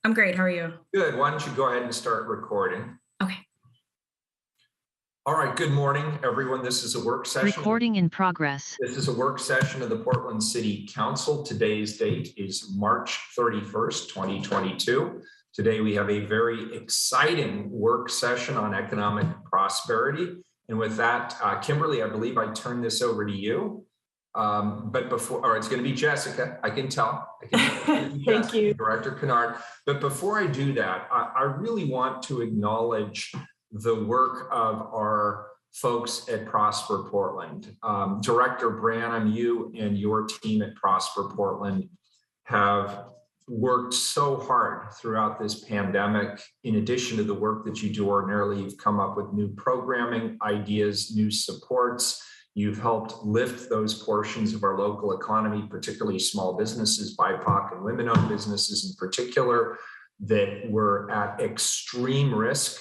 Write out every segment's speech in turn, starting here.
I'm great. How are you? Good. Why don't you go ahead and start recording? Okay. All right. Good morning, everyone. This is a work session. Recording in progress. This is a work session of the Portland City Council. Today's date is March 31st, 2022. Today, we have a very exciting work session on economic prosperity. And with that, Kimberly, I believe I turn this over to you. But before, or it's going to be Jessica, I can tell. Thank you. Director Kennard. But before I do that, I really want to acknowledge the work of our folks at Prosper Portland. Director Branham, you and your team at Prosper Portland have worked so hard throughout this pandemic. In addition to the work that you do ordinarily, you've come up with new programming ideas, new supports. You've helped lift those portions of our local economy, particularly small businesses, BIPOC and women-owned businesses in particular, that were at extreme risk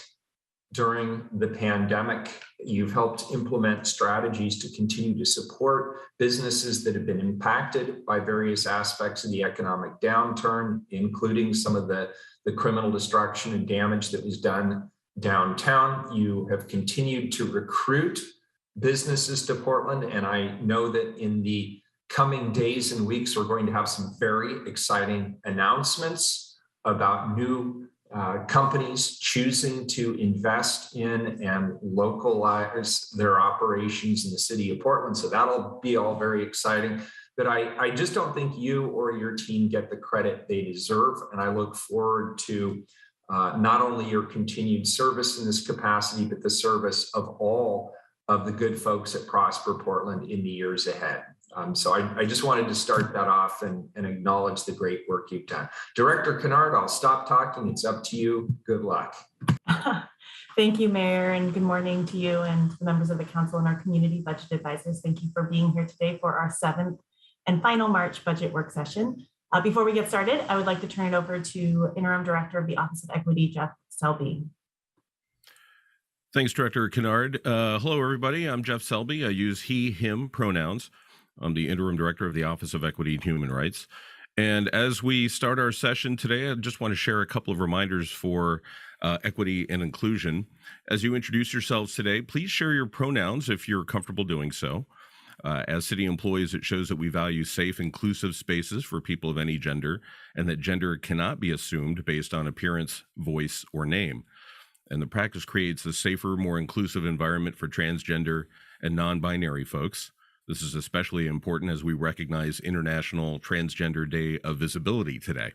during the pandemic. You've helped implement strategies to continue to support businesses that have been impacted by various aspects of the economic downturn, including some of the criminal destruction and damage that was done downtown. You have continued to recruit businesses to Portland, and I know that in the coming days and weeks, we're going to have some very exciting announcements about new companies choosing to invest in and localize their operations in the city of Portland. So that'll be all very exciting. But I just don't think you or your team get the credit they deserve. And I look forward to not only your continued service in this capacity, but the service of all of the good folks at Prosper Portland in the years ahead. So I just wanted to start that off and acknowledge the great work you've done. Director Kennard, I'll stop talking. It's up to you. Good luck. Thank you, Mayor, and good morning to you and the members of the council and our community budget advisors. Thank you for being here today for our 7th and final March budget work session. Before we get started, I would like to turn it over to Interim Director of the Office of Equity, Jeff Selby. Thanks, Director Kennard. Hello, everybody. I'm Jeff Selby. I use he, him pronouns. I'm the Interim Director of the Office of Equity and Human Rights. And as we start our session today, I just want to share a couple of reminders for equity and inclusion. As you introduce yourselves today, please share your pronouns if you're comfortable doing so. As city employees, it shows that we value safe, inclusive spaces for people of any gender, and that gender cannot be assumed based on appearance, voice, or name. And the practice creates a safer, more inclusive environment for transgender and non-binary folks. This is especially important as we recognize International Transgender Day of Visibility today.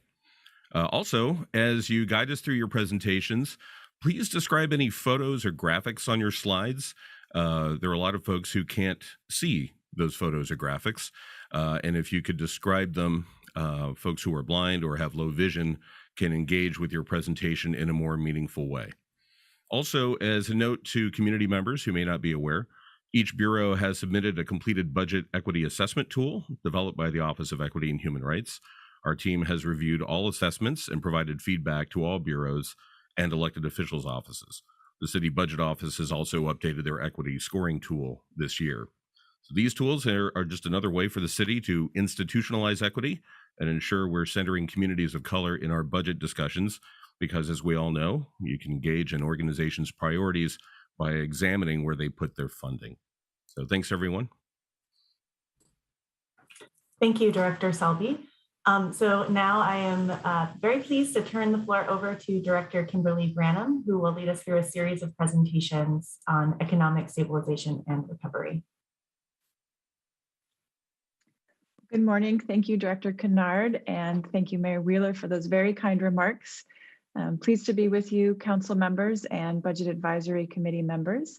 Also, as you guide us through your presentations, please describe any photos or graphics on your slides. There are a lot of folks who can't see those photos or graphics. And if you could describe them, folks who are blind or have low vision can engage with your presentation in a more meaningful way. Also, as a note to community members who may not be aware, each bureau has submitted a completed budget equity assessment tool developed by the Office of Equity and Human Rights. Our team has reviewed all assessments and provided feedback to all bureaus and elected officials' offices. The City Budget Office has also updated their equity scoring tool this year. So these tools are just another way for the city to institutionalize equity and ensure we're centering communities of color in our budget discussions, because as we all know, you can engage an organization's priorities by examining where they put their funding. So thanks, everyone. Thank you, Director Selby. So now I am very pleased to turn the floor over to Director Kimberly Branham, who will lead us through a series of presentations on economic stabilization and recovery. Good morning. Thank you, Director Kennard, and thank you, Mayor Wheeler, for those very kind remarks. Pleased to be with you, council members and Budget Advisory Committee members.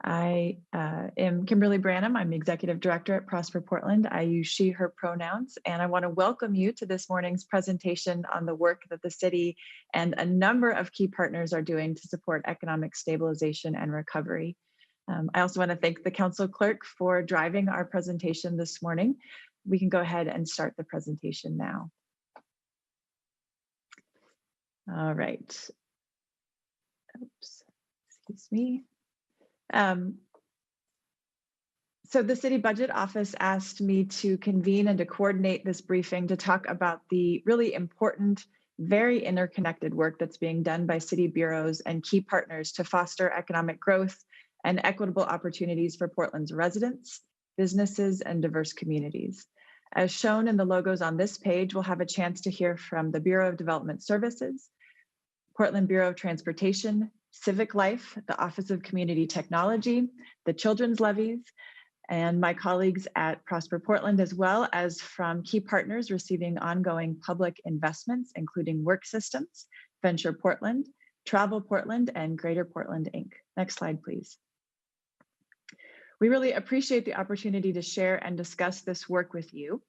I am Kimberly Branham. I'm the Executive Director at Prosper Portland. I use she, her pronouns, and I want to welcome you to this morning's presentation on the work that the city and a number of key partners are doing to support economic stabilization and recovery. I also want to thank the council clerk for driving our presentation this morning. We can go ahead and start the presentation now. All right. Oops, excuse me. So the City Budget Office asked me to convene and to coordinate this briefing to talk about the really important very interconnected work that's being done by city bureaus and key partners to foster economic growth and equitable opportunities for Portland's residents, businesses, and diverse communities. As shown in the logos on this page, we'll have a chance to hear from the Bureau of Development Services, Portland Bureau of Transportation, Civic Life, the Office of Community Technology, the Children's Levies, and my colleagues at Prosper Portland, as well as from key partners receiving ongoing public investments, including Work Systems, Venture Portland, Travel Portland, and Greater Portland, Inc. Next slide, please. We really appreciate the opportunity to share and discuss this work with you.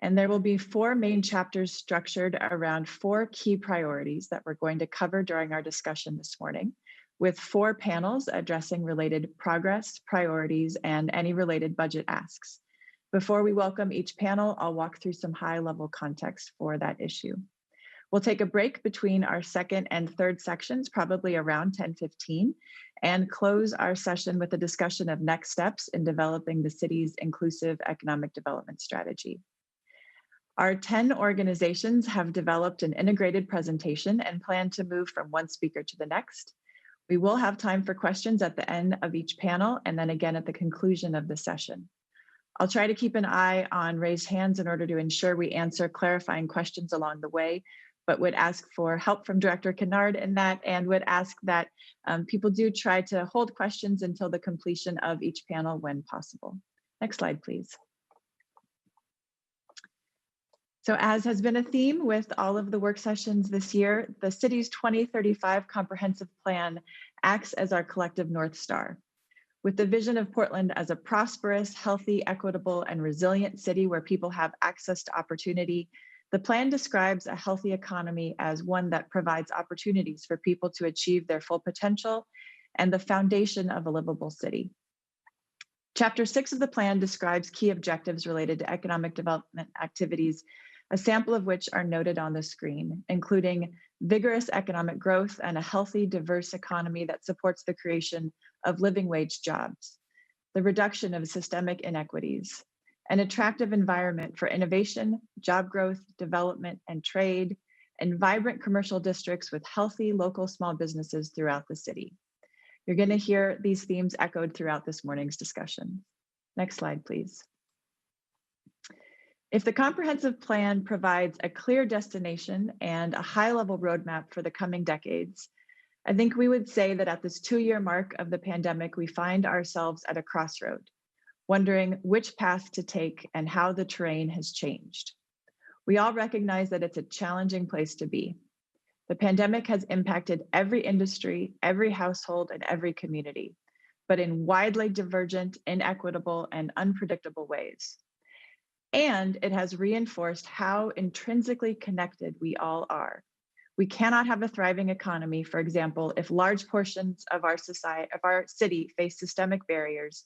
And there will be 4 main chapters structured around 4 key priorities that we're going to cover during our discussion this morning, with 4 panels addressing related progress, priorities, and any related budget asks. Before we welcome each panel, I'll walk through some high-level context for that issue. We'll take a break between our second and third sections, probably around 10:15, and close our session with a discussion of next steps in developing the city's inclusive economic development strategy. Our 10 organizations have developed an integrated presentation and plan to move from one speaker to the next. We will have time for questions at the end of each panel and then again at the conclusion of the session. I'll try to keep an eye on raised hands in order to ensure we answer clarifying questions along the way, but would ask for help from Director Kennard in that, and would ask that people do try to hold questions until the completion of each panel when possible. Next slide, please. So as has been a theme with all of the work sessions this year, the city's 2035 comprehensive plan acts as our collective North Star. With the vision of Portland as a prosperous, healthy, equitable, and resilient city where people have access to opportunity, the plan describes a healthy economy as one that provides opportunities for people to achieve their full potential and the foundation of a livable city. Chapter 6 of the plan describes key objectives related to economic development activities, a sample of which are noted on the screen, including vigorous economic growth and a healthy, diverse economy that supports the creation of living wage jobs, the reduction of systemic inequities, an attractive environment for innovation, job growth, development, and trade, and vibrant commercial districts with healthy local small businesses throughout the city. You're going to hear these themes echoed throughout this morning's discussion. Next slide, please. If the comprehensive plan provides a clear destination and a high-level roadmap for the coming decades, I think we would say that at this 2-year mark of the pandemic, we find ourselves at a crossroad, wondering which path to take and how the terrain has changed. We all recognize that it's a challenging place to be. The pandemic has impacted every industry, every household, and every community, but in widely divergent, inequitable, and unpredictable ways. And it has reinforced how intrinsically connected we all are. We cannot have a thriving economy, for example, if large portions of our society, of our city, face systemic barriers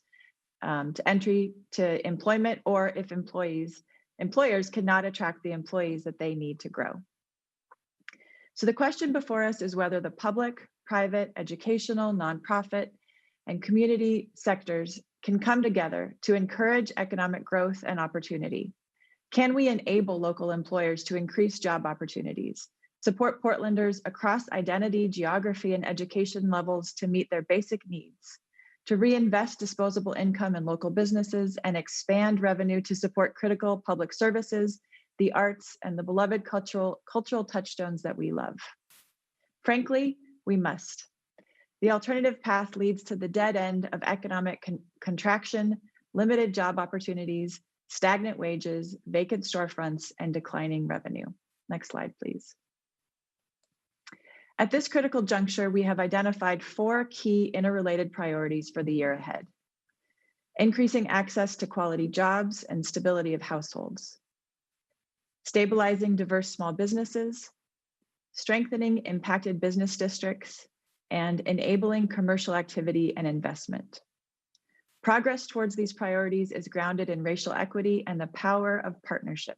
to entry to employment, or if employers cannot attract the employees that they need to grow. So the question before us is whether the public, private, educational, nonprofit, and community sectors can come together to encourage economic growth and opportunity. Can we enable local employers to increase job opportunities, support Portlanders across identity, geography, and education levels to meet their basic needs, to reinvest disposable income in local businesses and expand revenue to support critical public services, the arts, and the beloved cultural touchstones that we love? Frankly, we must. The alternative path leads to the dead end of economic contraction, limited job opportunities, stagnant wages, vacant storefronts, and declining revenue. Next slide, please. At this critical juncture, we have identified 4 key interrelated priorities for the year ahead: increasing access to quality jobs and stability of households, stabilizing diverse small businesses, strengthening impacted business districts, and enabling commercial activity and investment. Progress towards these priorities is grounded in racial equity and the power of partnership.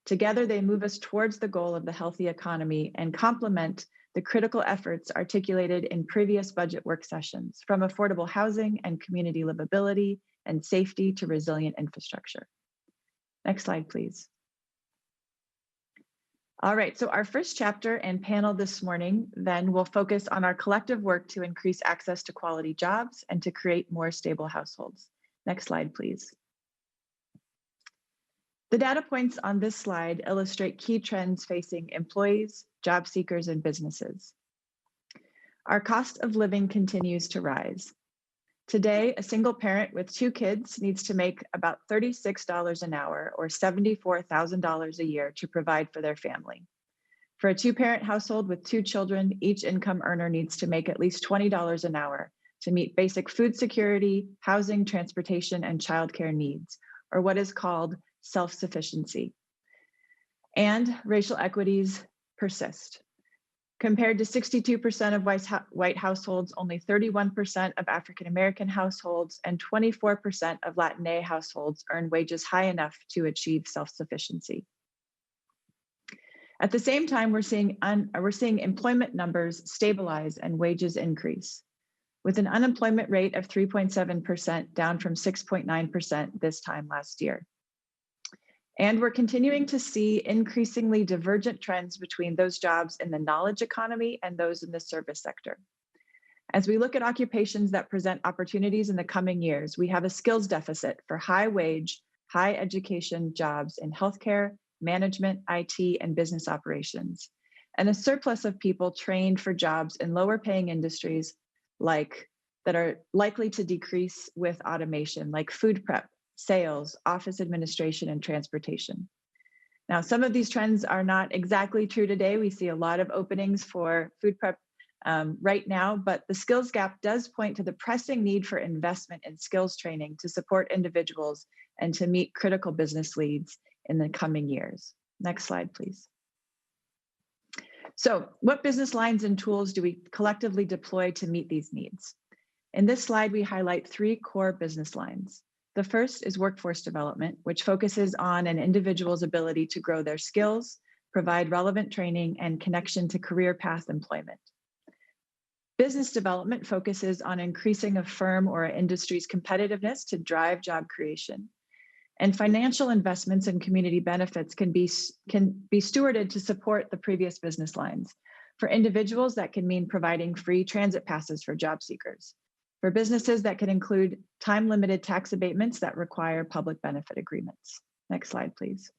Together, they move us towards the goal of the healthy economy and complement the critical efforts articulated in previous budget work sessions, from affordable housing and community livability and safety to resilient infrastructure. Next slide, please. All right, so our first chapter and panel this morning then will focus on our collective work to increase access to quality jobs and to create more stable households. Next slide, please. The data points on this slide illustrate key trends facing employees, job seekers, and businesses. Our cost of living continues to rise. Today, a single parent with 2 kids needs to make about $36 an hour or $74,000 a year to provide for their family. For a 2-parent household with 2 children, each income earner needs to make at least $20 an hour to meet basic food security, housing, transportation, and childcare needs, or what is called self-sufficiency. And racial equities persist. Compared to 62% of white households, only 31% of African-American households and 24% of Latinx households earn wages high enough to achieve self-sufficiency. At the same time, we're seeing employment numbers stabilize and wages increase, with an unemployment rate of 3.7%, down from 6.9% this time last year. And we're continuing to see increasingly divergent trends between those jobs in the knowledge economy and those in the service sector. As we look at occupations that present opportunities in the coming years, we have a skills deficit for high wage, high education jobs in healthcare, management, IT, and business operations, and a surplus of people trained for jobs in lower paying industries that are likely to decrease with automation, like food prep, sales, office administration, and transportation. Now, some of these trends are not exactly true today. We see a lot of openings for food prep right now, but the skills gap does point to the pressing need for investment in skills training to support individuals and to meet critical business needs in the coming years. Next slide, please. So, what business lines and tools do we collectively deploy to meet these needs? In this slide, we highlight 3 core business lines. The first is workforce development, which focuses on an individual's ability to grow their skills, provide relevant training, and connection to career path employment. Business development focuses on increasing a firm or an industry's competitiveness to drive job creation. And financial investments and community benefits can be stewarded to support the previous business lines. For individuals, that can mean providing free transit passes for job seekers. For businesses, that can include time-limited tax abatements that require public benefit agreements. Next slide, please.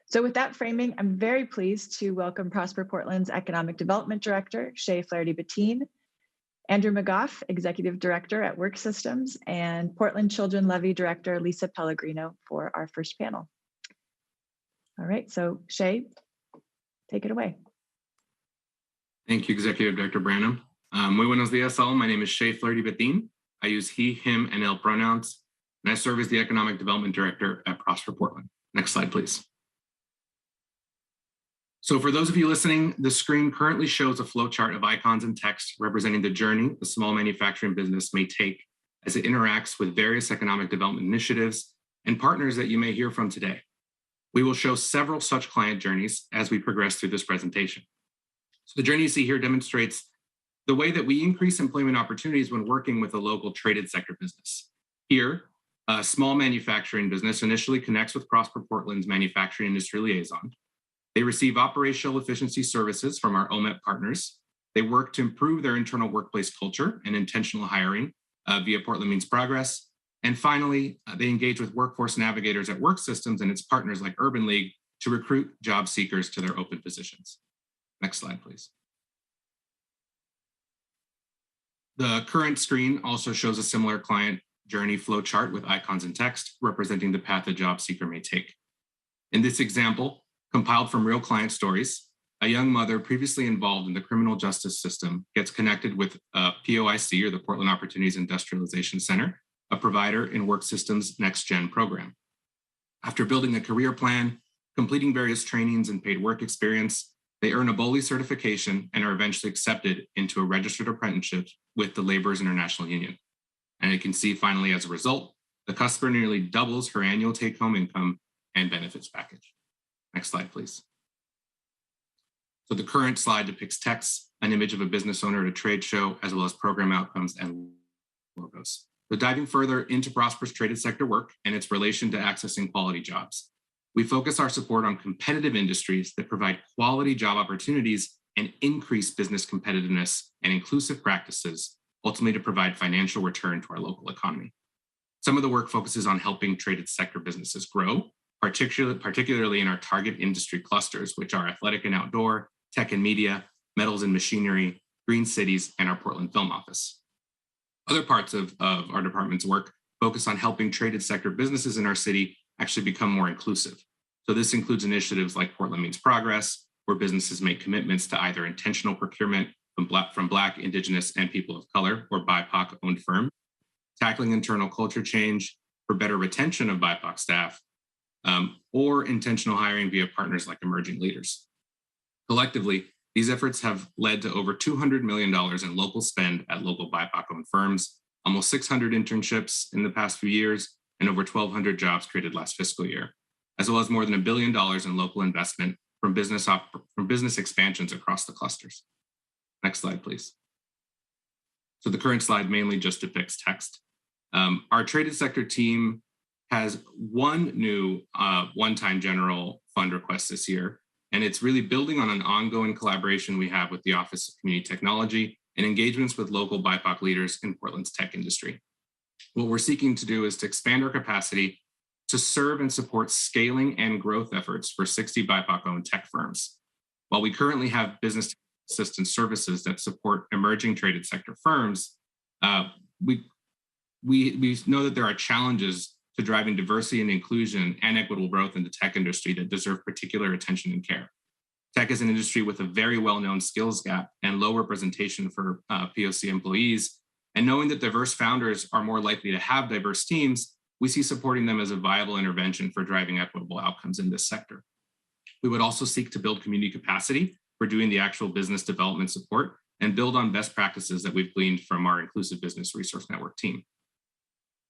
So with that framing, I'm very pleased to welcome Prosper Portland's Economic Development Director, Shay Flaherty-Bettine, Andrew McGough, Executive Director at Work Systems, and Portland Children Levy Director, Lisa Pellegrino, for our first panel. All right, so Shay, take it away. Thank you, Executive Director Branham. Muy buenos dias all. My name is Shay Flaherty-Bettine. I use he, him, and elle pronouns, and I serve as the Economic Development Director at Prosper Portland. Next slide, please. So for those of you listening, the screen currently shows a flowchart of icons and text representing the journey a small manufacturing business may take as it interacts with various economic development initiatives and partners that you may hear from today. We will show several such client journeys as we progress through this presentation. So the journey you see here demonstrates the way that we increase employment opportunities when working with a local traded sector business. Here, a small manufacturing business initially connects with Prosper Portland's manufacturing industry liaison. They receive operational efficiency services from our OMEP partners. They work to improve their internal workplace culture and intentional hiring via Portland Means Progress. And finally, they engage with workforce navigators at Work Systems and its partners like Urban League to recruit job seekers to their open positions. Next slide, please. The current screen also shows a similar client journey flow chart with icons and text representing the path a job seeker may take. In this example, compiled from real client stories, a young mother previously involved in the criminal justice system gets connected with POIC, or the Portland Opportunities Industrialization Center, a provider in Work Systems' Next Gen program. After building a career plan, completing various trainings and paid work experience, they earn a BOLI certification and are eventually accepted into a registered apprenticeship with the Laborers International Union. And you can see finally, as a result, the customer nearly doubles her annual take-home income and benefits package. Next slide, please. So the current slide depicts text, an image of a business owner at a trade show, as well as program outcomes and logos. So diving further into Prosper's traded sector work and its relation to accessing quality jobs. We focus our support on competitive industries that provide quality job opportunities and increase business competitiveness and inclusive practices, ultimately to provide financial return to our local economy. Some of the work focuses on helping traded sector businesses grow, particularly in our target industry clusters, which are athletic and outdoor, tech and media, metals and machinery, green cities, and our Portland Film Office. Other parts of our department's work focus on helping traded sector businesses in our city actually become more inclusive. So this includes initiatives like Portland Means Progress, where businesses make commitments to either intentional procurement from Black, Indigenous, and people of color or BIPOC-owned firms, tackling internal culture change for better retention of BIPOC staff, or intentional hiring via partners like emerging leaders. Collectively, these efforts have led to over $200 million in local spend at local BIPOC-owned firms, almost 600 internships in the past few years, and over 1,200 jobs created last fiscal year, as well as more than $1 billion in local investment from business expansions across the clusters. Next slide, please. So the current slide mainly just depicts text. Our traded sector team has one new one-time general fund request this year, and it's really building on an ongoing collaboration we have with the Office of Community Technology and engagements with local BIPOC leaders in Portland's tech industry. What we're seeking to do is to expand our capacity to serve and support scaling and growth efforts for 60 BIPOC-owned tech firms. While we currently have business assistance services that support emerging traded sector firms, we know that there are challenges to driving diversity and inclusion and equitable growth in the tech industry that deserve particular attention and care. Tech is an industry with a very well-known skills gap and low representation for POC employees. And knowing that diverse founders are more likely to have diverse teams, we see supporting them as a viable intervention for driving equitable outcomes in this sector. We would also seek to build community capacity for doing the actual business development support and build on best practices that we've gleaned from our Inclusive Business Resource Network team.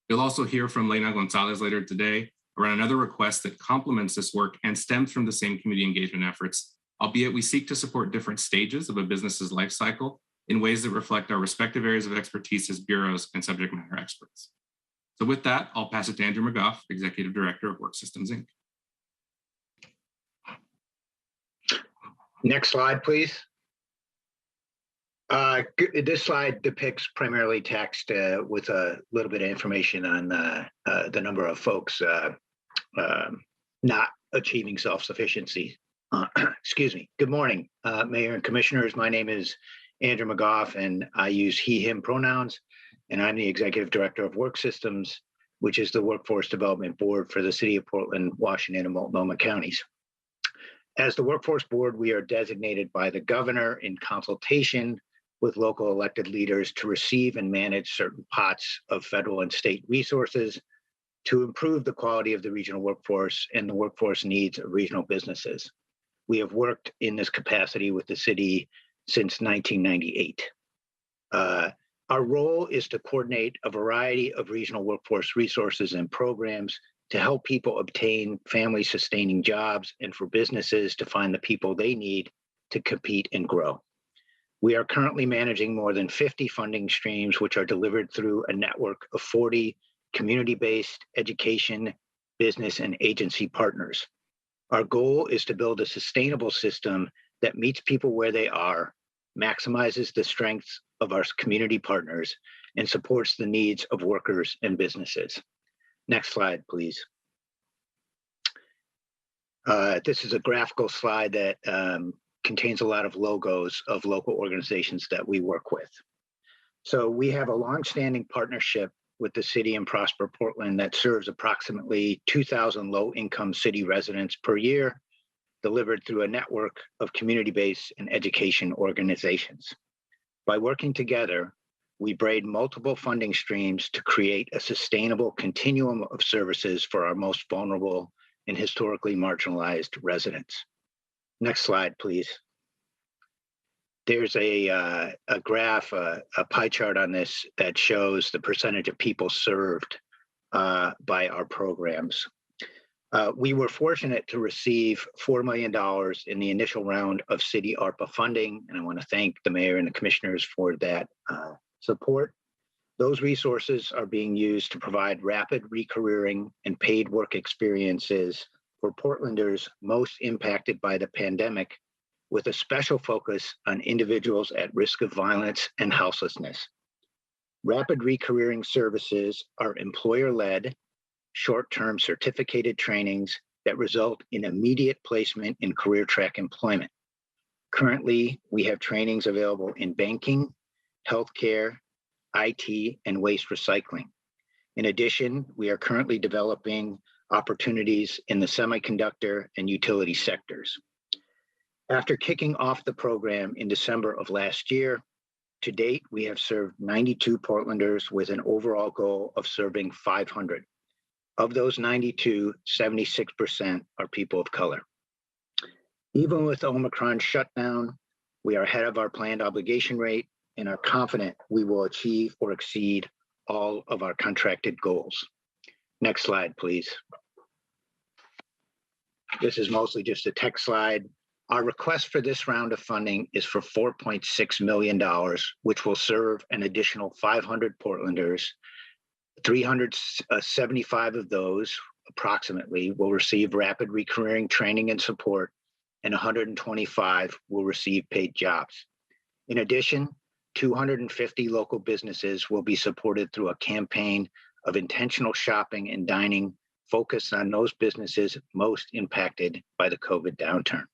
You'll also hear from Lena Gonzalez later today around another request that complements this work and stems from the same community engagement efforts, albeit we seek to support different stages of a business's life cycle in ways that reflect our respective areas of expertise as bureaus and subject matter experts. So with that, I'll pass it to Andrew McGough, Executive Director of Work Systems, Inc. Next slide, please. This slide depicts primarily text with a little bit of information on the number of folks not achieving self-sufficiency. Excuse me. Good morning, Mayor and Commissioners. My name is Andrew McGough, and I use he, him pronouns, and I'm the Executive Director of Work Systems, which is the Workforce Development Board for the City of Portland, Washington, and Multnomah counties. As the Workforce Board, we are designated by the Governor in consultation with local elected leaders to receive and manage certain pots of federal and state resources to improve the quality of the regional workforce and the workforce needs of regional businesses. We have worked in this capacity with the city since 1998. Our role is to coordinate a variety of regional workforce resources and programs to help people obtain family-sustaining jobs and for businesses to find the people they need to compete and grow. We are currently managing more than 50 funding streams, which are delivered through a network of 40 community-based education, business, and agency partners. Our goal is to build a sustainable system that meets people where they are, maximizes the strengths of our community partners, and supports the needs of workers and businesses. Next slide, please. This is a graphical slide that contains a lot of logos of local organizations that we work with. So we have a longstanding partnership with the city and Prosper Portland that serves approximately 2,000 low-income city residents per year, delivered through a network of community-based and education organizations. By working together, we braid multiple funding streams to create a sustainable continuum of services for our most vulnerable and historically marginalized residents. Next slide, please. There's a graph, a pie chart on this that shows the percentage of people served by our programs. We were fortunate to receive $4 million in the initial round of city ARPA funding, and I want to thank the mayor and the commissioners for that support. Those resources are being used to provide rapid recareering and paid work experiences for Portlanders most impacted by the pandemic, with a special focus on individuals at risk of violence and houselessness. Rapid Recareering Services are employer-led, short-term certificated trainings that result in immediate placement in career track employment. Currently, we have trainings available in banking, healthcare, IT, and waste recycling. In addition, we are currently developing opportunities in the semiconductor and utility sectors. After kicking off the program in December of last year, to date, we have served 92 Portlanders with an overall goal of serving 500. Of those 92, 76% are people of color. Even with Omicron shutdown, we are ahead of our planned obligation rate and are confident we will achieve or exceed all of our contracted goals. Next slide, please. This is mostly just a text slide. Our request for this round of funding is for $4.6 million, which will serve an additional 500 Portlanders. 375 of those, approximately, will receive rapid recareering training and support, and 125 will receive paid jobs. In addition, 250 local businesses will be supported through a campaign of intentional shopping and dining focused on those businesses most impacted by the COVID downturn.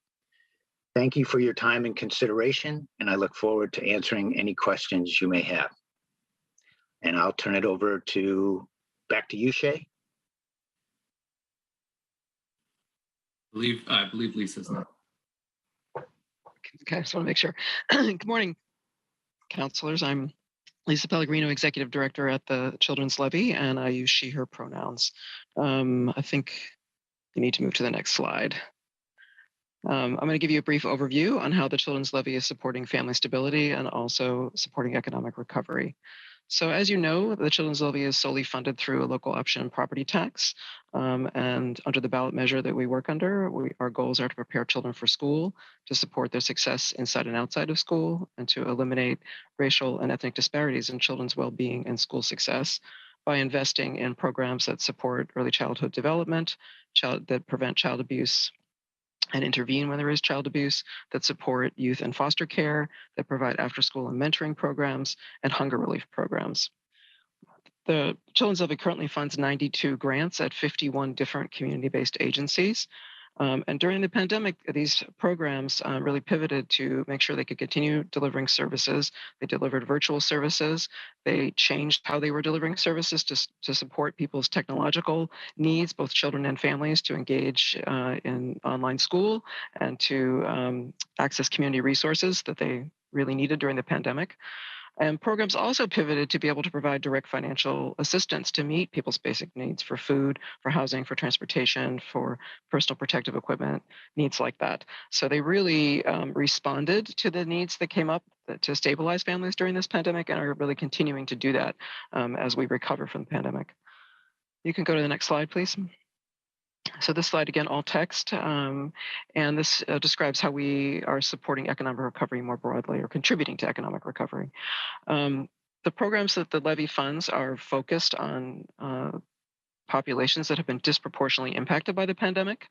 Thank you for your time and consideration, and I look forward to answering any questions you may have. And I'll turn it over back to you, Shay. I believe Lisa's not. Okay, I just want to make sure. Good morning, counselors. I'm Lisa Pellegrino, Executive Director at the Children's Levy, and I use she, her pronouns. I think you need to move to the next slide. I'm going to give you a brief overview on how the Children's Levy is supporting family stability and also supporting economic recovery. So as you know, the Children's Levy is solely funded through a local option property tax. And under the ballot measure that we work under, our goals are to prepare children for school, to support their success inside and outside of school, and to eliminate racial and ethnic disparities in children's well-being and school success by investing in programs that support early childhood development, that prevent child abuse and intervene when there is child abuse, that support youth and foster care, that provide after-school and mentoring programs, and hunger relief programs. The Children's Levy currently funds 92 grants at 51 different community-based agencies. And during the pandemic, these programs really pivoted to make sure they could continue delivering services. They delivered virtual services. They changed how they were delivering services to support people's technological needs, both children and families, to engage in online school and to access community resources that they really needed during the pandemic. And programs also pivoted to be able to provide direct financial assistance to meet people's basic needs for food, for housing, for transportation, for personal protective equipment, needs like that. So they really responded to the needs that came up to stabilize families during this pandemic and are really continuing to do that as we recover from the pandemic. You can go to the next slide, please. So this slide, again, all text, and this describes how we are supporting economic recovery more broadly or contributing to economic recovery. The programs that the levy funds are focused on populations that have been disproportionately impacted by the pandemic.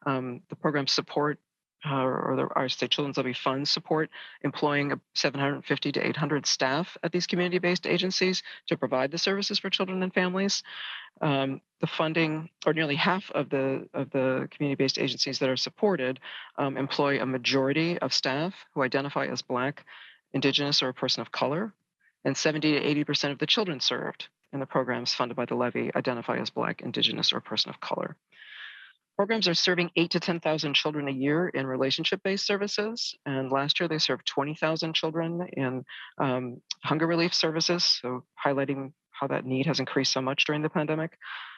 The programs support, our state Children's Levy funds support employing 750 to 800 staff at these community-based agencies to provide the services for children and families. The funding, or nearly half of the community-based agencies that are supported, employ a majority of staff who identify as Black, Indigenous, or a person of color, and 70 to 80% of the children served in the programs funded by the levy identify as Black, Indigenous, or a person of color. Programs are serving 8,000 to 10,000 children a year in relationship-based services, and last year they served 20,000 children in hunger relief services, so highlighting how that need has increased so much during the pandemic.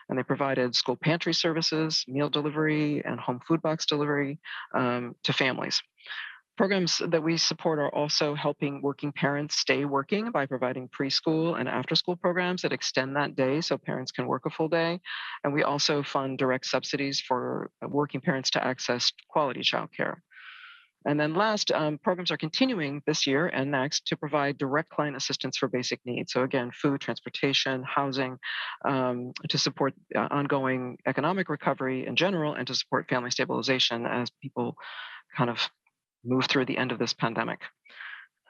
And they provided school pantry services, meal delivery, and home food box delivery to families. Programs that we support are also helping working parents stay working by providing preschool and after-school programs that extend that day so parents can work a full day. And we also fund direct subsidies for working parents to access quality childcare. And then last, programs are continuing this year and next to provide direct client assistance for basic needs. So again, food, transportation, housing, to support ongoing economic recovery in general and to support family stabilization as people kind of move through the end of this pandemic.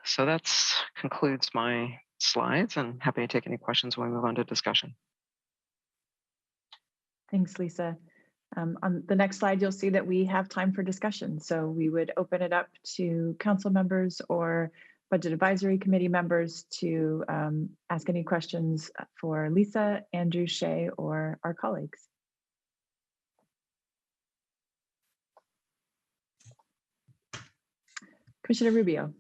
So that concludes my slides, and happy to take any questions when we move on to discussion. Thanks, Lisa. On the next slide, you'll see that we have time for discussion. So we would open it up to council members or Budget Advisory Committee members to ask any questions for Lisa, Andrew, Shay, or our colleagues. Commissioner Rubio.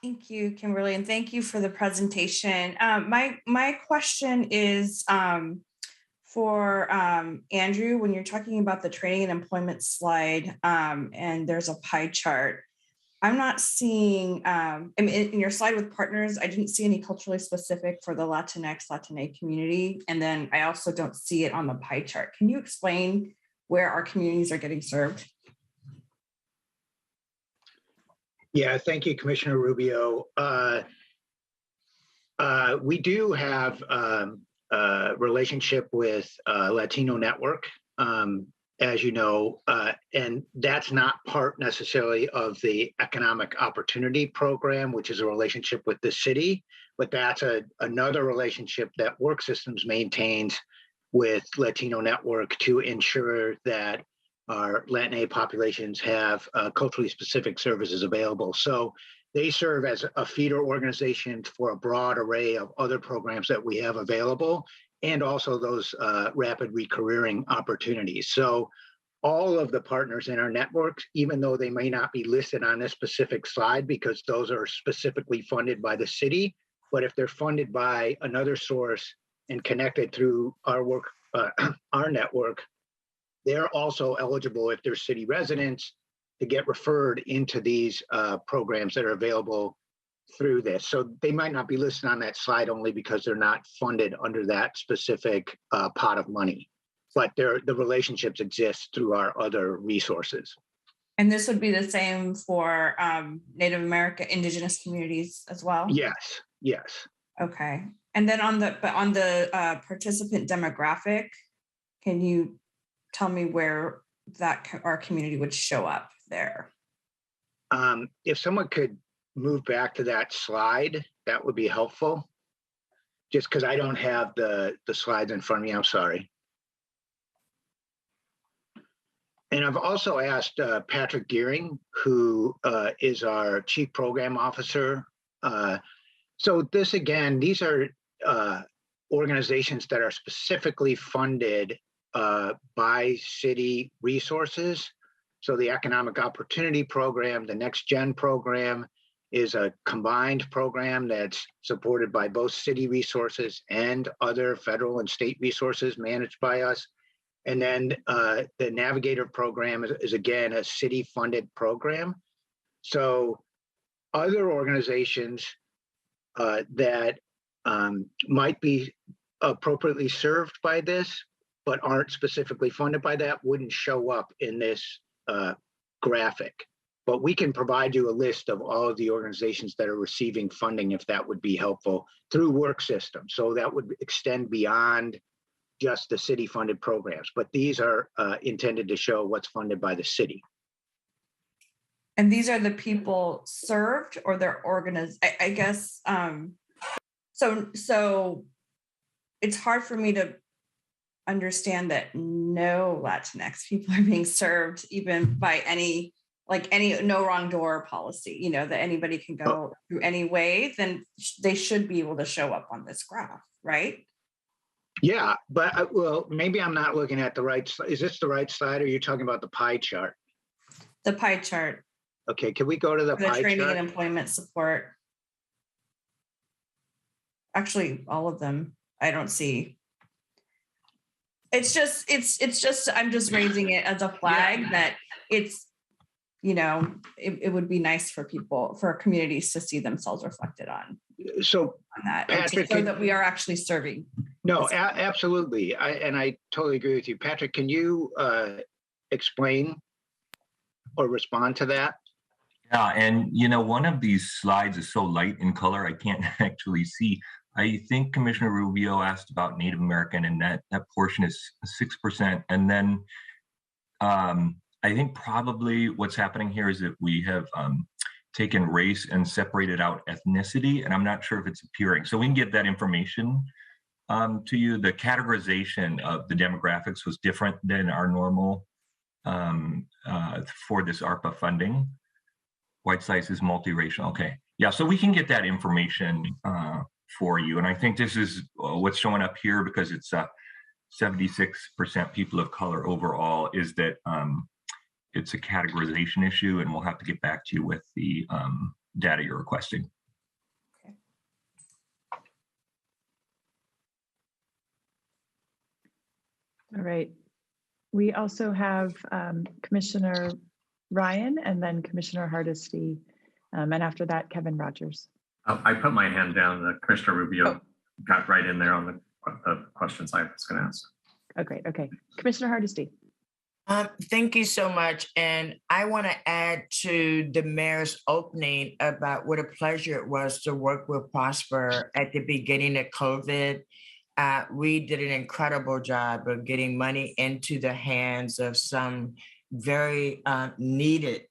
Thank you, Kimberly, and thank you for the presentation. My question is for Andrew, when you're talking about the training and employment slide, and there's a pie chart, I'm not seeing, in your slide with partners, I didn't see any culturally specific for the Latinx, Latina community, and then I also don't see it on the pie chart. Can you explain where our communities are getting served? Yeah, thank you, Commissioner Rubio. We do have a relationship with Latino Network, as you know, and that's not part necessarily of the Economic Opportunity Program, which is a relationship with the city, but that's another relationship that Work Systems maintains with Latino Network to ensure that our Latina populations have culturally specific services available. So they serve as a feeder organization for a broad array of other programs that we have available, and also those rapid recareering opportunities. So all of the partners in our networks, even though they may not be listed on this specific slide because those are specifically funded by the city, but if they're funded by another source and connected through our work, our network, they're also eligible, if they're city residents, to get referred into these programs that are available through this. So they might not be listed on that slide only because they're not funded under that specific pot of money, but the relationships exist through our other resources. And this would be the same for Native American indigenous communities as well? Yes, yes. Okay. And then on the participant demographic, can you tell me where that our community would show up there? If someone could move back to that slide, that would be helpful. Just because I don't have the slides in front of me, I'm sorry. And I've also asked Patrick Gearing, who is our Chief Program Officer. So this, again, these are organizations that are specifically funded by city resources. So the Economic Opportunity Program, the Next Gen program, is a combined program that's supported by both city resources and other federal and state resources managed by us. And then the Navigator program is again a city-funded program. So other organizations that might be appropriately served by this, but aren't specifically funded by that, wouldn't show up in this graphic. But we can provide you a list of all of the organizations that are receiving funding if that would be helpful through Work Systems. So that would extend beyond just the city-funded programs, but these are intended to show what's funded by the city. And these are the people served, or they're organized, I guess. So it's hard for me to understand that no Latinx people are being served even by any no wrong door policy, that anybody can go through any way, then they should be able to show up on this graph, right? Yeah, but well, maybe I'm not looking at the right slide. Is this the right slide, or are you talking about the pie chart? The pie chart. Okay, can we go to the pie chart? The training and employment support. Actually, all of them, I don't see. It's just, I'm just raising it as a flag that it's, it would be nice for people, for communities to see themselves reflected on that, Patrick, so that we are actually serving. No, absolutely. I totally agree with you. Patrick, can you explain or respond to that? Yeah, and one of these slides is so light in color, I can't actually see. I think Commissioner Rubio asked about Native American, and that portion is 6%. And then I think probably what's happening here is that we have taken race and separated out ethnicity, and I'm not sure if it's appearing. So we can get that information to you. The categorization of the demographics was different than our normal for this ARPA funding. White slices, multiracial. Okay, yeah. So we can get that information for you, and I think this is what's showing up here because it's 76% people of color overall. Is that it's a categorization issue, and we'll have to get back to you with the data you're requesting. Okay. All right. We also have Commissioner Ryan and then Commissioner Hardesty. And after that, Kevin Rogers. I put my hand down. Commissioner Rubio got right in there on the questions I was going to ask. Oh, great. Okay. Commissioner Hardesty. Thank you so much. And I want to add to the mayor's opening about what a pleasure it was to work with Prosper at the beginning of COVID. We did an incredible job of getting money into the hands of some very needed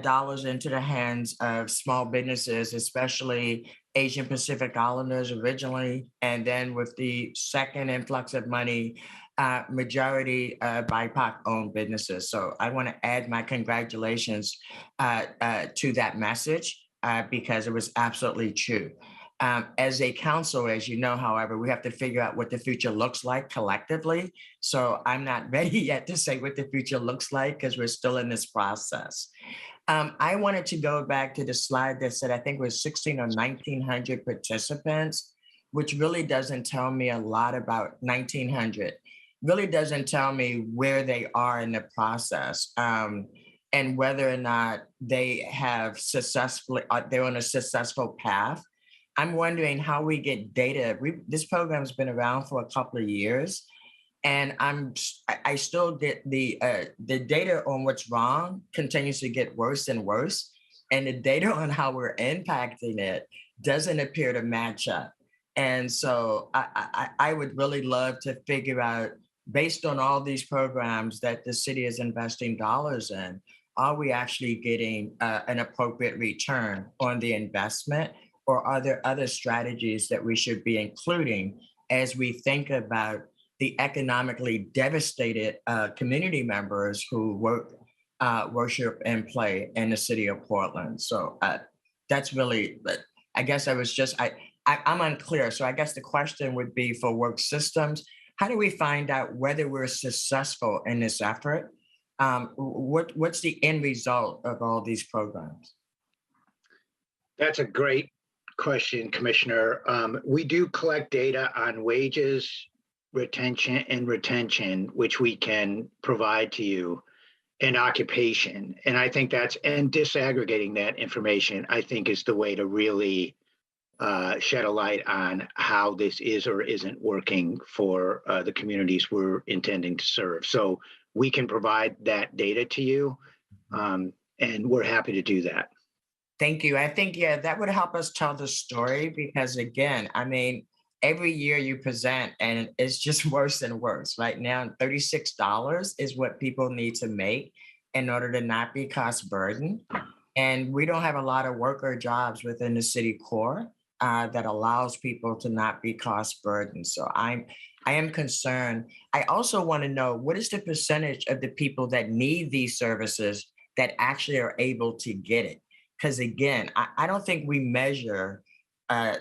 dollars into the hands of small businesses, especially Asian Pacific Islanders originally, and then with the second influx of money, majority BIPOC-owned businesses. So I want to add my congratulations to that message because it was absolutely true. As a council, as you know, however, we have to figure out what the future looks like collectively. So I'm not ready yet to say what the future looks like because we're still in this process. I wanted to go back to the slide that said, I think it was 16 or 1900 participants, which really doesn't tell me a lot about 1900. Really doesn't tell me where they are in the process and whether or not they have they're on a successful path. I'm wondering how we get data. This program's been around for a couple of years, and I still get the data on what's wrong continues to get worse and worse, and the data on how we're impacting it doesn't appear to match up. And so I would really love to figure out, based on all these programs that the city is investing dollars in, are we actually getting an appropriate return on the investment? Or are there other strategies that we should be including as we think about the economically devastated community members who worship and play in the city of Portland? So that's really, I guess I'm unclear. So I guess the question would be for work systems, how do we find out whether we're successful in this effort? What's the end result of all these programs? That's a great question, Commissioner. We do collect data on wages, retention, which we can provide to you, and occupation. And I think and disaggregating that information, I think, is the way to really shed a light on how this is or isn't working for the communities we're intending to serve. So we can provide that data to you, and we're happy to do that. Thank you. I think, yeah, that would help us tell the story because, again, I mean, every year you present and it's just worse and worse. Right now, $36 is what people need to make in order to not be cost burdened. And we don't have a lot of worker jobs within the city core that allows people to not be cost burdened. So I am concerned. I also want to know, what is the percentage of the people that need these services that actually are able to get it? Because again, I don't think we measure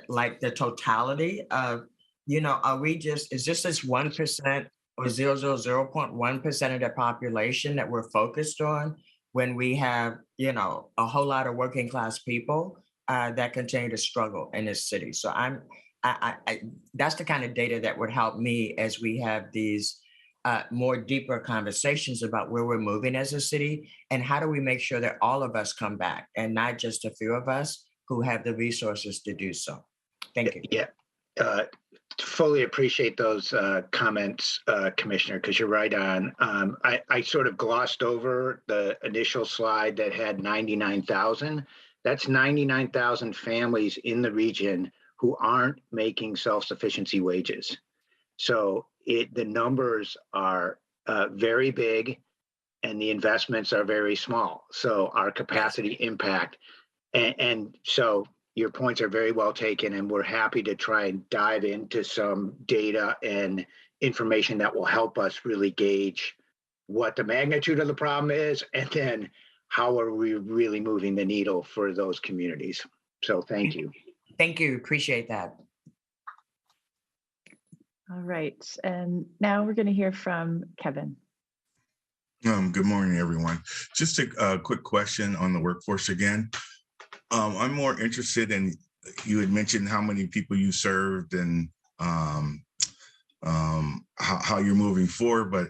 like the totality of, is this 1% or 0.1% of the population that we're focused on when we have, a whole lot of working class people that continue to struggle in this city. So that's the kind of data that would help me as we have these more deeper conversations about where we're moving as a city and how do we make sure that all of us come back and not just a few of us who have the resources to do so. Thank you. Yeah. fully appreciate those comments, Commissioner, because you're right on. I sort of glossed over the initial slide that had 99,000. That's 99,000 families in the region who aren't making self-sufficiency wages. So the numbers are very big and the investments are very small. So our capacity impact, and so your points are very well taken, and we're happy to try and dive into some data and information that will help us really gauge what the magnitude of the problem is, and then how are we really moving the needle for those communities. So thank you. Thank you. Appreciate that. All right. And now we're going to hear from Kevin. Good morning, everyone. Just a quick question on the workforce again. I'm more interested in, you had mentioned how many people you served and how you're moving forward, but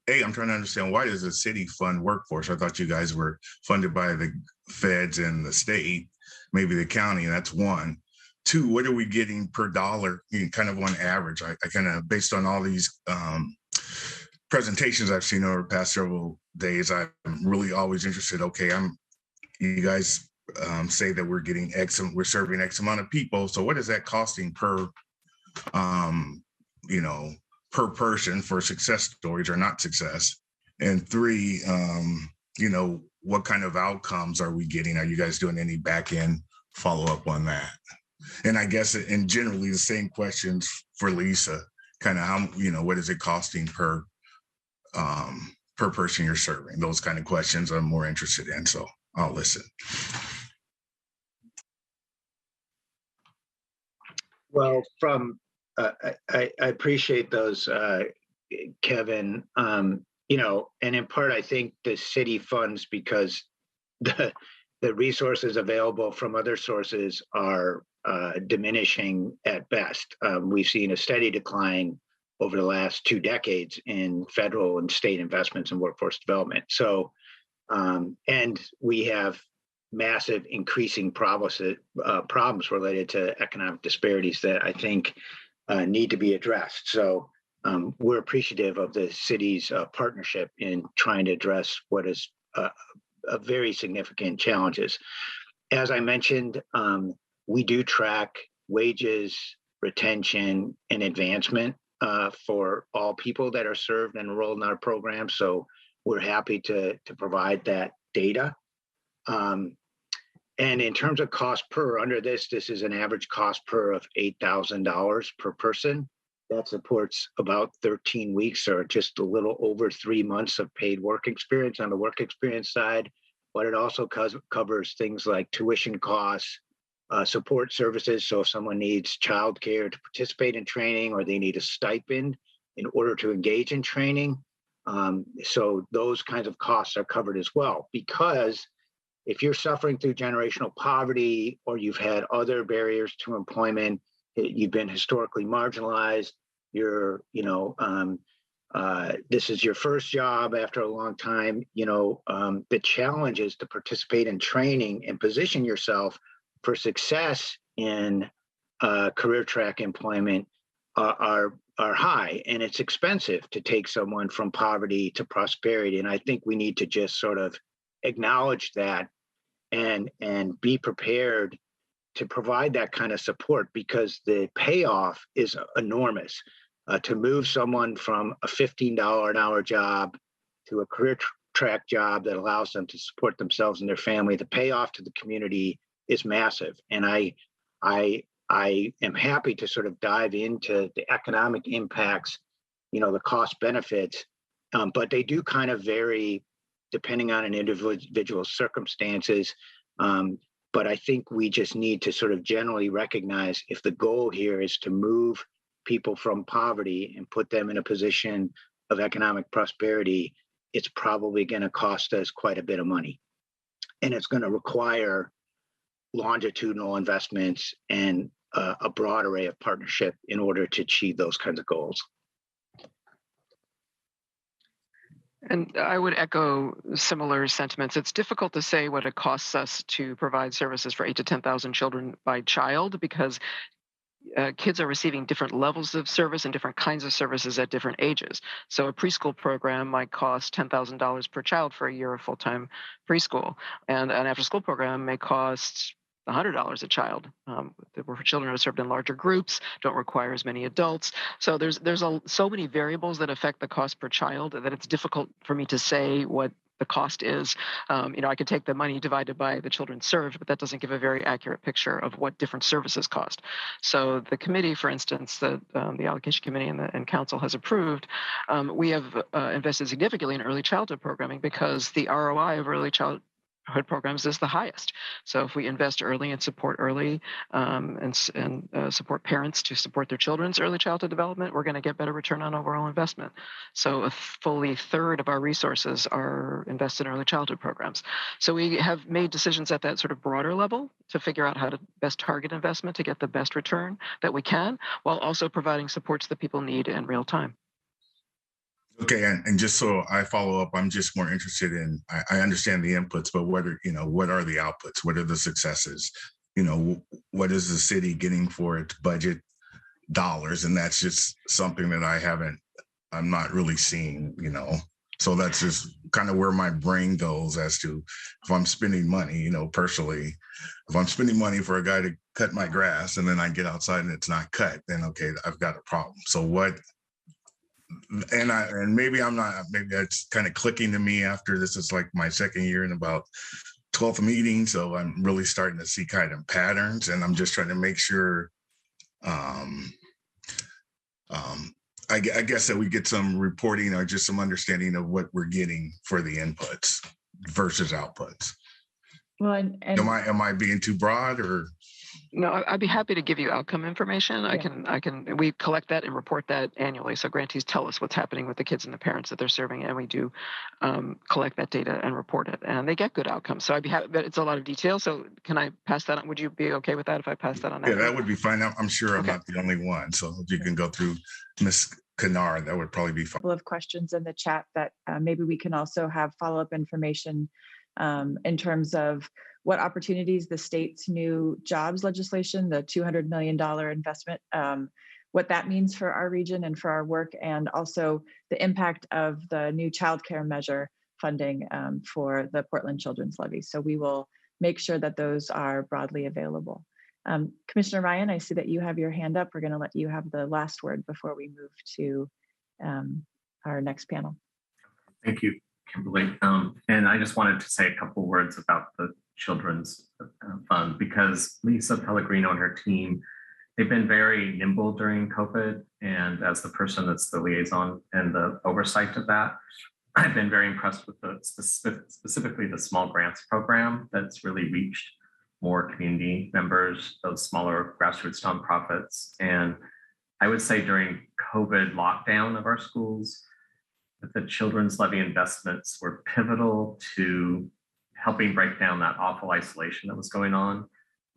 I'm trying to understand, why does the city fund workforce? I thought you guys were funded by the feds and the state, maybe the county, and that's one. Two, what are we getting per dollar, kind of on average? I kind of, based on all these presentations I've seen over the past several days, I'm really always interested. Okay, you guys say that we're getting we're serving X amount of people. So what is that costing per, per person for success stories or not success? And three, what kind of outcomes are we getting? Are you guys doing any back end follow up on that? And I guess, and generally the same questions for Lisa, kind of how, what is it costing per person you're serving? Those kind of questions I'm more interested in. So I'll listen. Well, I appreciate those, Kevin. And in part, I think the city funds because the resources available from other sources are diminishing at best. We've seen a steady decline over the last 2 decades in federal and state investments in workforce development. So, and we have massive increasing problems related to economic disparities that I think need to be addressed. So we're appreciative of the city's partnership in trying to address what is a very significant challenges. As I mentioned, we do track wages, retention, and advancement for all people that are served and enrolled in our program. So we're happy to provide that data. And in terms of cost per, under this is an average cost per of $8,000 per person. That supports about 13 weeks or just a little over 3 months of paid work experience on the work experience side. But it also covers things like tuition costs, support services. So if someone needs childcare to participate in training, or they need a stipend in order to engage in training. So those kinds of costs are covered as well, because if you're suffering through generational poverty, or you've had other barriers to employment, you've been historically marginalized, this is your first job after a long time, the challenge is to participate in training and position yourself for success in career track employment are high, and it's expensive to take someone from poverty to prosperity. And I think we need to just sort of acknowledge that and be prepared to provide that kind of support, because the payoff is enormous. To move someone from a $15 an hour job to a career track job that allows them to support themselves and their family, the payoff to the community is massive. And I am happy to sort of dive into the economic impacts, the cost benefits, but they do kind of vary depending on an individual's circumstances. But I think we just need to sort of generally recognize, if the goal here is to move people from poverty and put them in a position of economic prosperity, it's probably going to cost us quite a bit of money. And it's going to require longitudinal investments and a broad array of partnership in order to achieve those kinds of goals. And I would echo similar sentiments. It's difficult to say what it costs us to provide services for 8,000 to 10,000 children by child, because kids are receiving different levels of service and different kinds of services at different ages. So a preschool program might cost $10,000 per child for a year of full-time preschool, and an after-school program may cost $100 a child. For children who are served in larger groups, don't require as many adults. So there's so many variables that affect the cost per child that it's difficult for me to say what the cost is. I could take the money divided by the children served, but that doesn't give a very accurate picture of what different services cost. So the committee, for instance, the allocation committee and council has approved, we have invested significantly in early childhood programming because the ROI of early childhood programs is the highest. So if we invest early and support early and support parents to support their children's early childhood development, we're going to get better return on overall investment. So a fully third of our resources are invested in early childhood programs. So we have made decisions at that sort of broader level to figure out how to best target investment to get the best return that we can, while also providing support that people need in real time. Okay, and just so I follow up, I'm just more interested in, I understand the inputs, but what are the outputs? What are the successes? What is the city getting for its budget dollars? And that's just something that I'm not really seeing, So that's just kind of where my brain goes as to if I'm spending money, personally, if I'm spending money for a guy to cut my grass and then I get outside and it's not cut, then okay, I've got a problem. So maybe it's kind of clicking to me after this is like my second year in about 12th meeting. So I'm really starting to see kind of patterns, and I'm just trying to make sure, I guess that we get some reporting or just some understanding of what we're getting for the inputs versus outputs. Well, and am I being too broad or? No, I'd be happy to give you outcome information. Yeah. We collect that and report that annually. So grantees tell us what's happening with the kids and the parents that they're serving, and we do collect that data and report it, and they get good outcomes. So I'd be happy, but it's a lot of detail. So can I pass that on? Would you be okay with that if I pass that on? Yeah, that would be fine. I'm sure I'm not the only one. So if you can go through Ms. Kennard, that would probably be fine. A couple of questions in the chat that maybe we can also have follow-up information in terms of what opportunities the state's new jobs legislation, the $200 million investment, what that means for our region and for our work, and also the impact of the new childcare measure funding for the Portland Children's Levy. So we will make sure that those are broadly available. Commissioner Ryan, I see that you have your hand up. We're going to let you have the last word before we move to our next panel. Thank you, Kimberly. And I just wanted to say a couple words about the Children's Fund, because Lisa Pellegrino and her team, they've been very nimble during COVID. And as the person that's the liaison and the oversight of that, I've been very impressed with specifically the small grants program that's really reached more community members, those smaller grassroots nonprofits. And I would say during COVID lockdown of our schools, that the Children's Levy investments were pivotal to helping break down that awful isolation that was going on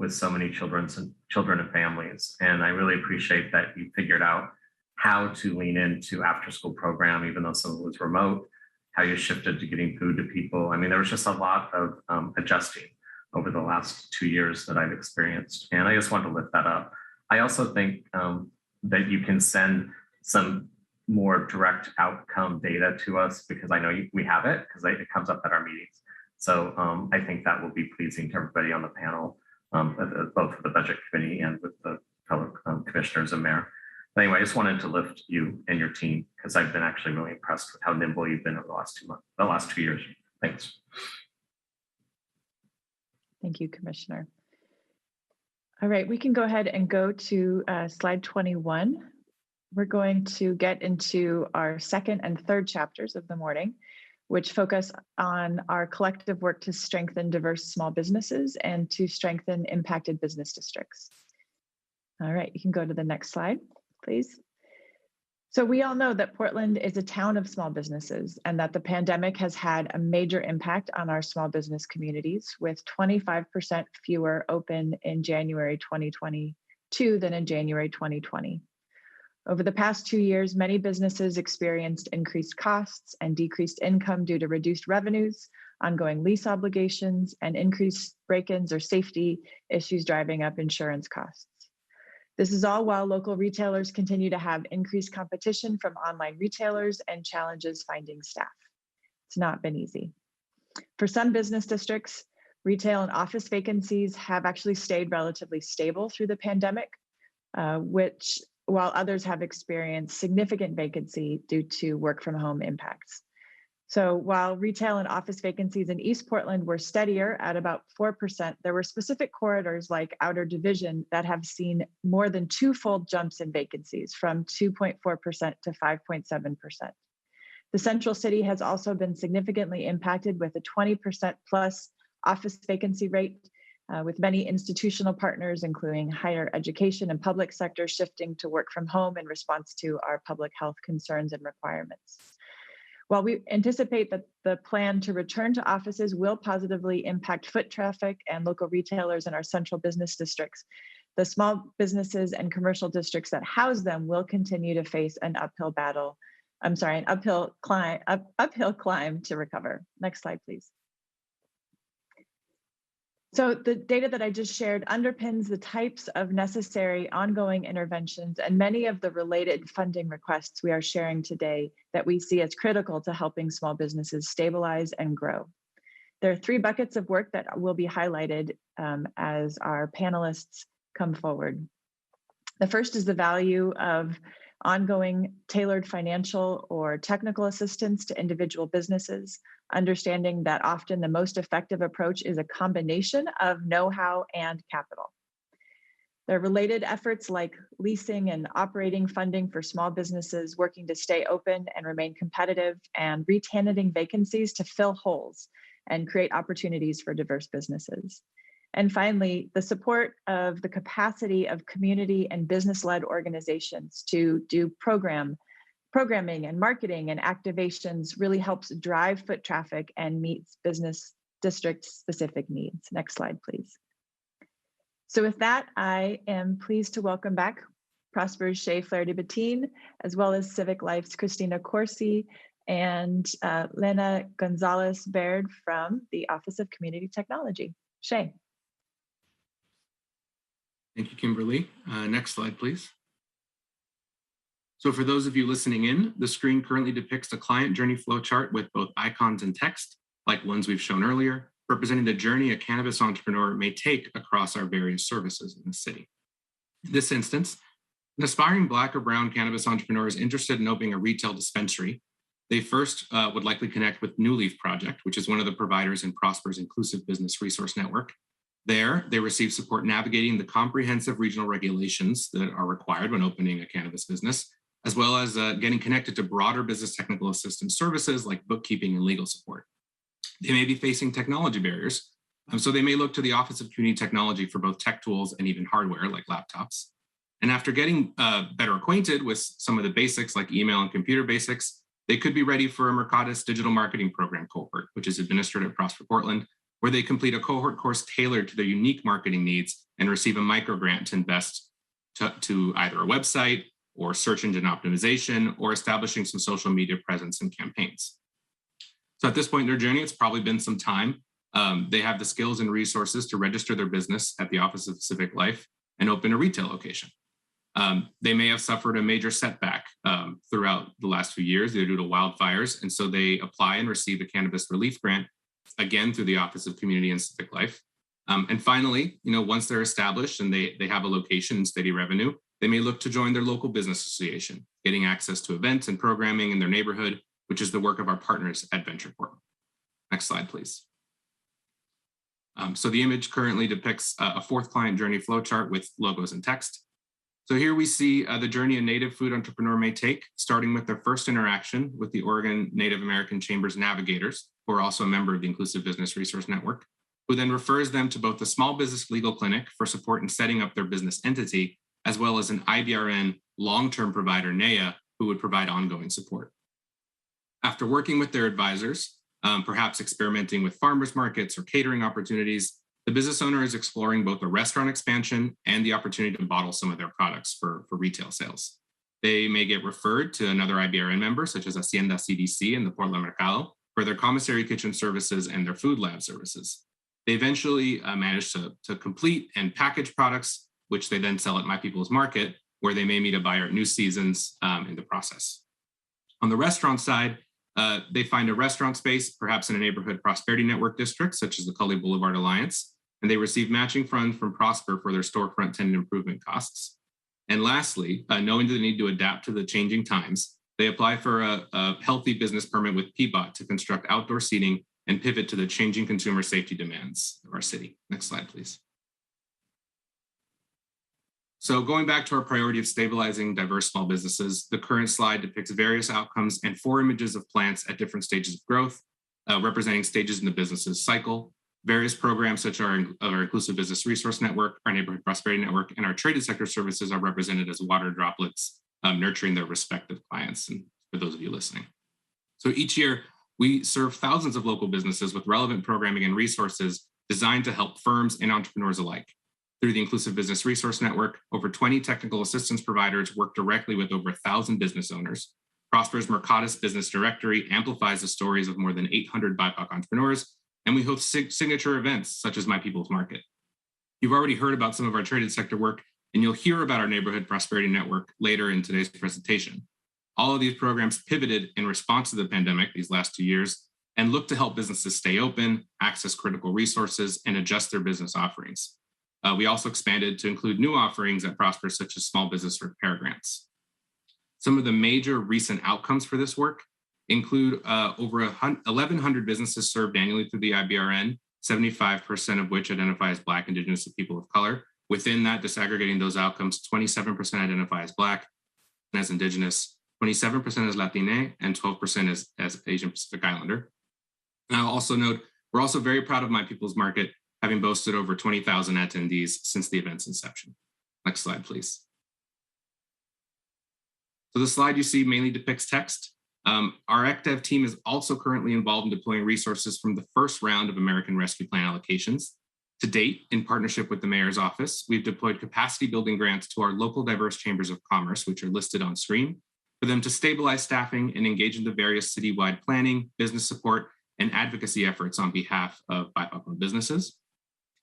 with so many children and families. And I really appreciate that you figured out how to lean into after school program, even though some of it was remote, how you shifted to getting food to people. I mean, there was just a lot of adjusting over the last 2 years that I've experienced. And I just wanted to lift that up. I also think that you can send some more direct outcome data to us, because I know we have it, because it comes up at our meetings. So I think that will be pleasing to everybody on the panel, both for the budget committee and with the fellow commissioners and mayor. But anyway, I just wanted to lift you and your team, because I've been actually really impressed with how nimble you've been over the last 2 years. Thanks. Thank you, Commissioner. All right, we can go ahead and go to slide 21. We're going to get into our second and third chapters of the morning, which focus on our collective work to strengthen diverse small businesses and to strengthen impacted business districts. All right, you can go to the next slide, please. So we all know that Portland is a town of small businesses, and that the pandemic has had a major impact on our small business communities, with 25% fewer open in January 2022 than in January 2020. Over the past 2 years, many businesses experienced increased costs and decreased income due to reduced revenues, ongoing lease obligations, and increased break-ins or safety issues driving up insurance costs. This is all while local retailers continue to have increased competition from online retailers and challenges finding staff. It's not been easy. For some business districts, retail and office vacancies have actually stayed relatively stable through the pandemic, while others have experienced significant vacancy due to work from home impacts. So while retail and office vacancies in East Portland were steadier at about 4%, there were specific corridors like Outer Division that have seen more than twofold jumps in vacancies from 2.4% to 5.7%. The Central City has also been significantly impacted with a 20% plus office vacancy rate, with many institutional partners, including higher education and public sector, shifting to work from home in response to our public health concerns and requirements. While we anticipate that the plan to return to offices will positively impact foot traffic and local retailers in our central business districts, the small businesses and commercial districts that house them will continue to face an uphill climb to recover. Next slide, please. So the data that I just shared underpins the types of necessary ongoing interventions and many of the related funding requests we are sharing today that we see as critical to helping small businesses stabilize and grow. There are 3 buckets of work that will be highlighted as our panelists come forward. The first is the value of ongoing tailored financial or technical assistance to individual businesses, understanding that often the most effective approach is a combination of know-how and capital. There are related efforts like leasing and operating funding for small businesses working to stay open and remain competitive, and re-tenanting vacancies to fill holes and create opportunities for diverse businesses. And finally, the support of the capacity of community and business-led organizations to do programming and marketing and activations really helps drive foot traffic and meets business district specific needs. Next slide, please. So with that, I am pleased to welcome back Prosper's Shay Flaherty-Bettine, as well as Civic Life's Christina Corsi and Lena Gonzalez-Baird from the Office of Community Technology. Shay. Thank you, Kimberly. Next slide, please. So for those of you listening in, the screen currently depicts a client journey flowchart with both icons and text, like ones we've shown earlier, representing the journey a cannabis entrepreneur may take across our various services in the city. In this instance, an aspiring Black or brown cannabis entrepreneur is interested in opening a retail dispensary. They first would likely connect with New Leaf Project, which is one of the providers in Prosper's Inclusive Business Resource Network. There, they receive support navigating the comprehensive regional regulations that are required when opening a cannabis business, as well as getting connected to broader business technical assistance services like bookkeeping and legal support. They may be facing technology barriers, so they may look to the Office of Community Technology for both tech tools and even hardware like laptops. And after getting better acquainted with some of the basics like email and computer basics, they could be ready for a Mercatus digital marketing program cohort, which is administered at Prosper Portland, where they complete a cohort course tailored to their unique marketing needs and receive a micro grant to invest to either a website or search engine optimization or establishing some social media presence and campaigns. So at this point in their journey, it's probably been some time. They have the skills and resources to register their business at the Office of Civic Life and open a retail location. They may have suffered a major setback throughout the last few years due to wildfires, and so they apply and receive a cannabis relief grant, again through the Office of Community and Civic Life. And finally, once they're established and they have a location and steady revenue, they may look to join their local business association, getting access to events and programming in their neighborhood, which is the work of our partners at Ventureport. Next slide, please. So the image currently depicts a fourth client journey flowchart with logos and text. So here we see the journey a native food entrepreneur may take, starting with their first interaction with the Oregon Native American Chamber's navigators, who are also a member of the Inclusive Business Resource Network, who then refers them to both the Small Business Legal Clinic for support in setting up their business entity, as well as an IBRN long-term provider, NEA, who would provide ongoing support. After working with their advisors, perhaps experimenting with farmers markets or catering opportunities, the business owner is exploring both a restaurant expansion and the opportunity to bottle some of their products for retail sales. They may get referred to another IBRN member, such as Hacienda CDC and the Portland Mercado, for their commissary kitchen services and their food lab services. They eventually manage to complete and package products which they then sell at My People's Market, where they may meet a buyer at new seasons in the process. On the restaurant side, they find a restaurant space, perhaps in a neighborhood prosperity network district, such as the Cully Boulevard Alliance, and they receive matching funds from Prosper for their storefront tenant improvement costs. And lastly, knowing the need to adapt to the changing times, they apply for a healthy business permit with PBOT to construct outdoor seating and pivot to the changing consumer safety demands of our city. Next slide, please. So going back to our priority of stabilizing diverse small businesses, the current slide depicts various outcomes and 4 images of plants at different stages of growth, representing stages in the business's cycle. Various programs such as our Inclusive Business Resource Network, our Neighborhood Prosperity Network, and our traded sector services are represented as water droplets, nurturing their respective clients, and for those of you listening. So each year, we serve thousands of local businesses with relevant programming and resources designed to help firms and entrepreneurs alike. Through the Inclusive Business Resource Network, over 20 technical assistance providers work directly with over 1,000 business owners. Prosper's Mercatus Business Directory amplifies the stories of more than 800 BIPOC entrepreneurs, and we host signature events such as My People's Market. You've already heard about some of our traded sector work, and you'll hear about our Neighborhood Prosperity Network later in today's presentation. All of these programs pivoted in response to the pandemic these last 2 years and look to help businesses stay open, access critical resources, and adjust their business offerings. We also expanded to include new offerings at Prosper, such as small business repair grants. Some of the major recent outcomes for this work include over 1,100 businesses served annually through the IBRN, 75% of which identify as Black, Indigenous, and people of color. Within that, disaggregating those outcomes, 27% identify as Black and as Indigenous, 27% as Latine, and 12% as Asian Pacific Islander. And I'll also note, we're also very proud of My People's Market, having boasted over 20,000 attendees since the event's inception. Next slide, please. So the slide you see mainly depicts text. Our ECDev team is also currently involved in deploying resources from the first round of American Rescue Plan allocations. To date, in partnership with the Mayor's Office, we've deployed capacity building grants to our local diverse chambers of commerce, which are listed on screen, for them to stabilize staffing and engage in the various citywide planning, business support, and advocacy efforts on behalf of BIPOC businesses.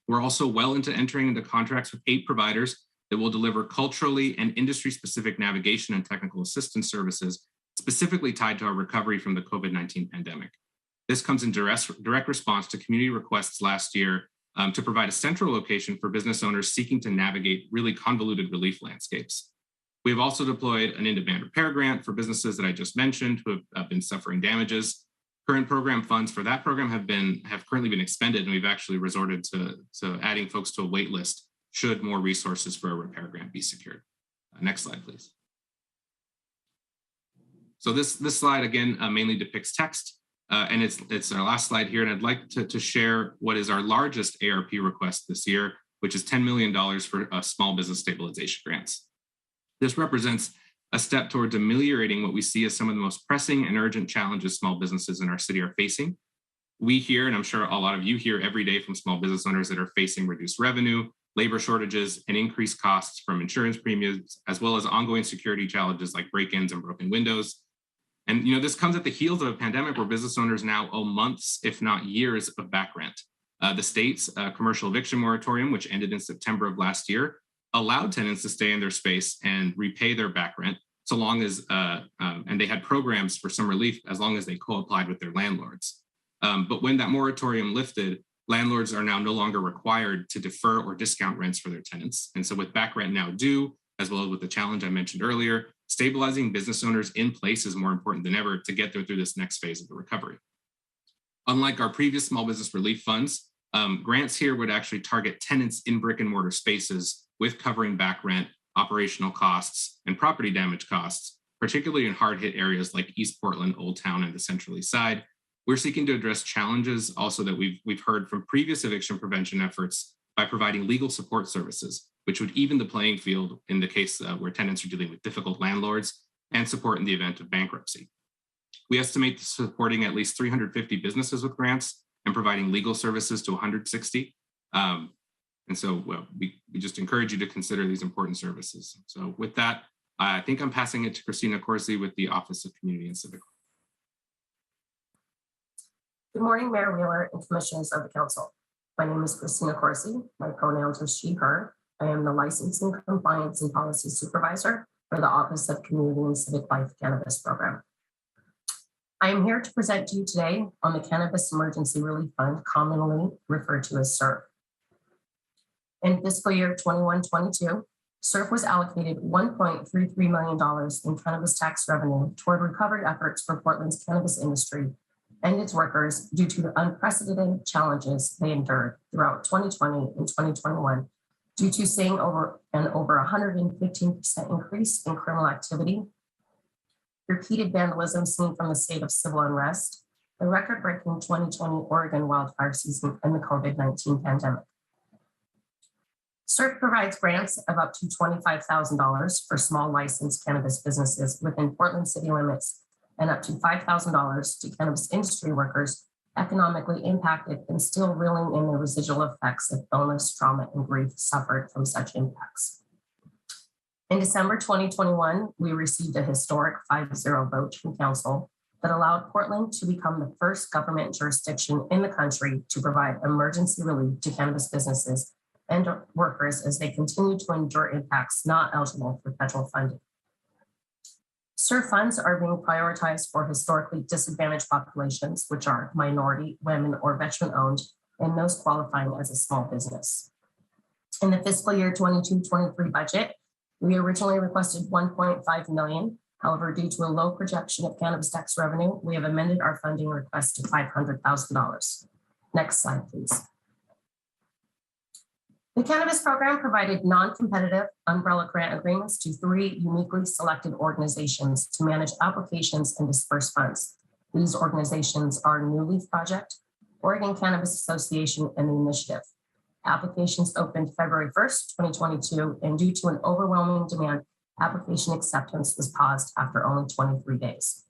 We're also well into entering into contracts with 8 providers that will deliver culturally and industry-specific navigation and technical assistance services specifically tied to our recovery from the COVID-19 pandemic. This comes in direct response to community requests last year to provide a central location for business owners seeking to navigate really convoluted relief landscapes. We have also deployed an in-demand repair grant for businesses that I just mentioned who have been suffering damages. Current program funds for that program have currently been expended, and we've actually resorted to adding folks to a wait list should more resources for a repair grant be secured. Next slide, please. So this slide, again, mainly depicts text, and it's our last slide here, and I'd like to share what is our largest ARP request this year, which is $10 million for small business stabilization grants. This represents a step towards ameliorating what we see as some of the most pressing and urgent challenges small businesses in our city are facing. We hear, and I'm sure a lot of you hear every day from small business owners that are facing reduced revenue, labor shortages, and increased costs from insurance premiums, as well as ongoing security challenges like break-ins and broken windows. And this comes at the heels of a pandemic where business owners now owe months, if not years, of back rent. The state's commercial eviction moratorium, which ended in September of last year, allowed tenants to stay in their space and repay their back rent, so long as, and they had programs for some relief as long as they co-applied with their landlords. But when that moratorium lifted, landlords are now no longer required to defer or discount rents for their tenants. And so with back rent now due, as well as with the challenge I mentioned earlier, stabilizing business owners in place is more important than ever to get them through this next phase of the recovery. Unlike our previous small business relief funds, grants here would actually target tenants in brick and mortar spaces with covering back rent, operational costs, and property damage costs, particularly in hard-hit areas like East Portland, Old Town, and the Central East Side. We're seeking to address challenges also that we've heard from previous eviction prevention efforts by providing legal support services, which would even the playing field in the case where tenants are dealing with difficult landlords, and support in the event of bankruptcy. We estimate supporting at least 350 businesses with grants and providing legal services to 160. And so we just encourage you to consider these important services. So with that, I think I'm passing it to Christina Corsi with the Office of Community and Civic. Good morning, Mayor Wheeler and commissioners of the council. My name is Christina Corsi. My pronouns are she, her. I am the Licensing, Compliance, and Policy Supervisor for the Office of Community and Civic Life Cannabis Program. I am here to present to you today on the Cannabis Emergency Relief Fund, commonly referred to as CERF. In fiscal year 21-22, CERF was allocated $1.33 million in cannabis tax revenue toward recovery efforts for Portland's cannabis industry and its workers due to the unprecedented challenges they endured throughout 2020 and 2021 due to seeing over 115% increase in criminal activity, repeated vandalism seen from the state of civil unrest, the record-breaking 2020 Oregon wildfire season, and the COVID-19 pandemic. CERF provides grants of up to $25,000 for small licensed cannabis businesses within Portland city limits and up to $5,000 to cannabis industry workers economically impacted and still reeling in the residual effects of illness, trauma, and grief suffered from such impacts. In December 2021, we received a historic 5-0 vote from Council that allowed Portland to become the first government jurisdiction in the country to provide emergency relief to cannabis businesses and workers as they continue to endure impacts not eligible for federal funding. CERF funds are being prioritized for historically disadvantaged populations, which are minority, women, or veteran-owned, and those qualifying as a small business. In the fiscal year 22-23 budget, we originally requested $1.5 million. However, due to a low projection of cannabis tax revenue, we have amended our funding request to $500,000. Next slide, please. The Cannabis Program provided non-competitive umbrella grant agreements to 3 uniquely selected organizations to manage applications and disperse funds. These organizations are New Leaf Project, Oregon Cannabis Association, and the Initiative. Applications opened February 1st, 2022, and due to an overwhelming demand, application acceptance was paused after only 23 days.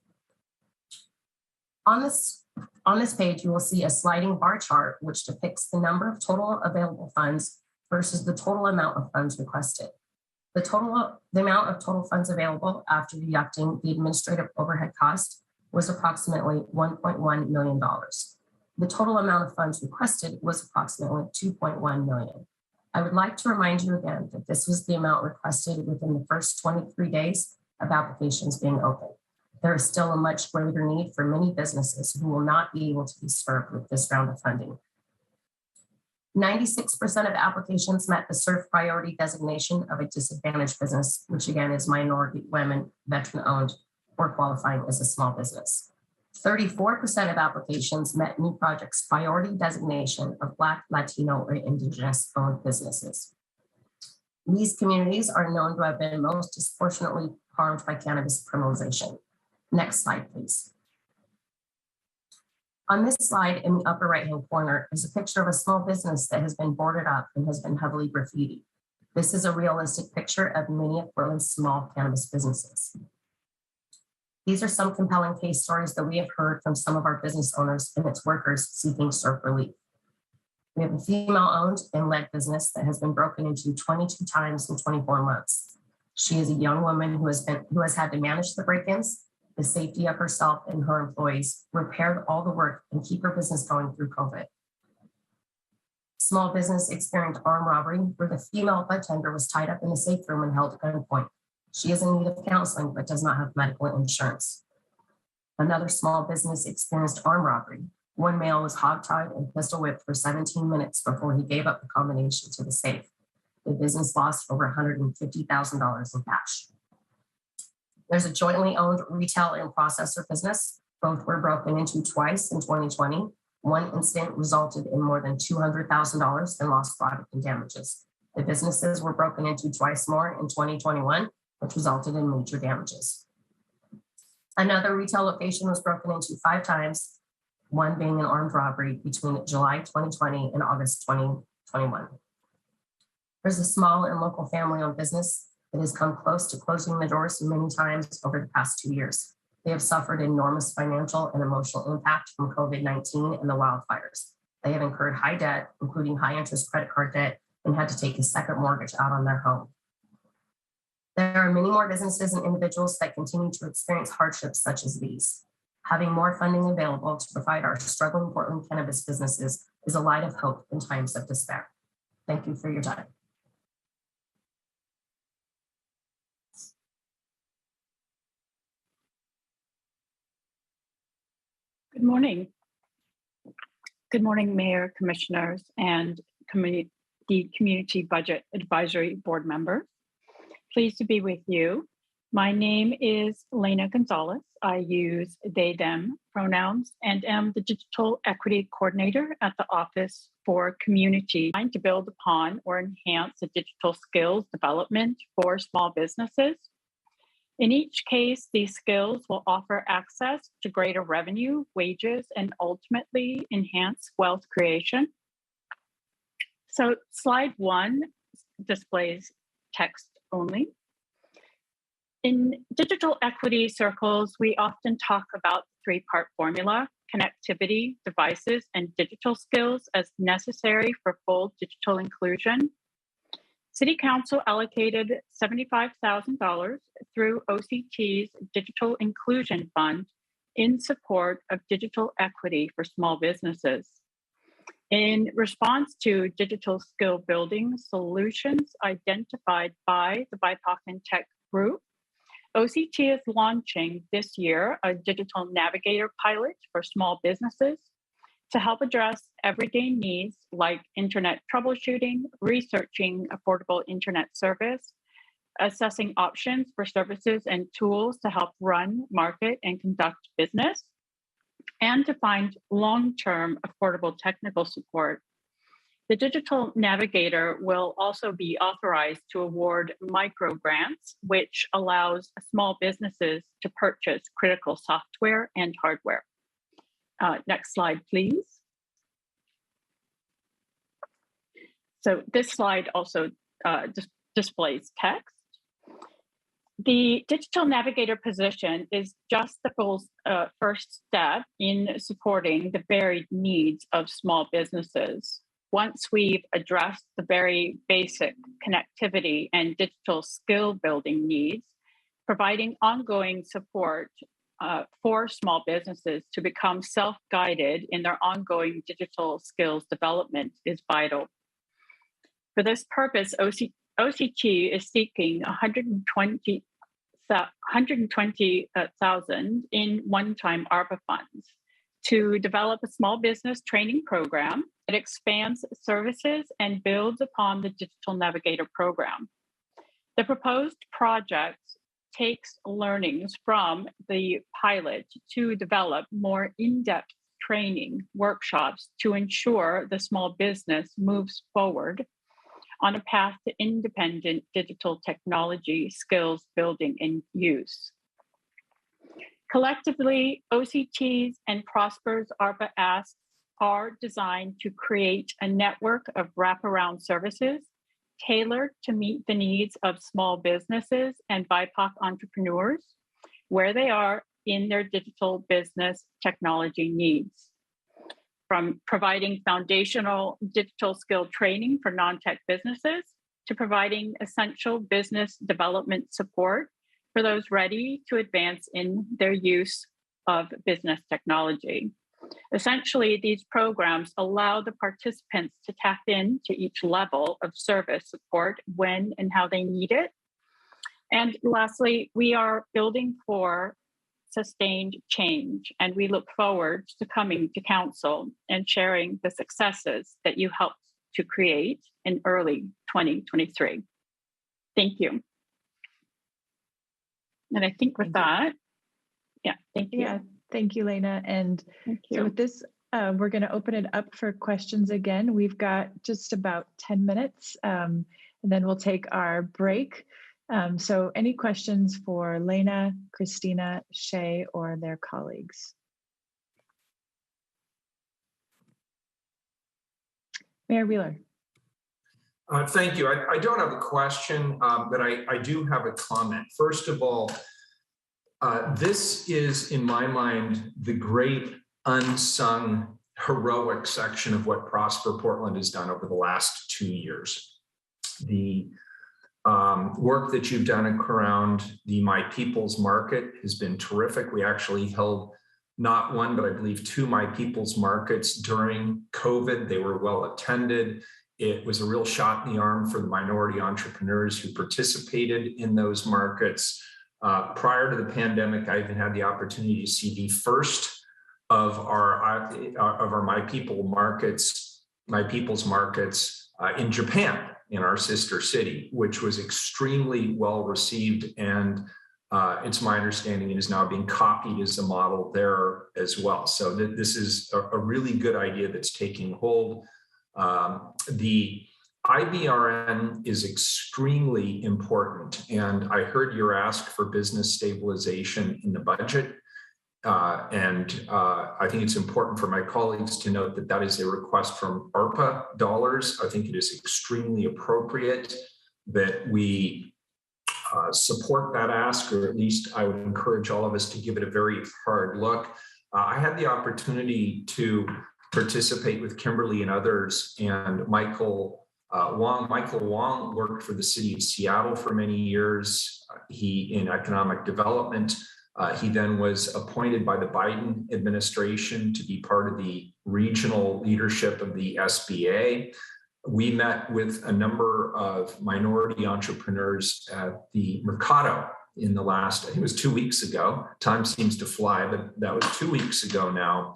On this page, you will see a sliding bar chart which depicts the number of total available funds versus the total amount of funds requested. The amount of total funds available after deducting the administrative overhead cost was approximately $1.1 million. The total amount of funds requested was approximately $2.1 million. I would like to remind you again that this was the amount requested within the first 23 days of applications being open. There is still a much greater need for many businesses who will not be able to be served with this round of funding. 96% of applications met the CERF priority designation of a disadvantaged business, which again is minority, women, veteran-owned, or qualifying as a small business. 34% of applications met New Project's priority designation of Black, Latino, or Indigenous-owned businesses. These communities are known to have been most disproportionately harmed by cannabis criminalization. Next slide, please. On this slide in the upper right-hand corner is a picture of a small business that has been boarded up and has been heavily graffitied. This is a realistic picture of many of Portland's small cannabis businesses. These are some compelling case stories that we have heard from some of our business owners and its workers seeking CERF relief. We have a female-owned and led business that has been broken into 22 times in 24 months. She is a young woman who has had to manage the break-ins, the safety of herself and her employees, repaired all the work, and keep her business going through COVID. Small business experienced armed robbery where the female bartender was tied up in a safe room and held at gunpoint. She is in need of counseling but does not have medical insurance. Another small business experienced armed robbery. One male was hogtied and pistol whipped for 17 minutes before he gave up the combination to the safe. The business lost over $150,000 in cash. There's a jointly owned retail and processor business. Both were broken into twice in 2020. One incident resulted in more than $200,000 in lost product and damages. The businesses were broken into twice more in 2021, which resulted in major damages. Another retail location was broken into 5 times, one being an armed robbery between July 2020 and August 2021. There's a small and local family-owned business that has come close to closing the doors many times over the past 2 years. They have suffered enormous financial and emotional impact from COVID-19 and the wildfires. They have incurred high debt, including high interest credit card debt, and had to take a second mortgage out on their home. There are many more businesses and individuals that continue to experience hardships such as these. Having more funding available to provide our struggling Portland cannabis businesses is a light of hope in times of despair. Thank you for your time. Good morning. Good morning, Mayor, Commissioners, and the Community Budget Advisory Board members. Pleased to be with you. My name is Lena Gonzalez. I use they, them pronouns and am the Digital Equity Coordinator at the Office for Community, trying to build upon or enhance the digital skills development for small businesses. In each case, these skills will offer access to greater revenue, wages, and ultimately enhance wealth creation. So slide 1 displays text only. In digital equity circles, we often talk about the 3-part formula: connectivity, devices, and digital skills as necessary for full digital inclusion. City Council allocated $75,000 through OCT's Digital Inclusion Fund in support of digital equity for small businesses. In response to digital skill building solutions identified by the BIPOC and Tech Group, OCT is launching this year a digital navigator pilot for small businesses to help address everyday needs like internet troubleshooting, researching affordable internet service, assessing options for services and tools to help run, market, and conduct business, and to find long-term affordable technical support. The Digital Navigator will also be authorized to award micro grants, which allows small businesses to purchase critical software and hardware. Next slide, please. So this slide also displays text. The Digital Navigator position is just the first step in supporting the varied needs of small businesses. Once we've addressed the very basic connectivity and digital skill building needs, providing ongoing support for small businesses to become self-guided in their ongoing digital skills development is vital. For this purpose, OCT is seeking $120,000 in one-time ARPA funds to develop a small business training program that expands services and builds upon the Digital Navigator program. The proposed project takes learnings from the pilot to develop more in-depth training workshops to ensure the small business moves forward on a path to independent digital technology skills building and use. Collectively, OCT's and Prosper's ARPA asks are designed to create a network of wraparound services tailored to meet the needs of small businesses and BIPOC entrepreneurs where they are in their digital business technology needs. From providing foundational digital skill training for non-tech businesses to providing essential business development support for those ready to advance in their use of business technology. Essentially, these programs allow the participants to tap into each level of service support when and how they need it. And lastly, we are building for sustained change, and we look forward to coming to Council and sharing the successes that you helped to create in early 2023. Thank you. And I think with that, thank you. Yeah, thank you, Lena. And so with this, we're going to open it up for questions again. We've got just about 10 minutes, and then we'll take our break. So any questions for Lena, Christina, Shay, or their colleagues? Mayor Wheeler. Thank you. I don't have a question, but I do have a comment. First of all, this is, in my mind, the great unsung heroic section of what Prosper Portland has done over the last 2 years. The work that you've done around the My People's Market has been terrific. We actually held not one, but I believe 2 My People's Markets during COVID. They were well attended. It was a real shot in the arm for the minority entrepreneurs who participated in those markets. Prior to the pandemic, I even had the opportunity to see the first of our My People's markets in Japan, in our sister city, which was extremely well received, and it's my understanding it is now being copied as a model there as well. So this is a really good idea that's taking hold. The IBRN is extremely important, and I heard your ask for business stabilization in the budget. I think it's important for my colleagues to note that that is a request from ARPA dollars. I think it is extremely appropriate that we support that ask, or at least I would encourage all of us to give it a very hard look. I had the opportunity to participate with Kimberly and others, and Michael Wong worked for the city of Seattle for many years. He in economic development. He then was appointed by the Biden administration to be part of the regional leadership of the SBA. We met with a number of minority entrepreneurs at the Mercado in the last, I think it was 2 weeks ago. Time seems to fly, but that was 2 weeks ago now.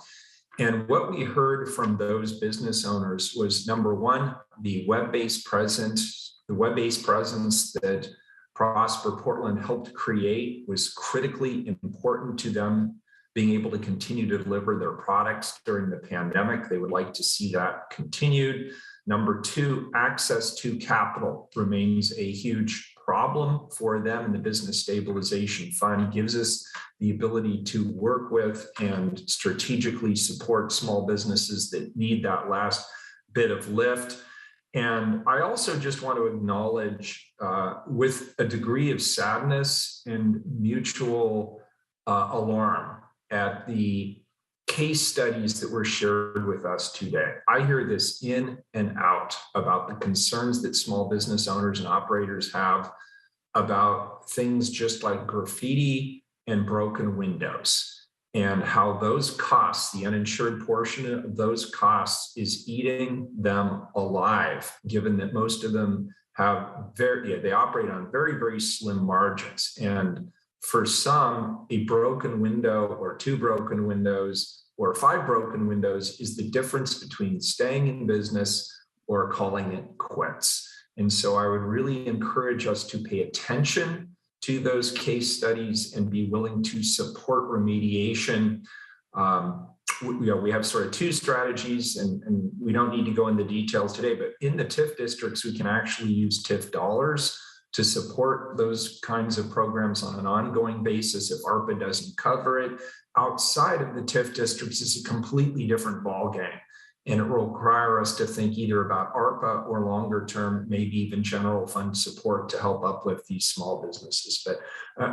And what we heard from those business owners was, number one, the web-based presence that Prosper Portland helped create was critically important to them being able to continue to deliver their products during the pandemic. They would like to see that continued. Number two, access to capital remains a huge problem for them. And the Business Stabilization Fund gives us the ability to work with and strategically support small businesses that need that last bit of lift. And I also just want to acknowledge with a degree of sadness and mutual alarm at the case studies that were shared with us today. I hear this in and out about the concerns that small business owners and operators have about things just like graffiti and broken windows, and how those costs, the uninsured portion of those costs, is eating them alive, given that most of them they operate on very, very slim margins. And for some, a broken window or 2 broken windows or 5 broken windows is the difference between staying in business or calling it quits. And so I would really encourage us to pay attention to those case studies and be willing to support remediation. We have sort of 2 strategies, and we don't need to go into details today, but in the TIF districts, we can actually use TIF dollars to support those kinds of programs on an ongoing basis if ARPA doesn't cover it. Outside of the TIF districts, it's a completely different ballgame. And it will require us to think either about ARPA or longer term, maybe even general fund support to help uplift these small businesses. But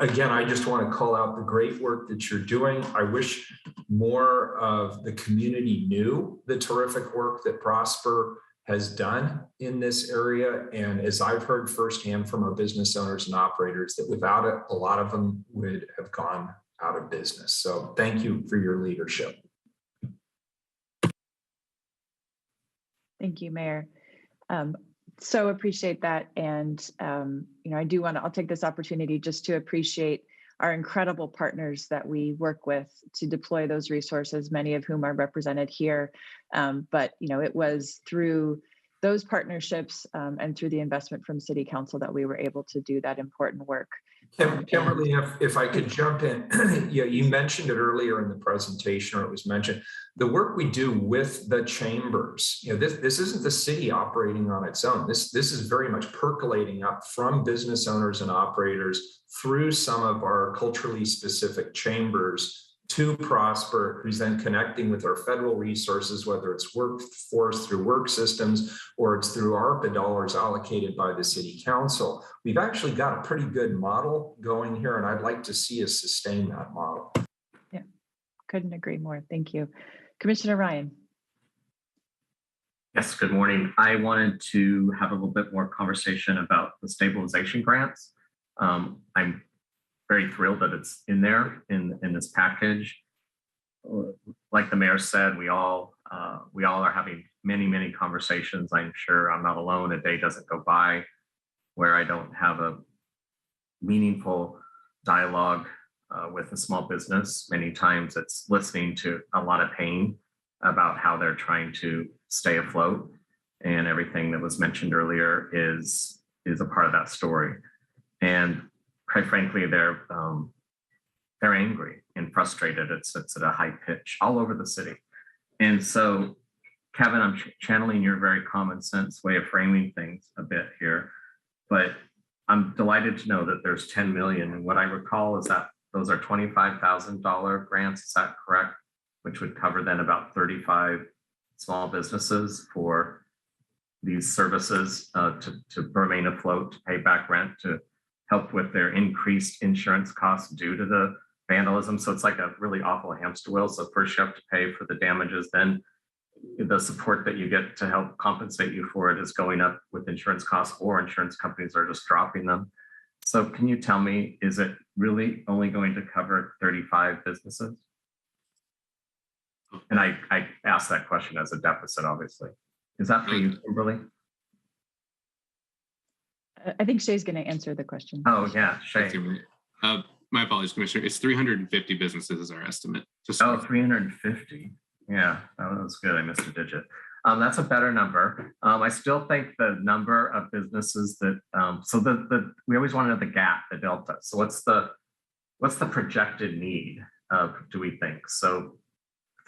again, I just want to call out the great work that you're doing. I wish more of the community knew the terrific work that Prosper has done in this area. And as I've heard firsthand from our business owners and operators, that without it, a lot of them would have gone out of business. So thank you for your leadership. Thank you, Mayor. So appreciate that. And, I'll take this opportunity just to appreciate our incredible partners that we work with to deploy those resources, many of whom are represented here. But, it was through those partnerships and through the investment from City Council that we were able to do that important work. Kimberly, if I could jump in, you mentioned it earlier in the presentation, or it was mentioned, the work we do with the chambers. This isn't the city operating on its own. This is very much percolating up from business owners and operators through some of our culturally specific chambers to Prosper, who's then connecting with our federal resources, whether it's workforce through work systems or it's through ARPA dollars allocated by the City Council. We've actually got a pretty good model going here, and I'd like to see us sustain that model. Yeah, couldn't agree more. Thank you. Commissioner Ryan. Yes, good morning. I wanted to have a little bit more conversation about the stabilization grants. I'm very thrilled that it's in there in this package. Like the mayor said, we all are having many conversations. I'm sure I'm not alone. A day doesn't go by where I don't have a meaningful dialogue with a small business. Many times it's listening to a lot of pain about how they're trying to stay afloat. And everything that was mentioned earlier is a part of that story. And quite frankly, they're angry and frustrated. It's at a high pitch all over the city. And so, Kevin, I'm channeling your very common sense way of framing things a bit here, but I'm delighted to know that there's 10 million. And what I recall is that those are $25,000 grants. Is that correct? Which would cover then about 35 small businesses for these services to remain afloat, to pay back rent, to help with their increased insurance costs due to the vandalism. So it's like a really awful hamster wheel. So first you have to pay for the damages, then the support that you get to help compensate you for it is going up with insurance costs, or insurance companies are just dropping them. So can you tell me, is it really only going to cover 35 businesses? And I asked that question as a deficit, obviously. Is that for you, Kimberly? I think Shay's going to answer the question. Oh, yeah, Shay. My apologies, Commissioner. It's 350 businesses is our estimate. Oh, 350. Yeah, that was good. I missed a digit. That's a better number. I still think the number of businesses that, we always want to know the gap, the delta. So what's the projected need, do we think? So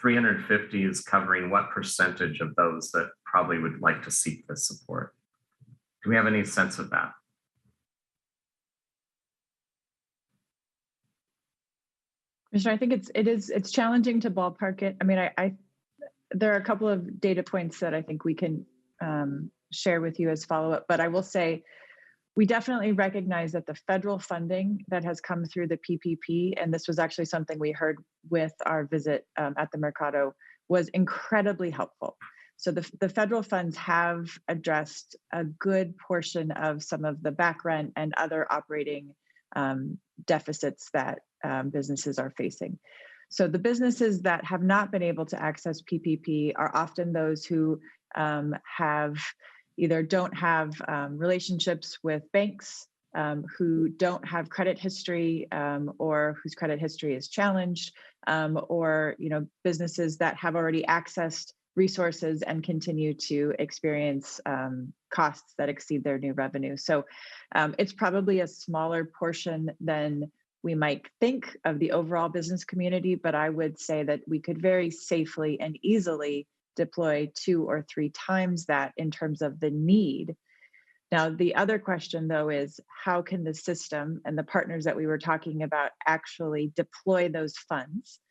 350 is covering what percentage of those that probably would like to seek this support? Do we have any sense of that? Commissioner, I think it's challenging to ballpark it. I mean, there are a couple of data points that I think we can share with you as follow-up, but I will say we definitely recognize that the federal funding that has come through the PPP, and this was actually something we heard with our visit at the Mercado, was incredibly helpful. So the federal funds have addressed a good portion of some of the back rent and other operating deficits that businesses are facing. So the businesses that have not been able to access PPP are often those who don't have relationships with banks, who don't have credit history, or whose credit history is challenged, or businesses that have already accessed resources and continue to experience costs that exceed their new revenue. So it's probably a smaller portion than we might think of the overall business community, but I would say that we could very safely and easily deploy 2 or 3 times that in terms of the need. Now, the other question, though, is how can the system and the partners that we were talking about actually deploy those funds?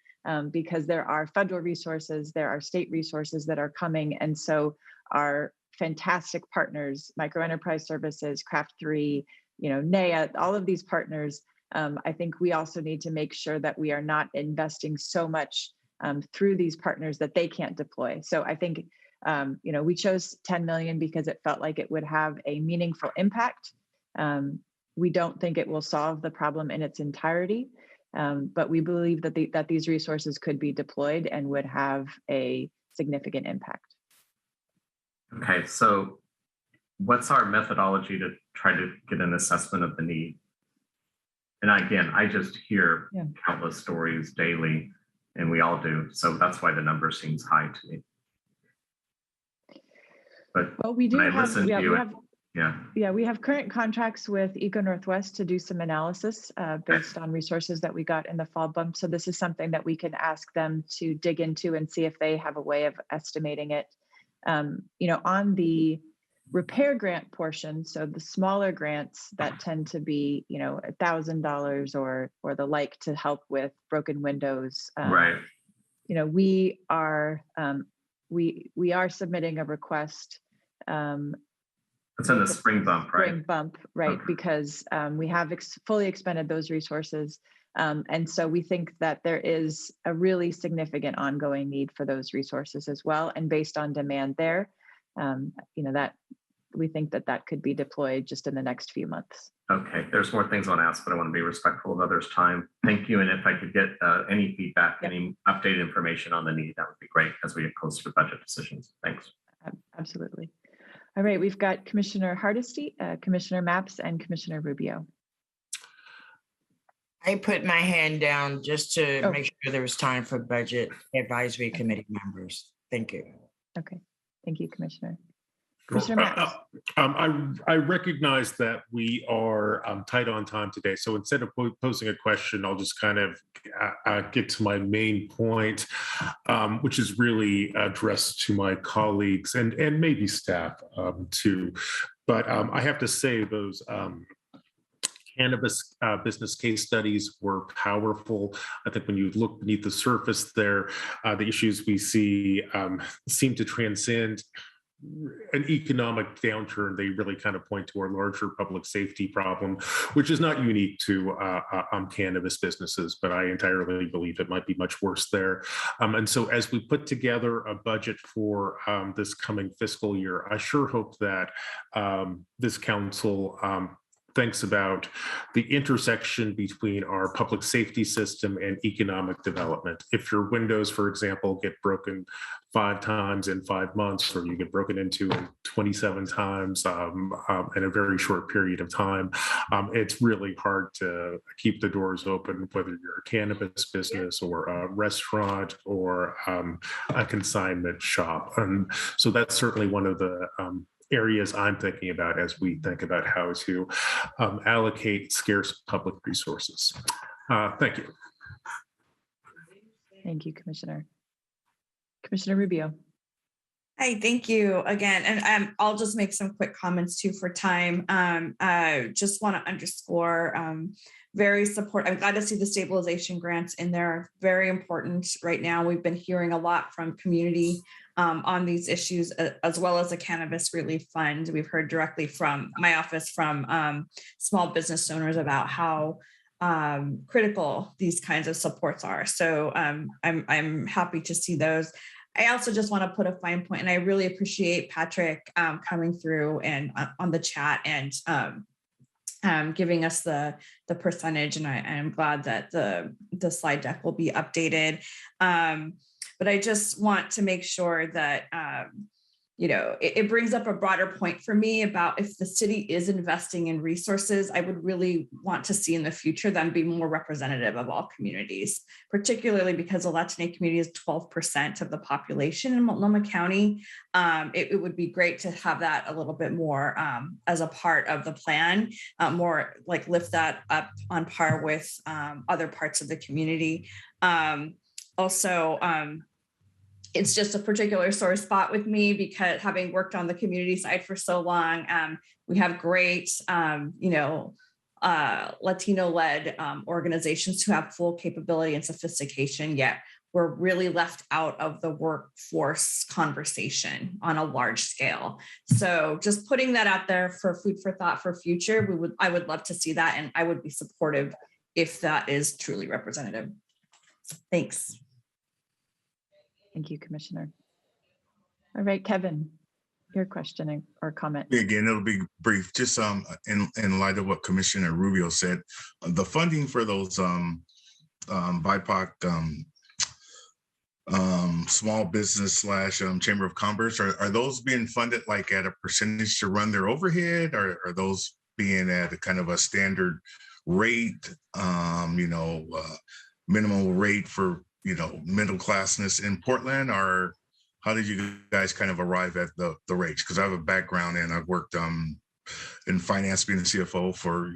Because there are federal resources, there are state resources that are coming. And so our fantastic partners, Microenterprise Services, Craft 3, NEA, all of these partners, I think we also need to make sure that we are not investing so much through these partners that they can't deploy. So I think, we chose 10 million because it felt like it would have a meaningful impact. We don't think it will solve the problem in its entirety, but we believe that these resources could be deployed and would have a significant impact. Okay, so what's our methodology to try to get an assessment of the need? And again, I just hear countless stories daily, and we all do. So that's why the number seems high to me. But well, we do have, we have current contracts with Eco Northwest to do some analysis based on resources that we got in the fall bump. So this is something that we can ask them to dig into and see if they have a way of estimating it. On the repair grant portion, so the smaller grants that tend to be, $1,000 or the like to help with broken windows. Right. We are submitting a request. It's in the spring bump, right? Spring bump, right? Okay. Because we have fully expended those resources. And so we think that there is a really significant ongoing need for those resources as well. And based on demand there, that we think that could be deployed just in the next few months. Okay, there's more things I want to ask, but I want to be respectful of others' time. Thank you. And if I could get any feedback, any updated information on the need, that would be great as we get closer to budget decisions. Thanks. Absolutely. All right, we've got Commissioner Hardesty, Commissioner Mapps, and Commissioner Rubio. I put my hand down just to Oh. make sure there was time for budget advisory committee members. Thank you. Okay, thank you, Commissioner. Commissioner Mattis. I recognize that we are tight on time today. So instead of posing a question, I'll just kind of get to my main point, which is really addressed to my colleagues and maybe staff too. But I have to say those cannabis business case studies were powerful. I think when you look beneath the surface there, the issues we see seem to transcend an economic downturn. They really kind of point to our larger public safety problem, which is not unique to cannabis businesses, but I entirely believe it might be much worse there. And so as we put together a budget for this coming fiscal year, I sure hope that this council thinks about the intersection between our public safety system and economic development. If your windows, for example, get broken 5 times in 5 months, or you get broken into 27 times in a very short period of time, it's really hard to keep the doors open, whether you're a cannabis business or a restaurant or a consignment shop. And so that's certainly one of the areas I'm thinking about as we think about how to allocate scarce public resources. Thank you. Thank you, Commissioner. Commissioner Rubio. Hi, thank you again. And I'll just make some quick comments too for time. I just want to underscore I'm glad to see the stabilization grants in there. Very important right now. We've been hearing a lot from community on these issues, as well as the Cannabis Relief Fund. We've heard directly from my office from small business owners about how critical these kinds of supports are. So I'm happy to see those. I also just want to put a fine point, and I really appreciate Patrick coming through and on the chat and giving us the percentage, and I'm glad that the slide deck will be updated. But I just want to make sure that, it brings up a broader point for me about if the city is investing in resources, I would really want to see in the future them be more representative of all communities, particularly because the Latino community is 12% of the population in Multnomah County. It would be great to have that a little bit more as a part of the plan, more like lift that up on par with other parts of the community. It's just a particular sore spot with me because having worked on the community side for so long, we have great, Latino-led organizations who have full capability and sophistication, yet we're really left out of the workforce conversation on a large scale. So just putting that out there for food for thought for future, I would love to see that, and I would be supportive if that is truly representative. Thanks. Thank you, Commissioner. All right, Kevin, your question or comment. Again, it'll be brief. Just in light of what Commissioner Rubio said, the funding for those BIPOC small business / Chamber of Commerce, are those being funded like at a percentage to run their overhead, or are those being at a kind of a standard rate, minimum rate for middle classness in Portland? Or how did you guys kind of arrive at the rates? Because I have a background and I've worked in finance, being a CFO for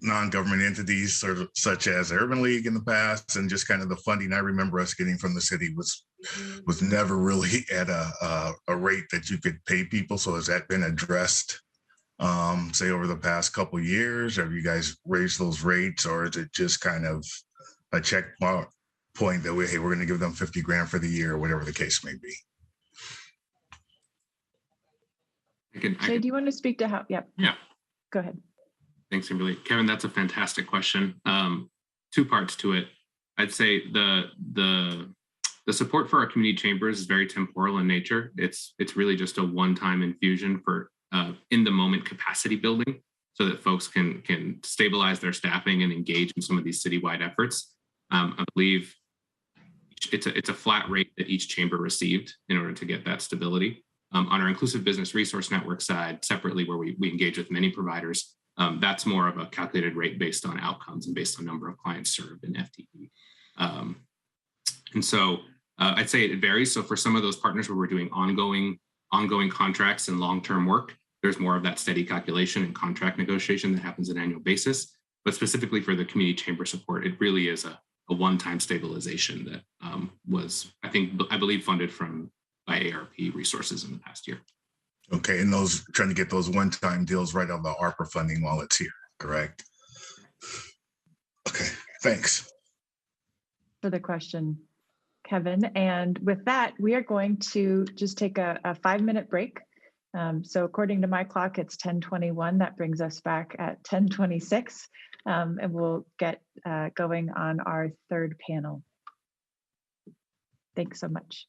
non-government entities such as Urban League in the past, and just kind of the funding I remember us getting from the city was never really at a rate that you could pay people. So has that been addressed say over the past couple of years? Have you guys raised those rates, or is it just kind of a check point that we're going to give them 50 grand for the year, or whatever the case may be? Jay, do you want to speak to how? Yep. Yeah. Go ahead. Thanks, Kimberly. Kevin, that's a fantastic question. 2 parts to it. I'd say the support for our community chambers is very temporal in nature. It's really just a one-time infusion for in the moment capacity building, so that folks can stabilize their staffing and engage in some of these citywide efforts. I believe it's a flat rate that each chamber received in order to get that stability. On our Inclusive Business Resource Network side, separately, where we engage with many providers, That's more of a calculated rate based on outcomes and based on number of clients served in FTE. And so I'd say it varies. So for some of those partners where we're doing ongoing contracts and long-term work, there's more of that steady calculation and contract negotiation that happens on an annual basis. But specifically for the community chamber support, it really is a one-time stabilization that was, I believe, funded by ARP resources in the past year. Okay, and those trying to get those one-time deals right on the ARPA funding while it's here, correct? Okay, thanks. For the question, Kevin. And with that, we are going to just take a 5-minute break. So according to my clock, it's 10:21. That brings us back at 10:26, and we'll get going on our third panel. Thanks so much.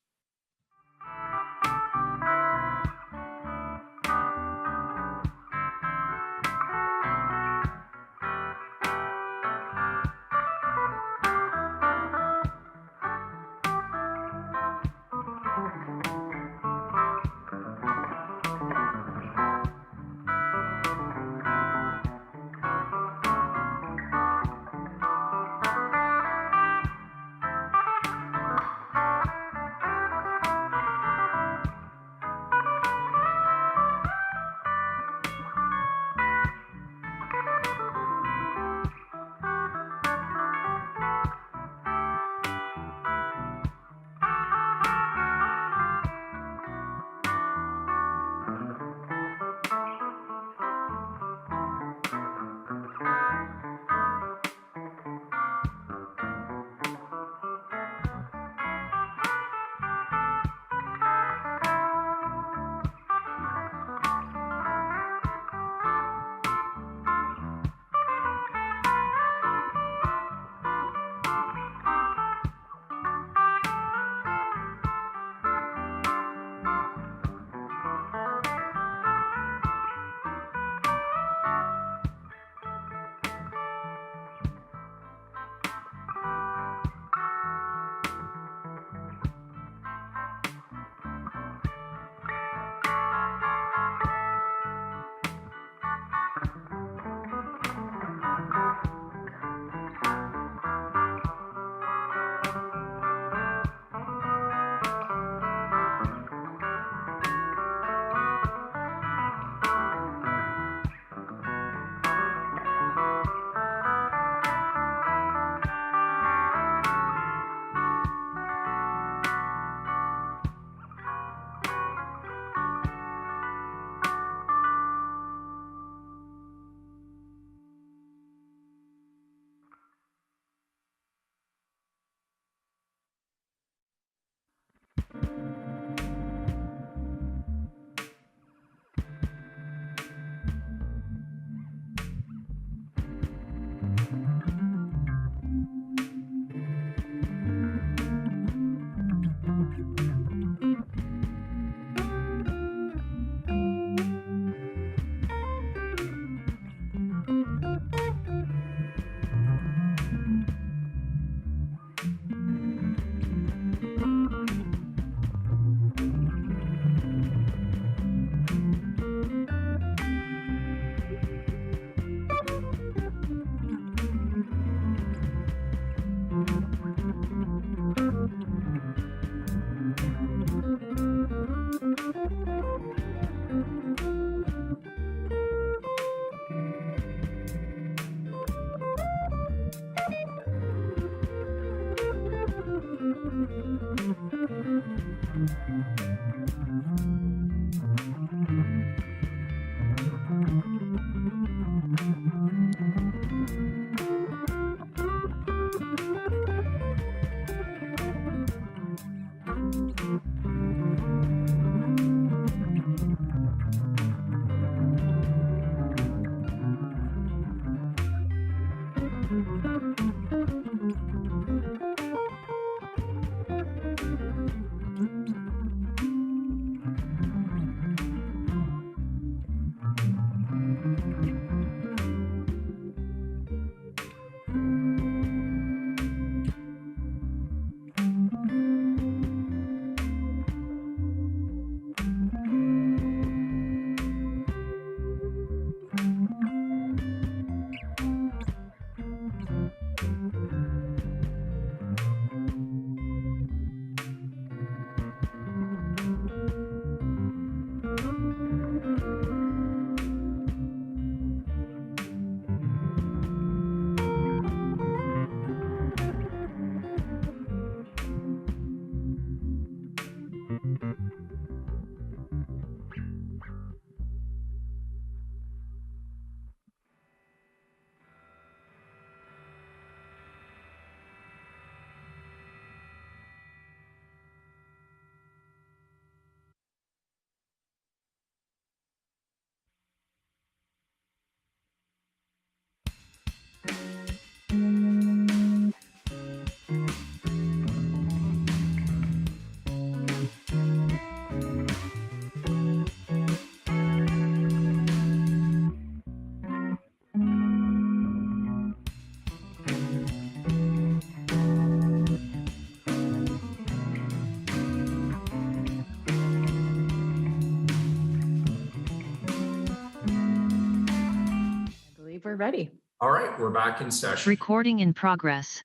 believe we're ready. All right, we're back in session. Recording in progress.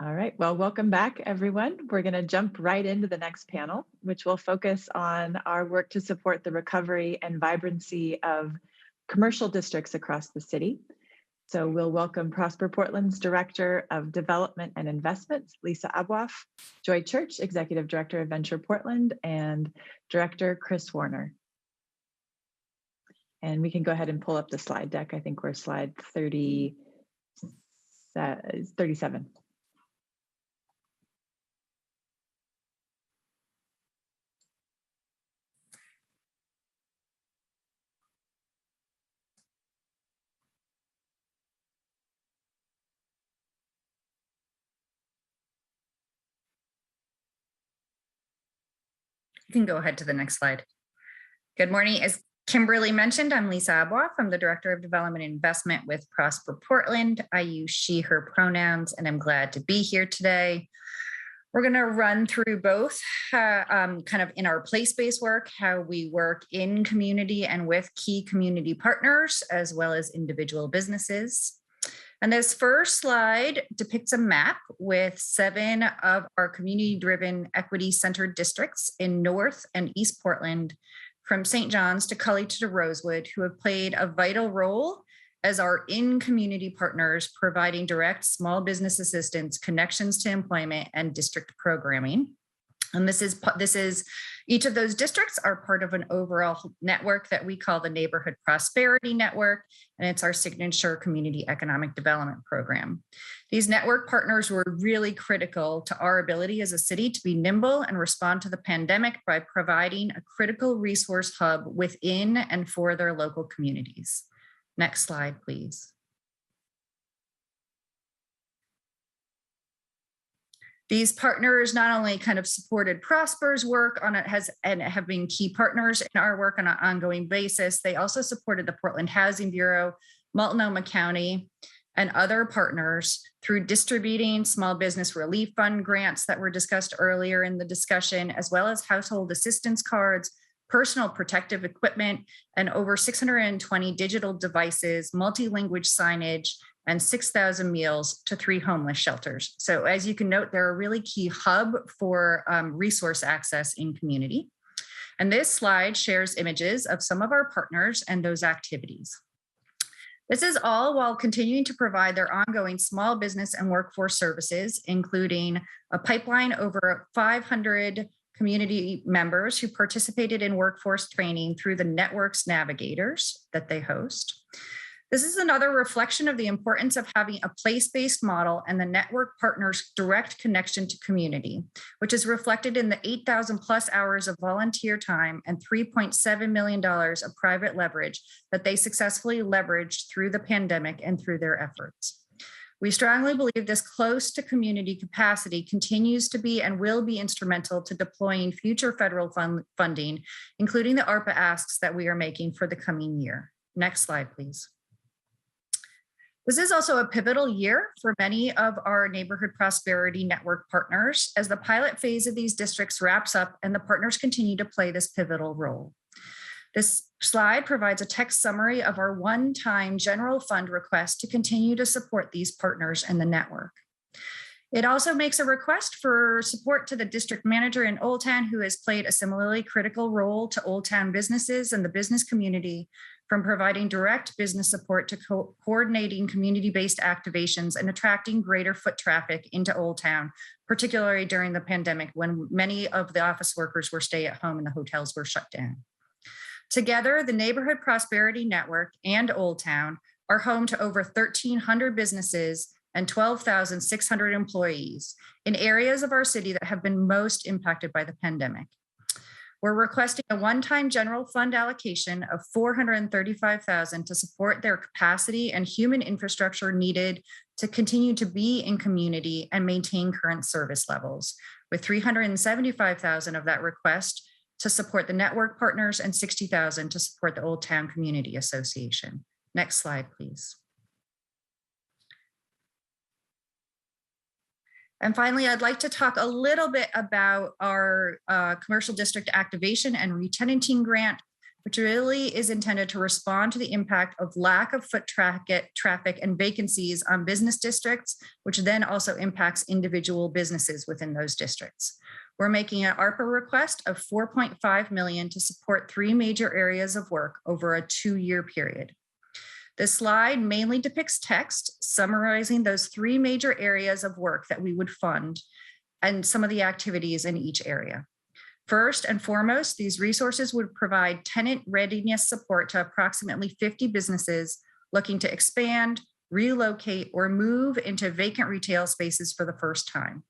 All right, well, welcome back, everyone. We're going to jump right into the next panel, which will focus on our work to support the recovery and vibrancy of commercial districts across the city. So we'll welcome Prosper Portland's Director of Development and Investments, Lisa Abwaf, Joy Church, Executive Director of Venture Portland, and Director Chris Warner. And we can go ahead and pull up the slide deck. I think we're slide 37. You can go ahead to the next slide. Good morning. As Kimberly mentioned, I'm Lisa Abwaf. I'm the Director of Development and Investment with Prosper Portland. I use she, her pronouns, and I'm glad to be here today. We're going to run through both kind of in our place-based work, how we work in community and with key community partners, as well as individual businesses. And this first slide depicts a map with 7 of our community-driven, equity-centered districts in North and East Portland, from St. John's to Cully to Rosewood, who have played a vital role as our in-community partners, providing direct small business assistance, connections to employment, and district programming. And this is each of those districts are part of an overall network that we call the Neighborhood Prosperity Network, and it's our signature community economic development program. These network partners were really critical to our ability as a city to be nimble and respond to the pandemic by providing a critical resource hub within and for their local communities. Next slide, please. These partners not only kind of supported Prosper's work on it and have been key partners in our work on an ongoing basis. They also supported the Portland Housing Bureau, Multnomah County, and other partners through distributing small business relief fund grants that were discussed earlier in the discussion, as well as household assistance cards, personal protective equipment, and over 620 digital devices, multi-language signage, and 6,000 meals to 3 homeless shelters. So as you can note, they're a really key hub for resource access in community. And this slide shares images of some of our partners and those activities. This is all while continuing to provide their ongoing small business and workforce services, including a pipeline over 500 community members who participated in workforce training through the network's navigators that they host. This is another reflection of the importance of having a place-based model and the network partners' direct connection to community, which is reflected in the 8,000 plus hours of volunteer time and $3.7 million of private leverage that they successfully leveraged through the pandemic and through their efforts. We strongly believe this close to community capacity continues to be and will be instrumental to deploying future federal funding, including the ARPA asks that we are making for the coming year. Next slide, please. This is also a pivotal year for many of our Neighborhood Prosperity Network partners as the pilot phase of these districts wraps up and the partners continue to play this pivotal role. This slide provides a text summary of our one-time general fund request to continue to support these partners and the network. It also makes a request for support to the district manager in Old Town, who has played a similarly critical role to Old Town businesses and the business community, from providing direct business support to coordinating community-based activations and attracting greater foot traffic into Old Town, particularly during the pandemic when many of the office workers were stay at home and the hotels were shut down. Together, the Neighborhood Prosperity Network and Old Town are home to over 1,300 businesses and 12,600 employees in areas of our city that have been most impacted by the pandemic. We're requesting a one-time general fund allocation of $435,000 to support their capacity and human infrastructure needed to continue to be in community and maintain current service levels, with $375,000 of that request to support the network partners and $60,000 to support the Old Town Community Association. Next slide, please. And finally, I'd like to talk a little bit about our commercial district activation and re-tenanting grant which really is intended to respond to the impact of lack of foot traffic and vacancies on business districts, which then also impacts individual businesses within those districts. We're making an ARPA request of $4.5 million to support 3 major areas of work over a 2-year period. This slide mainly depicts text summarizing those 3 major areas of work that we would fund and some of the activities in each area. First and foremost, these resources would provide tenant readiness support to approximately 50 businesses looking to expand, relocate, or move into vacant retail spaces for the first time.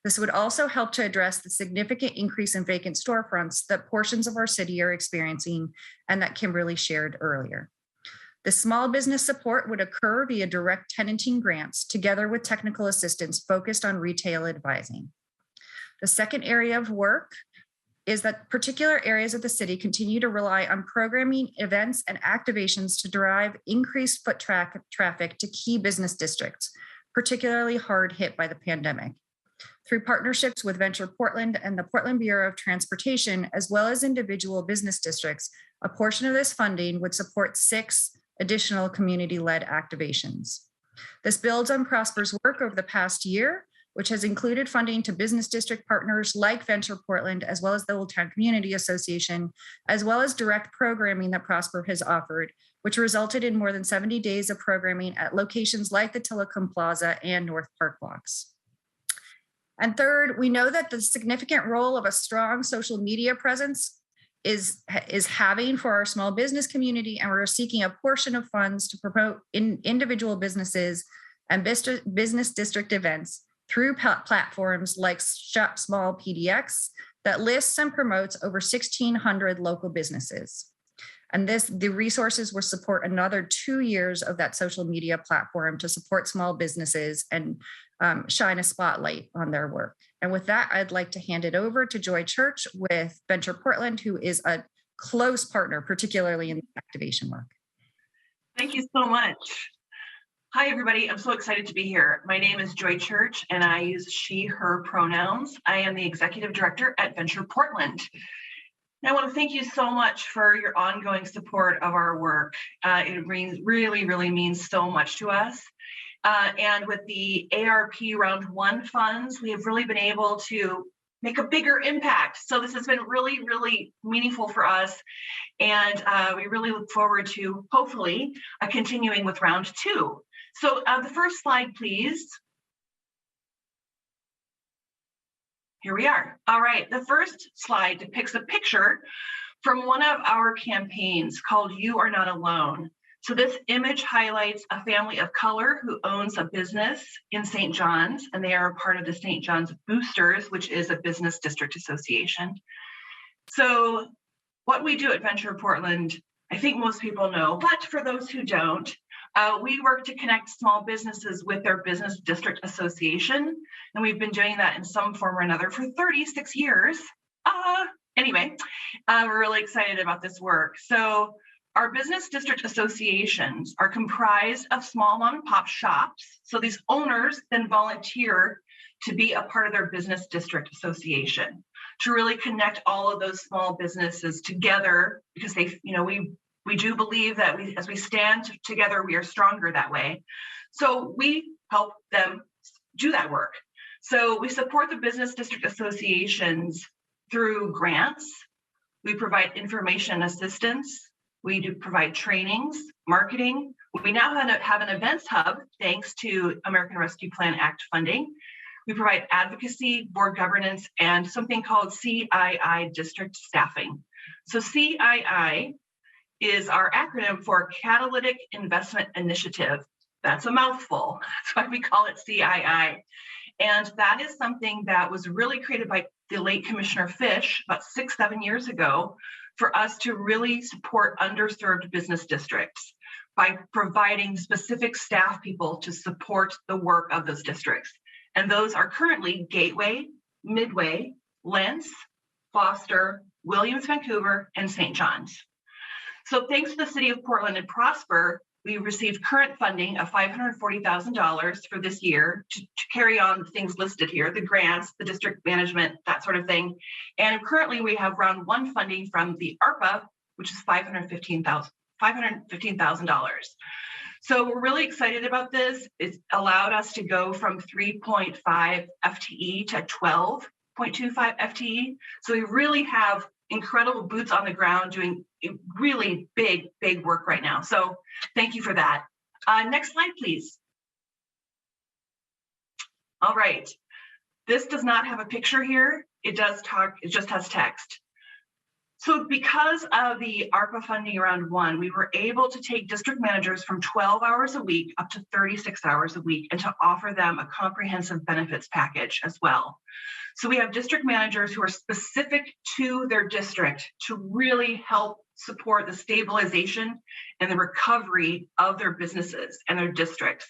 This would also help to address the significant increase in vacant storefronts that portions of our city are experiencing and that Kimberly shared earlier. The small business support would occur via direct tenanting grants together with technical assistance focused on retail advising. The second area of work is that particular areas of the city continue to rely on programming, events, and activations to drive increased foot traffic to key business districts, particularly hard hit by the pandemic. Through partnerships with Venture Portland and the Portland Bureau of Transportation, as well as individual business districts, a portion of this funding would support 6 additional community-led activations. This builds on Prosper's work over the past year, which has included funding to business district partners like Venture Portland, as well as the Old Town Community Association, as well as direct programming that Prosper has offered, which resulted in more than 70 days of programming at locations like the Telecom Plaza and North Park blocks. And third, we know that the significant role of a strong social media presence is having for our small business community, and we're seeking a portion of funds to promote individual businesses and business district events through platforms like Shop Small PDX that lists and promotes over 1,600 local businesses. And the resources will support another 2 years of that social media platform to support small businesses and shine a spotlight on their work. And with that, I'd like to hand it over to Joy Church with Venture Portland, who is a close partner, particularly in the activation work. Thank you so much. Hi, everybody. I'm so excited to be here. My name is Joy Church, and I use she, her pronouns. I am the executive director at Venture Portland. And I want to thank you so much for your ongoing support of our work. It really means so much to us. And with the ARP Round 1 funds, we have really been able to make a bigger impact. So this has been really meaningful for us. And we really look forward to hopefully continuing with Round 2. So the first slide, please. Here we are. All right, the first slide depicts a picture from one of our campaigns called You Are Not Alone. So this image highlights a family of color who owns a business in St. John's, and they are a part of the St. John's Boosters, which is a business district association. So what we do at Venture Portland, I think most people know, but for those who don't, we work to connect small businesses with their business district association. And we've been doing that in some form or another for 36 years. Anyway, we're really excited about this work. So our business district associations are comprised of small mom and pop shops. So these owners then volunteer to be a part of their business district association to really connect all of those small businesses together, because they, we do believe that as we stand together, we are stronger that way. So we help them do that work. So we support the business district associations through grants. We provide information assistance. We do provide trainings, marketing. We now have an events hub thanks to American Rescue Plan Act funding. We provide advocacy, board governance, and something called CII district staffing. So CII is our acronym for Catalytic Investment Initiative. That's a mouthful. That's why we call it CII. And that is something that was really created by the late Commissioner Fish about 6-7 years ago for us to really support underserved business districts by providing specific staff people to support the work of those districts. And those are currently Gateway, Midway, Lentz, Foster, Williams, Vancouver, and St. John's. So thanks to the City of Portland and Prosper, we received current funding of $540,000 for this year to carry on the things listed here, the grants, the district management, that sort of thing. And currently we have round 1 funding from the ARPA which is $515,000. So we're really excited about this. It's allowed us to go from 3.5 FTE to 12.25 FTE. So we really have incredible boots on the ground doing really big work right now. So thank you for that. Next slide, please. All right. This does not have a picture here. It does talk, it just has text. So because of the ARPA funding round one, we were able to take district managers from 12 hours a week up to 36 hours a week and to offer them a comprehensive benefits package as well. So we have district managers who are specific to their district to really help support the stabilization and the recovery of their businesses and their districts.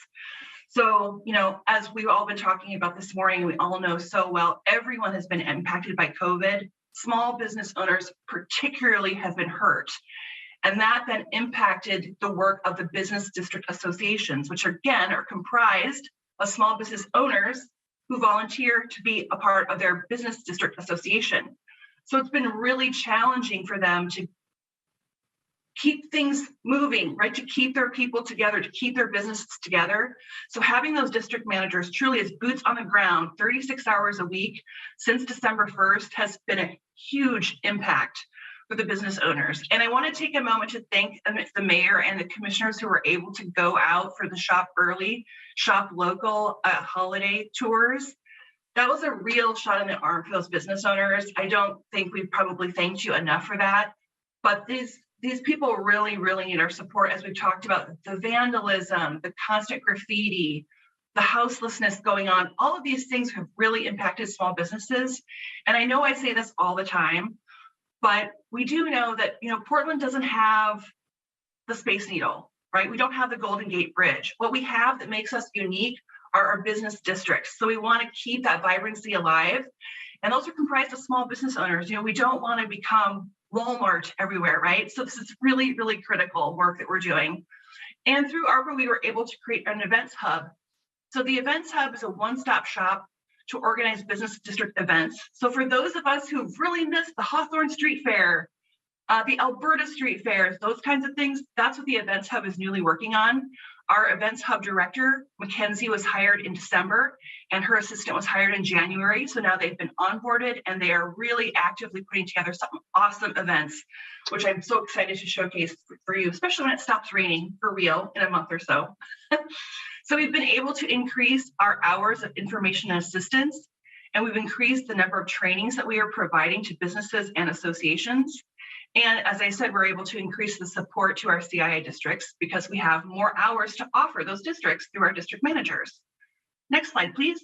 So, you know, as we've all been talking about this morning, we all know so well, everyone has been impacted by COVID. Small business owners particularly have been hurt. And that then impacted the work of the business district associations, which again are comprised of small business owners who volunteer to be a part of their business district association. So it's been really challenging for them to keep things moving, right? To keep their people together, to keep their businesses together. So having those district managers truly as boots on the ground, 36 hours a week since December 1st has been a huge impact for the business owners. And I want to take a moment to thank the mayor and the commissioners who were able to go out for the shop early, shop local holiday tours. That was a real shot in the arm for those business owners. I don't think we've probably thanked you enough for that, but these people really, really need our support. As we've talked about, the vandalism, the constant graffiti, the houselessness going on, all of these things have really impacted small businesses. And I know I say this all the time, but we do know that, you know, Portland doesn't have the Space Needle, right? We don't have the Golden Gate Bridge. What we have that makes us unique are our business districts. So we want to keep that vibrancy alive. And those are comprised of small business owners. You know, we don't want to become Walmart everywhere, right? So this is really, really critical work that we're doing. And through ARPA, we were able to create an events hub. So the events hub is a one-stop shop to organize business district events. So for those of us who've really missed the Hawthorne Street Fair, the Alberta Street Fairs, those kinds of things, that's what the events hub is newly working on. Our events hub director, Mackenzie, was hired in December and her assistant was hired in January. So now they've been onboarded and they are really actively putting together some awesome events, which I'm so excited to showcase for you, especially when it stops raining for real in a month or so. So we've been able to increase our hours of information and assistance, and we've increased the number of trainings that we are providing to businesses and associations. And as I said, we're able to increase the support to our CII districts because we have more hours to offer those districts through our district managers. Next slide, please.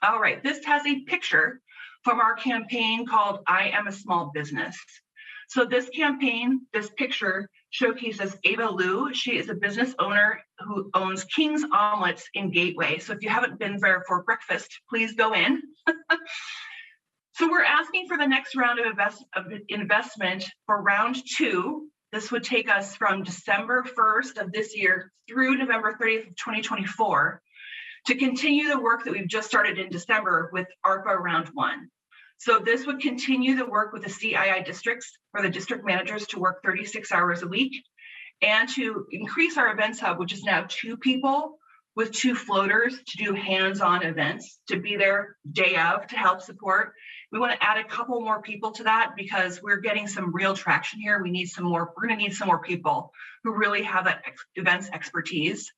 All right, this has a picture from our campaign called I Am a Small Business. So this campaign, this picture showcases Ava Liu. She is a business owner who owns King's Omelets in Gateway. So if you haven't been there for breakfast, please go in. So we're asking for the next round of investment for round 2. This would take us from December 1st of this year through November 30th of 2024 to continue the work that we've just started in December with ARPA round 1. So this would continue the work with the CII districts for the district managers to work 36 hours a week and to increase our events hub, which is now 2 people with 2 floaters to do hands-on events, to be there day of to help support. We want to add a couple more people to that because we're getting some real traction here. We need some more, we're going to need some more people who really have that events expertise.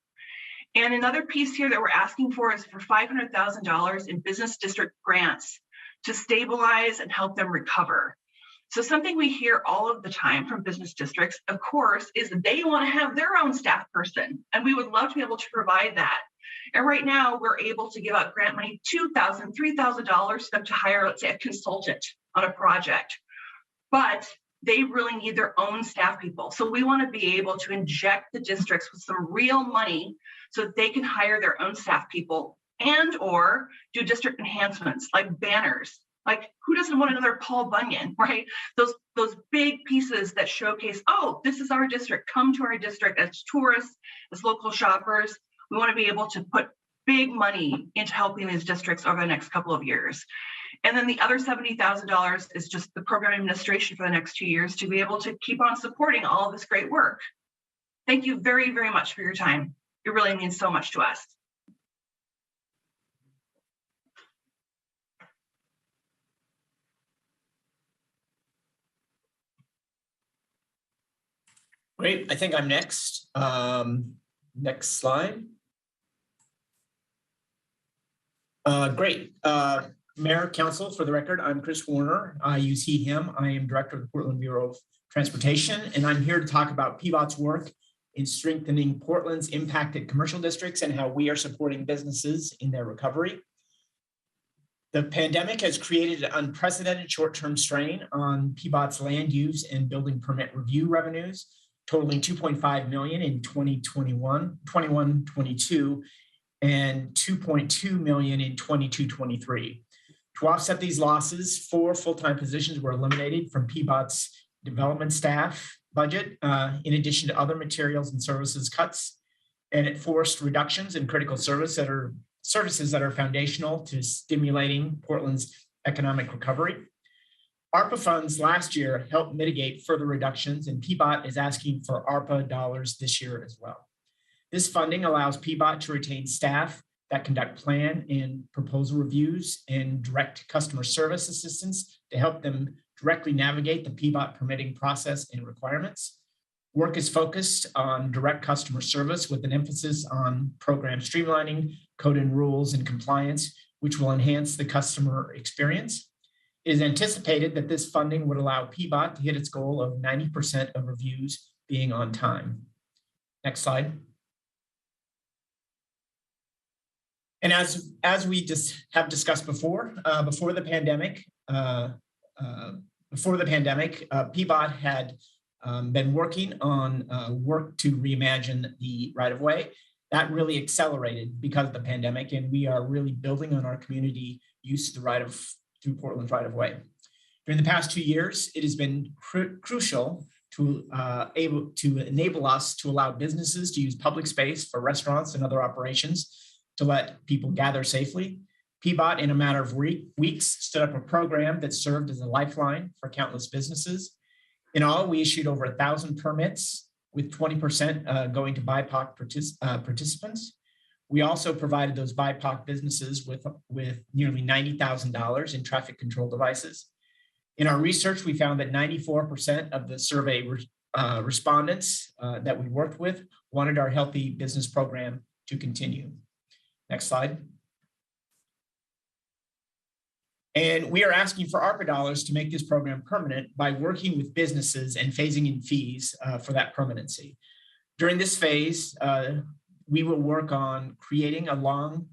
And another piece here that we're asking for is for $500,000 in business district grants to stabilize and help them recover. So something we hear all of the time from business districts, of course, is that they want to have their own staff person, and we would love to be able to provide that. And right now, we're able to give out grant money, $2,000, $3,000 for them to hire, let's say, a consultant on a project. But they really need their own staff people. So we want to be able to inject the districts with some real money so that they can hire their own staff people and or do district enhancements like banners. Like, who doesn't want another Paul Bunyan, right? Those big pieces that showcase, oh, this is our district. Come to our district as tourists, as local shoppers. We want to be able to put big money into helping these districts over the next couple of years. And then the other $70,000 is just the program administration for the next 2 years to be able to keep on supporting all of this great work. Thank you very, very much for your time. It really means so much to us. Great, I think I'm next. Next slide. Great. Mayor, Council, for the record, I'm Chris Warner. I use he, him. I am Director of the Portland Bureau of Transportation, and I'm here to talk about PBOT's work in strengthening Portland's impacted commercial districts and how we are supporting businesses in their recovery. The pandemic has created an unprecedented short-term strain on PBOT's land use and building permit review revenues, totaling $2.5 million in 21-22, and $2.2 million in 22-23. To offset these losses, 4 full-time positions were eliminated from PBOT's development staff budget, in addition to other materials and services cuts, and it forced reductions in critical services that are foundational to stimulating Portland's economic recovery. ARPA funds last year helped mitigate further reductions, and PBOT is asking for ARPA dollars this year as well. This funding allows PBOT to retain staff that conduct plan and proposal reviews and direct customer service assistance to help them directly navigate the PBOT permitting process and requirements. Work is focused on direct customer service with an emphasis on program streamlining, code and rules, and compliance, which will enhance the customer experience. It is anticipated that this funding would allow PBOT to hit its goal of 90% of reviews being on time. Next slide. And as we just have discussed before, before the pandemic, PBOT had been working on work to reimagine the right-of-way. That really accelerated because of the pandemic, and we are really building on our community use of the through Portland's right-of-way. During the past 2 years, it has been crucial to enable us to allow businesses to use public space for restaurants and other operations to let people gather safely. PBOT, in a matter of weeks, stood up a program that served as a lifeline for countless businesses. In all, we issued over 1,000 permits, with 20% going to BIPOC participants. We also provided those BIPOC businesses with nearly $90,000 in traffic control devices. In our research, we found that 94% of the survey respondents that we worked with wanted our Healthy Business Program to continue. Next slide. And we are asking for ARPA dollars to make this program permanent by working with businesses and phasing in fees for that permanency. During this phase, we will work on creating a long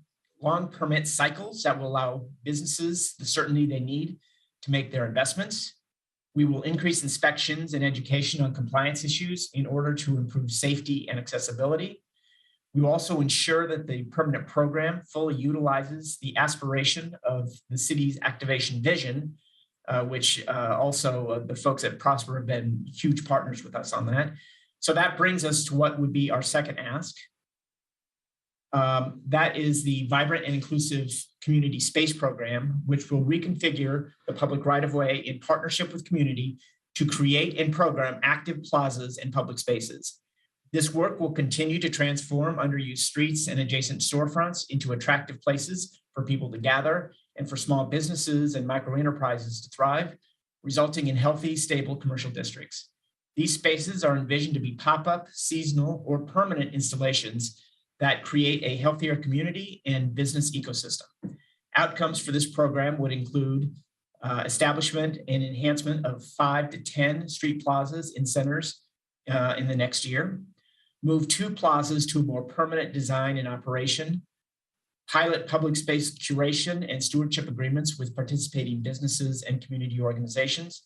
permit cycles that will allow businesses the certainty they need to make their investments. We will increase inspections and education on compliance issues in order to improve safety and accessibility. We will also ensure that the permanent program fully utilizes the aspiration of the city's activation vision, which also the folks at Prosper have been huge partners with us on that. So that brings us to what would be our second ask. That is the Vibrant and Inclusive Community Space Program, which will reconfigure the public right-of-way in partnership with community to create and program active plazas and public spaces. This work will continue to transform underused streets and adjacent storefronts into attractive places for people to gather and for small businesses and micro enterprises to thrive, resulting in healthy, stable commercial districts. These spaces are envisioned to be pop-up, seasonal, or permanent installations that create a healthier community and business ecosystem. Outcomes for this program would include establishment and enhancement of 5 to 10 street plazas in centers in the next year, move 2 plazas to a more permanent design and operation, pilot public space curation and stewardship agreements with participating businesses and community organizations,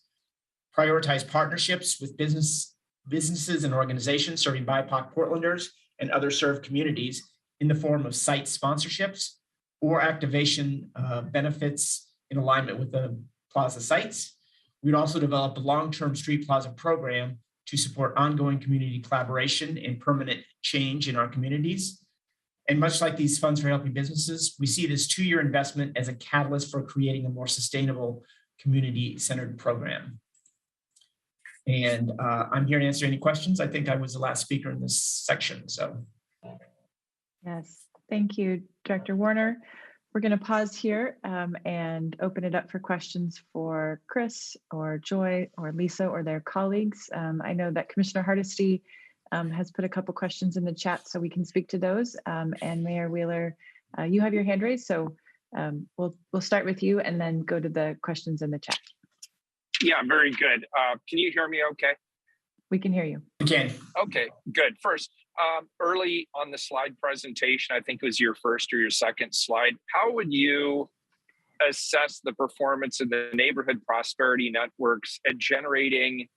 prioritize partnerships with businesses and organizations serving BIPOC Portlanders and other served communities in the form of site sponsorships or activation benefits in alignment with the plaza sites. We'd also develop a long-term street plaza program to support ongoing community collaboration and permanent change in our communities. And much like these funds for helping businesses, we see this 2-year investment as a catalyst for creating a more sustainable community-centered program. And I'm here to answer any questions. I think I was the last speaker in this section, so. Yes, thank you, Director Warner. We're going to pause here and open it up for questions for Chris or Joy or Lisa or their colleagues. I know that Commissioner Hardesty has put a couple questions in the chat, so we can speak to those. And Mayor Wheeler, you have your hand raised, so we'll start with you and then go to the questions in the chat. Yeah, very good. Can you hear me okay? We can hear you. Okay. Okay, good. First, early on the slide presentation, I think it was your first or your second slide, how would you assess the performance of the neighborhood prosperity networks at generating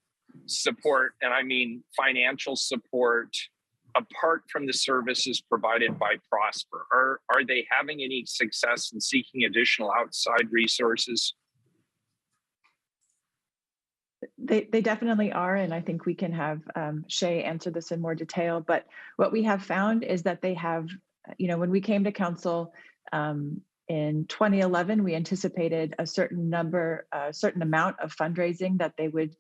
support, and I mean financial support, apart from the services provided by Prosper? Are they having any success in seeking additional outside resources? They definitely are, and I think we can have Shay answer this in more detail. But what we have found is that they have, when we came to council in 2011, we anticipated a certain amount of fundraising that they would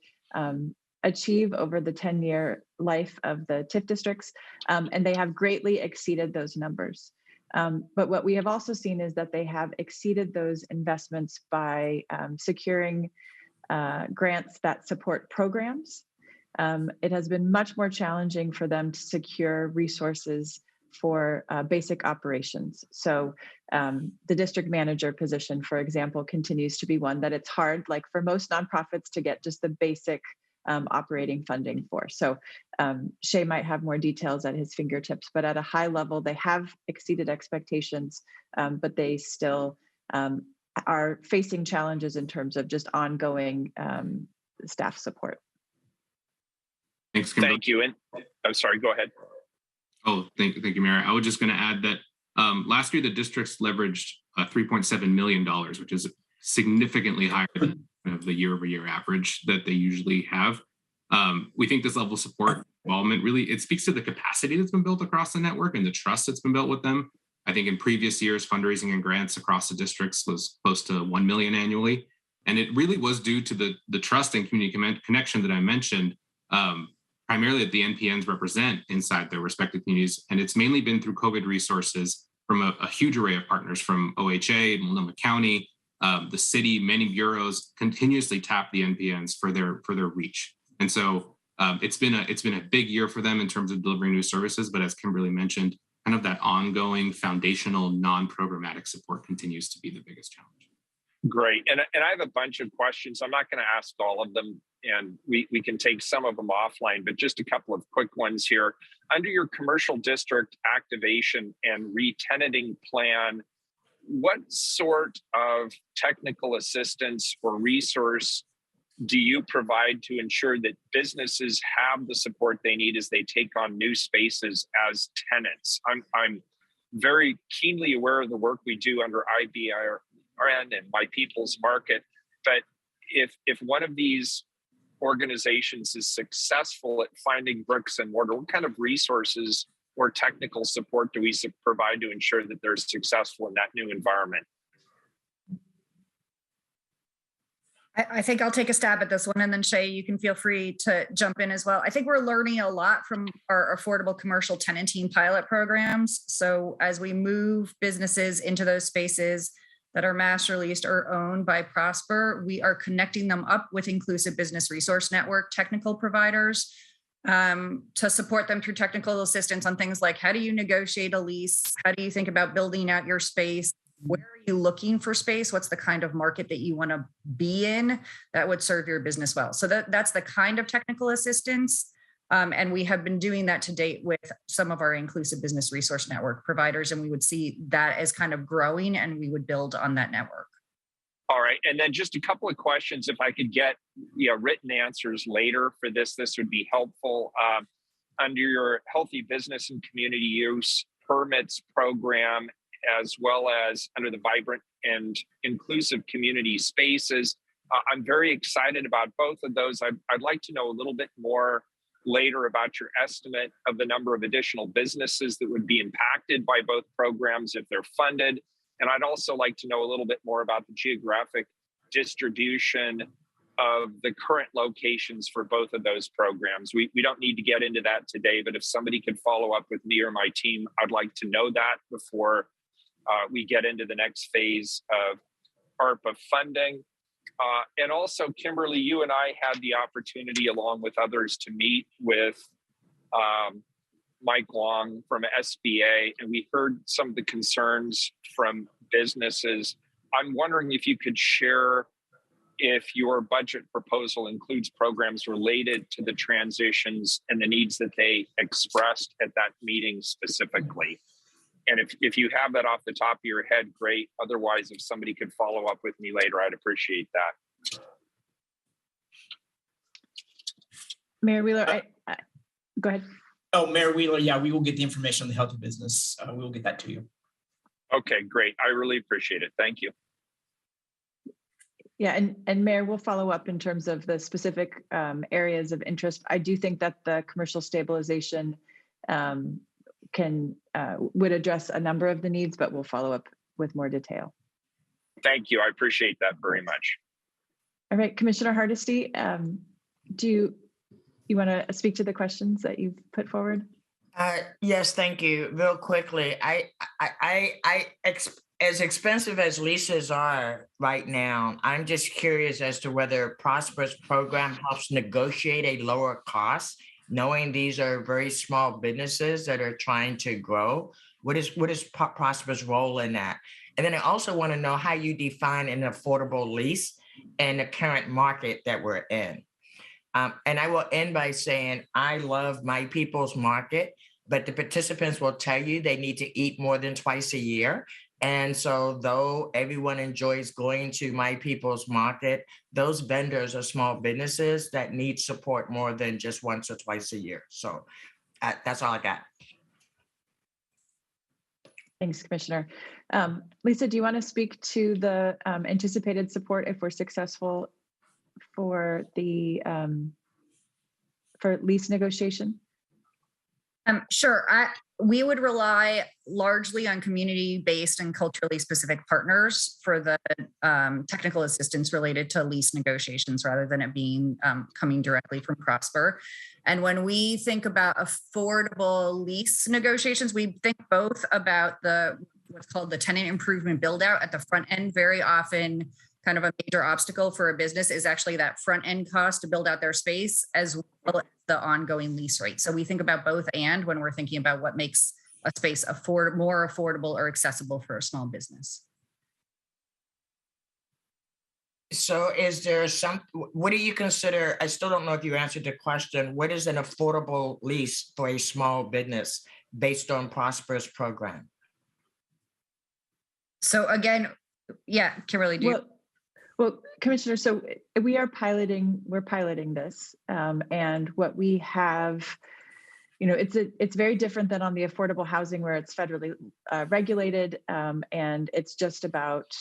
achieve over the 10-year life of the TIF districts, and they have greatly exceeded those numbers. But what we have also seen is that they have exceeded those investments by securing grants that support programs. It has been much more challenging for them to secure resources for basic operations. So the district manager position, for example, continues to be one that it's hard, like for most nonprofits, to get just the basic operating funding for. So Shay might have more details at his fingertips, but at a high level, they have exceeded expectations, but they still are facing challenges in terms of just ongoing staff support. Thanks, Kimberly. Thank you. And I'm sorry, go ahead. Oh, thank you, Mayor. I was just going to add that last year the districts leveraged $3.7 million, which is significantly higher than the year-over-year average that they usually have. We think this level of support involvement really, it speaks to the capacity that's been built across the network and the trust that's been built with them. I think in previous years, fundraising and grants across the districts was close to 1 million annually. And it really was due to the trust and community connection that I mentioned, primarily that the NPNs represent inside their respective communities. And it's mainly been through COVID resources from a huge array of partners, from OHA, Multnomah County, the city, many bureaus continuously tap the NPNs for their reach. And so it's been a big year for them in terms of delivering new services. But as Kimberly mentioned, kind of that ongoing foundational non-programmatic support continues to be the biggest challenge. Great. And I have a bunch of questions. I'm not going to ask all of them, and we can take some of them offline, but just a couple of quick ones here. Under your commercial district activation and re-tenanting plan, what sort of technical assistance or resource do you provide to ensure that businesses have the support they need as they take on new spaces as tenants? I'm very keenly aware of the work we do under IBRN and My People's Market, but if one of these organizations is successful at finding bricks and mortar, what kind of resources or technical support do we provide to ensure that they're successful in that new environment? I think I'll take a stab at this one, and then Shay, you can feel free to jump in as well. I think we're learning a lot from our affordable commercial tenanting pilot programs. So as we move businesses into those spaces that are master leased or owned by Prosper, we are connecting them up with Inclusive Business Resource Network technical providers to support them through technical assistance on things like, how do you negotiate a lease? How do you think about building out your space? Where are you looking for space? What's the kind of market that you want to be in that would serve your business well? So that's the kind of technical assistance. And we have been doing that to date with some of our Inclusive Business Resource Network providers. And we would see that as kind of growing, and we would build on that network. All right. And then just a couple of questions, if I could get written answers later for this would be helpful. Under your Healthy Business and Community Use Permits program, as well as under the Vibrant and Inclusive Community Spaces, I'm very excited about both of those. I'd like to know a little bit more later about your estimate of the number of additional businesses that would be impacted by both programs if they're funded. And I'd also like to know a little bit more about the geographic distribution of the current locations for both of those programs. We don't need to get into that today, but if somebody could follow up with me or my team, I'd like to know that before we get into the next phase of ARPA funding. And also, Kimberly, you and I had the opportunity, along with others, to meet with Mike Long from SBA, and we heard some of the concerns from businesses. I'm wondering if you could share if your budget proposal includes programs related to the transitions and the needs that they expressed at that meeting specifically. And if you have that off the top of your head, great. Otherwise, if somebody could follow up with me later, I'd appreciate that. Mayor Wheeler, go ahead. Oh, Mayor Wheeler, yeah, we will get the information on the healthy business. We will get that to you. Okay, great. I really appreciate it. Thank you. Yeah, and Mayor, we'll follow up in terms of the specific areas of interest. I do think that the commercial stabilization would address a number of the needs, but we'll follow up with more detail. Thank you. I appreciate that very much. All right, Commissioner Hardesty, do you want to speak to the questions that you've put forward? Yes, thank you. Real quickly, as expensive as leases are right now, I'm just curious as to whether Prosper's program helps negotiate a lower cost, knowing these are very small businesses that are trying to grow. What is Prosper's role in that? And then I also want to know how you define an affordable lease in the current market that we're in. And I will end by saying I love My People's Market, but the participants will tell you they need to eat more than twice a year. And so though everyone enjoys going to My People's Market, those vendors are small businesses that need support more than just once or twice a year. So that's all I got. Thanks, Commissioner. Lisa, do you want to speak to the anticipated support if we're successful for the for lease negotiation? Sure. We would rely largely on community-based and culturally specific partners for the technical assistance related to lease negotiations rather than it being coming directly from Prosper. And when we think about affordable lease negotiations, we think both about what's called the tenant improvement build out at the front end. Very often kind of a major obstacle for a business is actually that front end cost to build out their space as well as the ongoing lease rate. So we think about both and when we're thinking about what makes a space more affordable or accessible for a small business. So is there what do you consider, I still don't know if you answered the question, what is an affordable lease for a small business based on Prosper's program? So again, yeah, Kimberly, do you? Well, Commissioner, so we're piloting this, and what we have, it's very different than on the affordable housing where it's federally regulated, and it's just about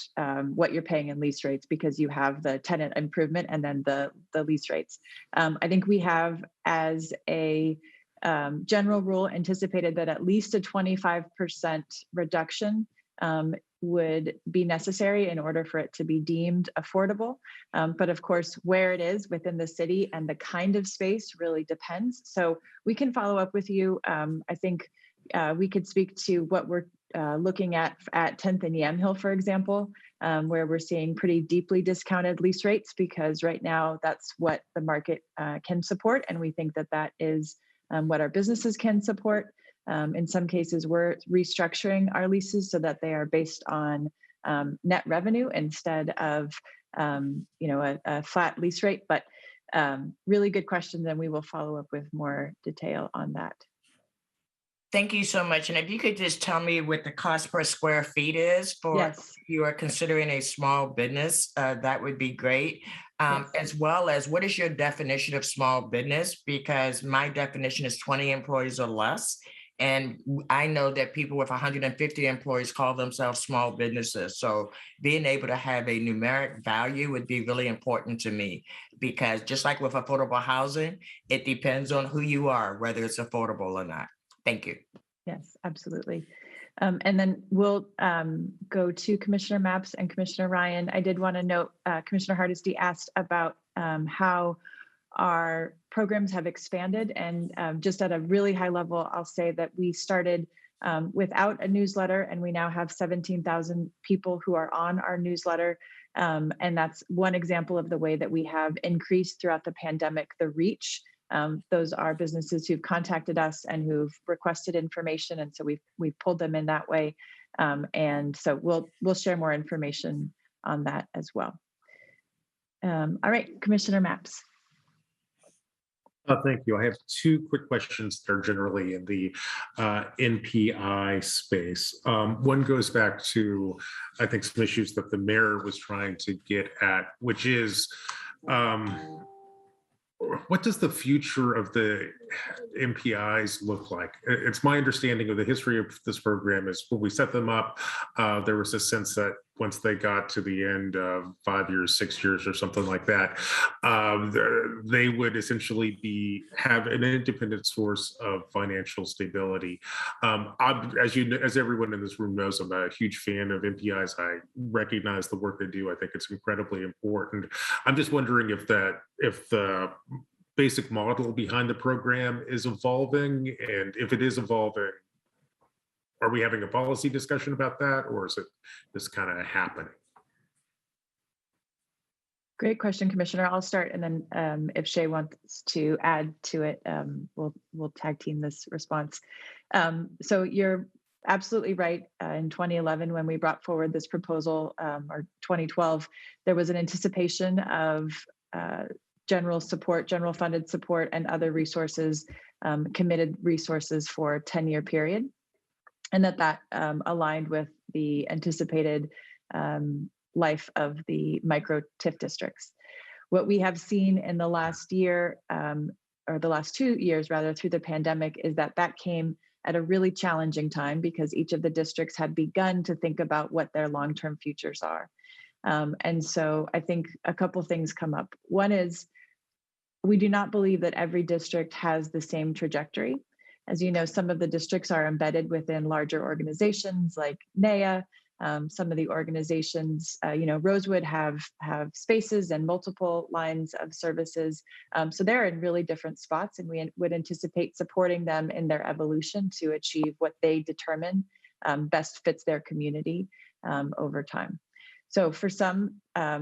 what you're paying in lease rates because you have the tenant improvement and then the lease rates. I think we have, as a general rule, anticipated that at least a 25% reduction would be necessary in order for it to be deemed affordable. But of course, where it is within the city and the kind of space really depends. So we can follow up with you. I think we could speak to what we're looking at 10th and Yamhill, for example, where we're seeing pretty deeply discounted lease rates because right now that's what the market can support. And we think that is what our businesses can support. In some cases, we're restructuring our leases so that they are based on net revenue instead of a flat lease rate. But really good question. Then we will follow up with more detail on that. Thank you so much. And if you could just tell me what the cost per square feet is for if you are considering a small business, that would be great. As well as what is your definition of small business? Because my definition is 20 employees or less. And I know that people with 150 employees call themselves small businesses. So being able to have a numeric value would be really important to me, because just like with affordable housing, it depends on who you are, whether it's affordable or not. Thank you. Yes, absolutely. And then we'll go to Commissioner Mapps and Commissioner Ryan. I did want to note, Commissioner Hardesty asked about how our programs have expanded. And just at a really high level, I'll say that we started without a newsletter, and we now have 17,000 people who are on our newsletter. And that's one example of the way that we have increased throughout the pandemic, the reach. Those are businesses who've contacted us and who've requested information. And so we've pulled them in that way. And so we'll share more information on that as well. All right, Commissioner Mapps. Thank you. I have two quick questions that are generally in the NPI space. One goes back to, I think, some issues that the mayor was trying to get at, which is, what does the future of the NPIs look like? It's my understanding of the history of this program is when we set them up, there was a sense that once they got to the end of 5 years, 6 years, or something like that, they would essentially have an independent source of financial stability. As everyone in this room knows, I'm a huge fan of NPIs. I recognize the work they do. I think it's incredibly important. I'm just wondering if the basic model behind the program is evolving, and if it is evolving, are we having a policy discussion about that, or is it just kind of happening? Great question, Commissioner. I'll start, and then if Shay wants to add to it, we'll tag team this response. So you're absolutely right. In 2011, when we brought forward this proposal, or 2012, there was an anticipation of general funded support and other resources, committed resources for a 10-year period. And that aligned with the anticipated life of the micro TIF districts. What we have seen in the last year, or the last 2 years rather, through the pandemic, is that came at a really challenging time, because each of the districts had begun to think about what their long-term futures are. And so I think a couple things come up. One is, we do not believe that every district has the same trajectory. As you know, some of the districts are embedded within larger organizations like NAIA. Some of the organizations, Rosewood have spaces and multiple lines of services. So they're in really different spots, and we would anticipate supporting them in their evolution to achieve what they determine best fits their community over time. So for some, I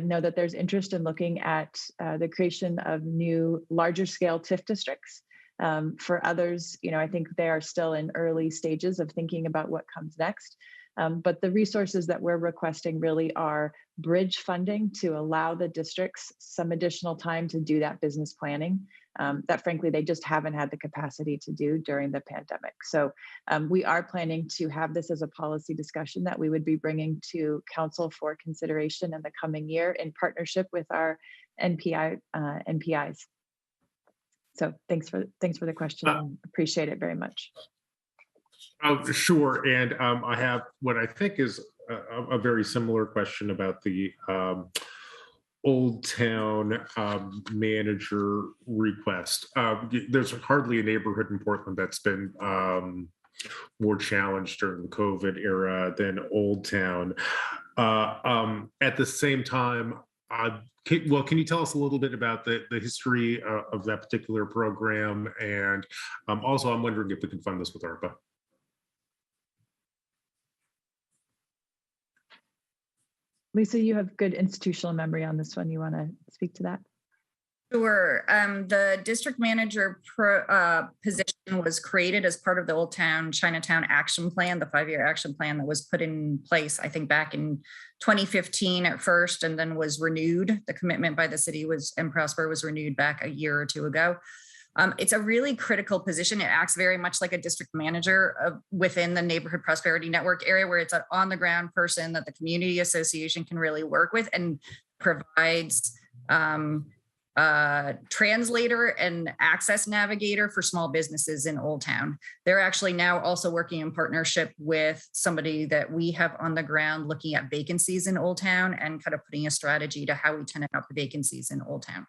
know that there's interest in looking at the creation of new larger scale TIF districts. For others, I think they are still in early stages of thinking about what comes next. But the resources that we're requesting really are bridge funding to allow the districts some additional time to do that business planning that frankly, they just haven't had the capacity to do during the pandemic. So we are planning to have this as a policy discussion that we would be bringing to council for consideration in the coming year in partnership with our NPIs. So thanks for the question. Appreciate it very much. Sure. And I have what I think is a very similar question about the Old Town manager request. There's hardly a neighborhood in Portland that's been more challenged during the COVID era than Old Town. At the same time, can you tell us a little bit about the history of that particular program? And also, I'm wondering if we can fund this with ARPA. Lisa, you have good institutional memory on this one. You want to speak to that? Sure. The district manager position was created as part of the Old Town Chinatown Action Plan, the 5-year action plan that was put in place, I think, back in 2015 at first, and then was renewed. The commitment by the city and Prosper was renewed back a year or two ago. It's a really critical position. It acts very much like a district manager within the Neighborhood Prosperity Network area, where it's an on-the-ground person that the community association can really work with and provides translator and access navigator for small businesses in Old Town. They're actually now also working in partnership with somebody that we have on the ground looking at vacancies in Old Town and kind of putting a strategy to how we tenant out the vacancies in Old Town.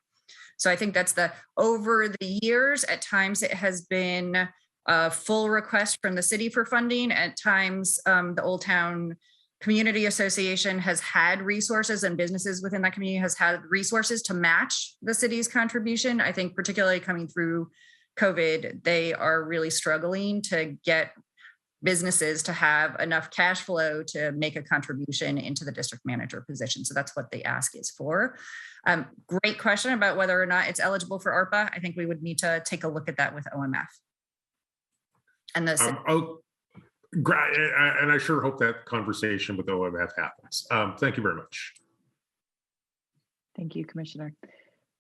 So I think that's over the years, at times it has been a full request from the city for funding. At times, the Old Town Community Association has had resources, and businesses within that community has had resources to match the city's contribution. I think particularly coming through COVID, they are really struggling to get businesses to have enough cash flow to make a contribution into the district manager position. So that's what the ask is for. Great question about whether or not it's eligible for ARPA. I think we would need to take a look at that with OMF. And and I sure hope that conversation with OMF happens. Thank you very much. Thank you, Commissioner.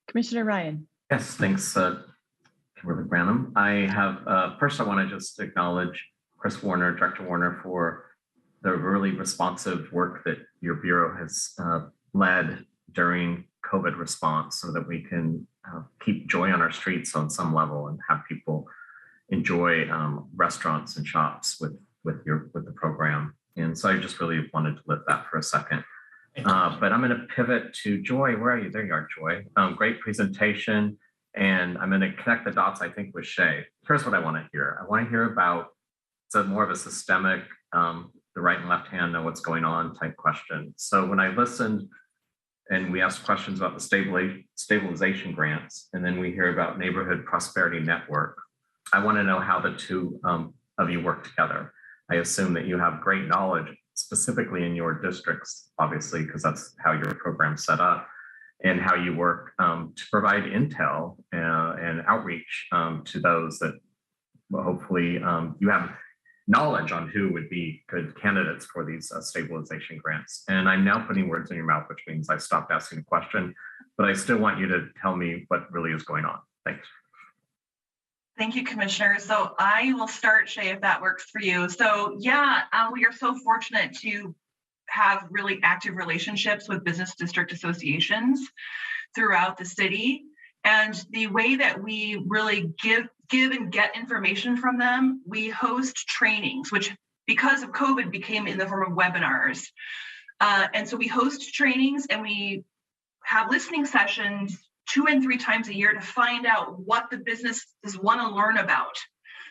Commissioner Ryan. Yes, thanks, Kimberly Branham. I have, first I want to just acknowledge Chris Warner, Director Warner, for the really responsive work that your Bureau has led during COVID response so that we can keep joy on our streets on some level and have people enjoy restaurants and shops with the program. And so I just really wanted to lift that for a second. But I'm going to pivot to Joy. Where are you? There you are, Joy. Great presentation. And I'm going to connect the dots, I think, with Shay. Here's what I want to hear. I want to hear about, it's more of a systemic, the right and left hand know what's going on type question. So when I listened and we asked questions about the stabilization grants, and then we hear about Neighborhood Prosperity Network, I want to know how the two of you work together. I assume that you have great knowledge specifically in your districts, obviously, because that's how your program's set up, and how you work to provide intel and outreach to those that hopefully you have knowledge on who would be good candidates for these stabilization grants. And I'm now putting words in your mouth, which means I stopped asking the question, but I still want you to tell me what really is going on. Thanks. Thank you, Commissioner. So I will start, Shay, if that works for you. So yeah, we are so fortunate to have really active relationships with business district associations throughout the city. And the way that we really give and get information from them, we host trainings, which because of COVID became in the form of webinars. And so we host trainings and we have listening sessions 2 and 3 times a year to find out what the businesses want to learn about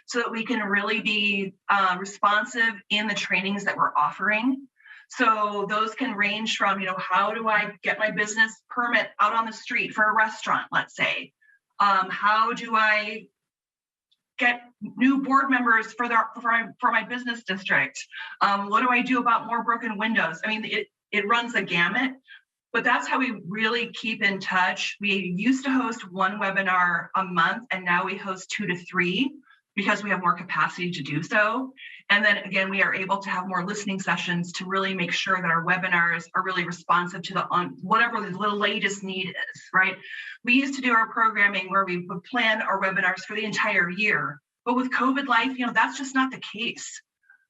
so that we can really be responsive in the trainings that we're offering. So those can range from, how do I get my business permit out on the street for a restaurant, let's say? How do I get new board members for my business district? What do I do about more broken windows? I mean, it runs a gamut. But that's how we really keep in touch. We used to host 1 webinar a month, and now we host 2 to 3 because we have more capacity to do so. And then again, we are able to have more listening sessions to really make sure that our webinars are really responsive to whatever the latest need is, right? We used to do our programming where we would plan our webinars for the entire year. But with COVID life, that's just not the case,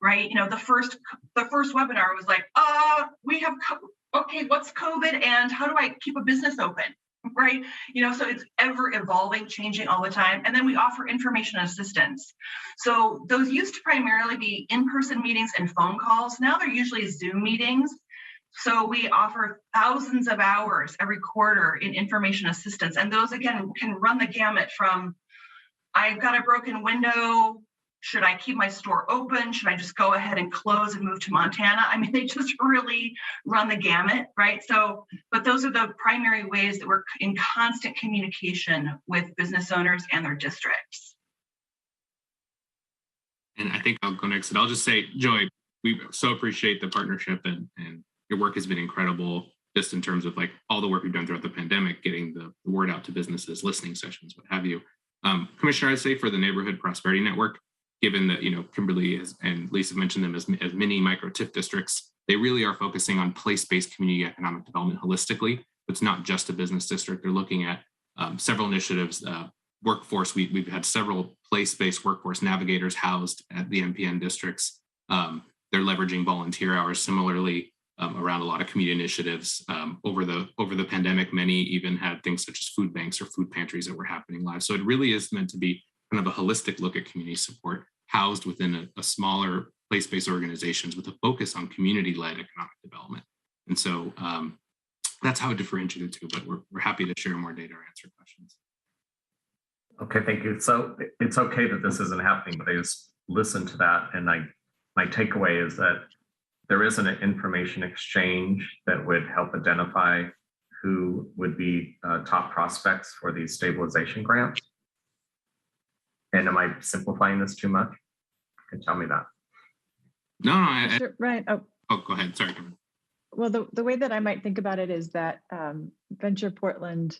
right? The first webinar was like, okay, what's COVID and how do I keep a business open, right? So it's ever evolving, changing all the time. And then we offer information assistance. So those used to primarily be in-person meetings and phone calls. Now they're usually Zoom meetings. So we offer thousands of hours every quarter in information assistance. And those, again, can run the gamut from, I've got a broken window, should I keep my store open? Should I just go ahead and close and move to Montana? I mean, they just really run the gamut, right? So, but those are the primary ways that we're in constant communication with business owners and their districts. And I think I'll go next. And I'll just say, Joy, we so appreciate the partnership and your work has been incredible just in terms of like all the work we've done throughout the pandemic, getting the word out to businesses, listening sessions, what have you. Commissioner, I'd say for the Neighborhood Prosperity Network, given that, Kimberly and Lisa mentioned them as mini micro TIF districts, they really are focusing on place-based community economic development holistically. It's not just a business district. They're looking at several initiatives, workforce. We've had several place-based workforce navigators housed at the MPN districts. They're leveraging volunteer hours. Similarly, around a lot of community initiatives. Over the pandemic, many even had things such as food banks or food pantries that were happening live. So it really is meant to be kind of a holistic look at community support housed within a smaller place-based organizations with a focus on community-led economic development. And so that's how it differentiated too, but we're happy to share more data or answer questions. Okay, thank you. So it's okay that this isn't happening, but I just listened to that, and my takeaway is that there isn't an information exchange that would help identify who would be top prospects for these stabilization grants. And am I simplifying this too much? You can tell me that. No, right. Oh, go ahead. Sorry, Kevin. Well, the way that I might think about it is that Venture Portland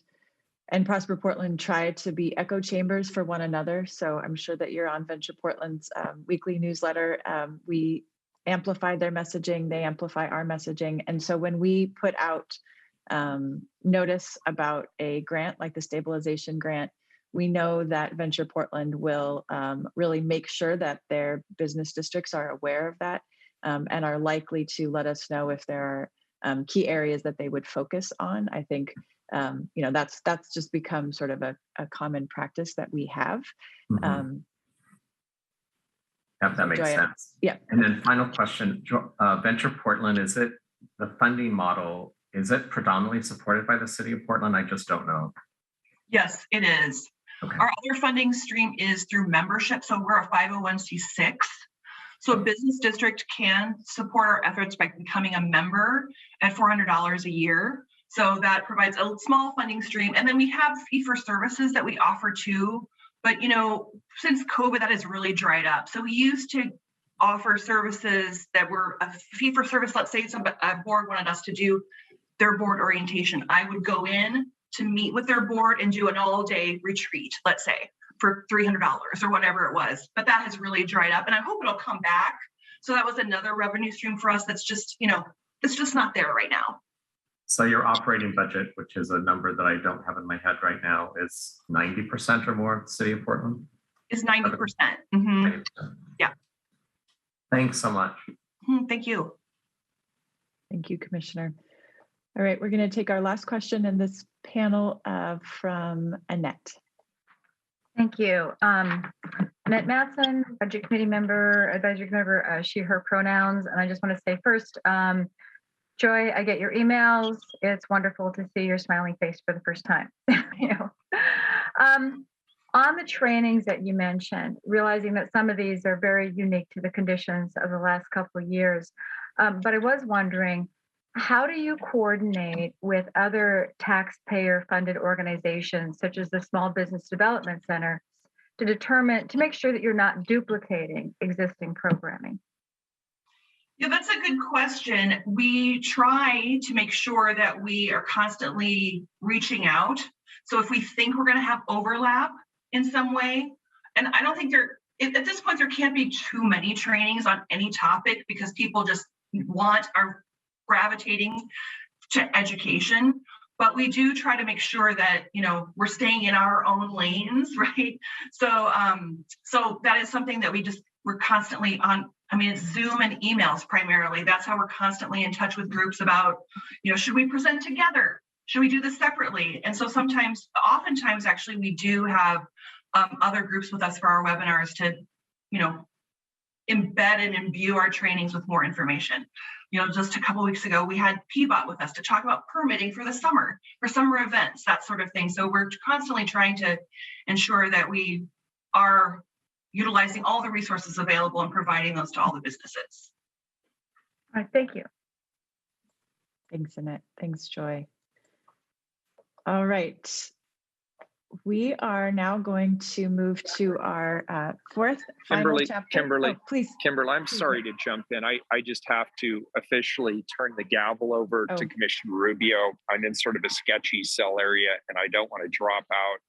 and Prosper Portland try to be echo chambers for one another. So I'm sure that you're on Venture Portland's weekly newsletter. We amplify their messaging, they amplify our messaging. And so when we put out notice about a grant like the stabilization grant, we know that Venture Portland will really make sure that their business districts are aware of that and are likely to let us know if there are key areas that they would focus on. I think that's just become sort of a common practice that we have. Mm-hmm. That makes sense. Yeah. And then final question, Venture Portland, is it the funding model, is it predominantly supported by the city of Portland? I just don't know. Yes, it is. Okay. Our other funding stream is through membership. So we're a 501c6. So a business district can support our efforts by becoming a member at $400 a year. So that provides a small funding stream. And then we have fee-for-services that we offer too. But, since COVID, that has really dried up. So we used to offer services that were a fee-for-service. Let's say a board wanted us to do their board orientation. I would go in to meet with their board and do an all-day retreat, let's say, for $300 or whatever it was. But that has really dried up, and I hope it'll come back. So that was another revenue stream for us that's just, it's just not there right now. So your operating budget, which is a number that I don't have in my head right now, is 90% or more of the city of Portland? Is 90%. Mm-hmm. 90%. Yeah. Thanks so much. Thank you. Thank you, Commissioner. All right, we're going to take our last question in this panel from Annette. Thank you. Annette Matson, Budget Committee member, Advisory member, she, her pronouns. And I just want to say first, Joy, I get your emails. It's wonderful to see your smiling face for the first time. On the trainings that you mentioned, realizing that some of these are very unique to the conditions of the last couple of years, but I was wondering, how do you coordinate with other taxpayer-funded organizations, such as the Small Business Development Center, to make sure that you're not duplicating existing programming? Yeah, that's a good question. We try to make sure that we are constantly reaching out. So if we think we're going to have overlap in some way, and I don't think at this point, there can't be too many trainings on any topic because people just are gravitating to education. But we do try to make sure that, we're staying in our own lanes, right? So, so that is something that we're constantly on. I mean, it's Zoom and emails primarily. That's how we're constantly in touch with groups about, should we present together? Should we do this separately? And so oftentimes, actually, we do have other groups with us for our webinars to, embed and imbue our trainings with more information. Just a couple of weeks ago, we had PBOT with us to talk about permitting for the summer, for summer events, that sort of thing. So we're constantly trying to ensure that we are utilizing all the resources available and providing those to all the businesses. All right, thank you. Thanks, Annette. Thanks, Joy. All right. We are now going to move to our fourth final chapter. Kimberly, please. Kimberly, I'm sorry to jump in. I just have to officially turn the gavel over to Commissioner Rubio. I'm in sort of a sketchy cell area and I don't want to drop out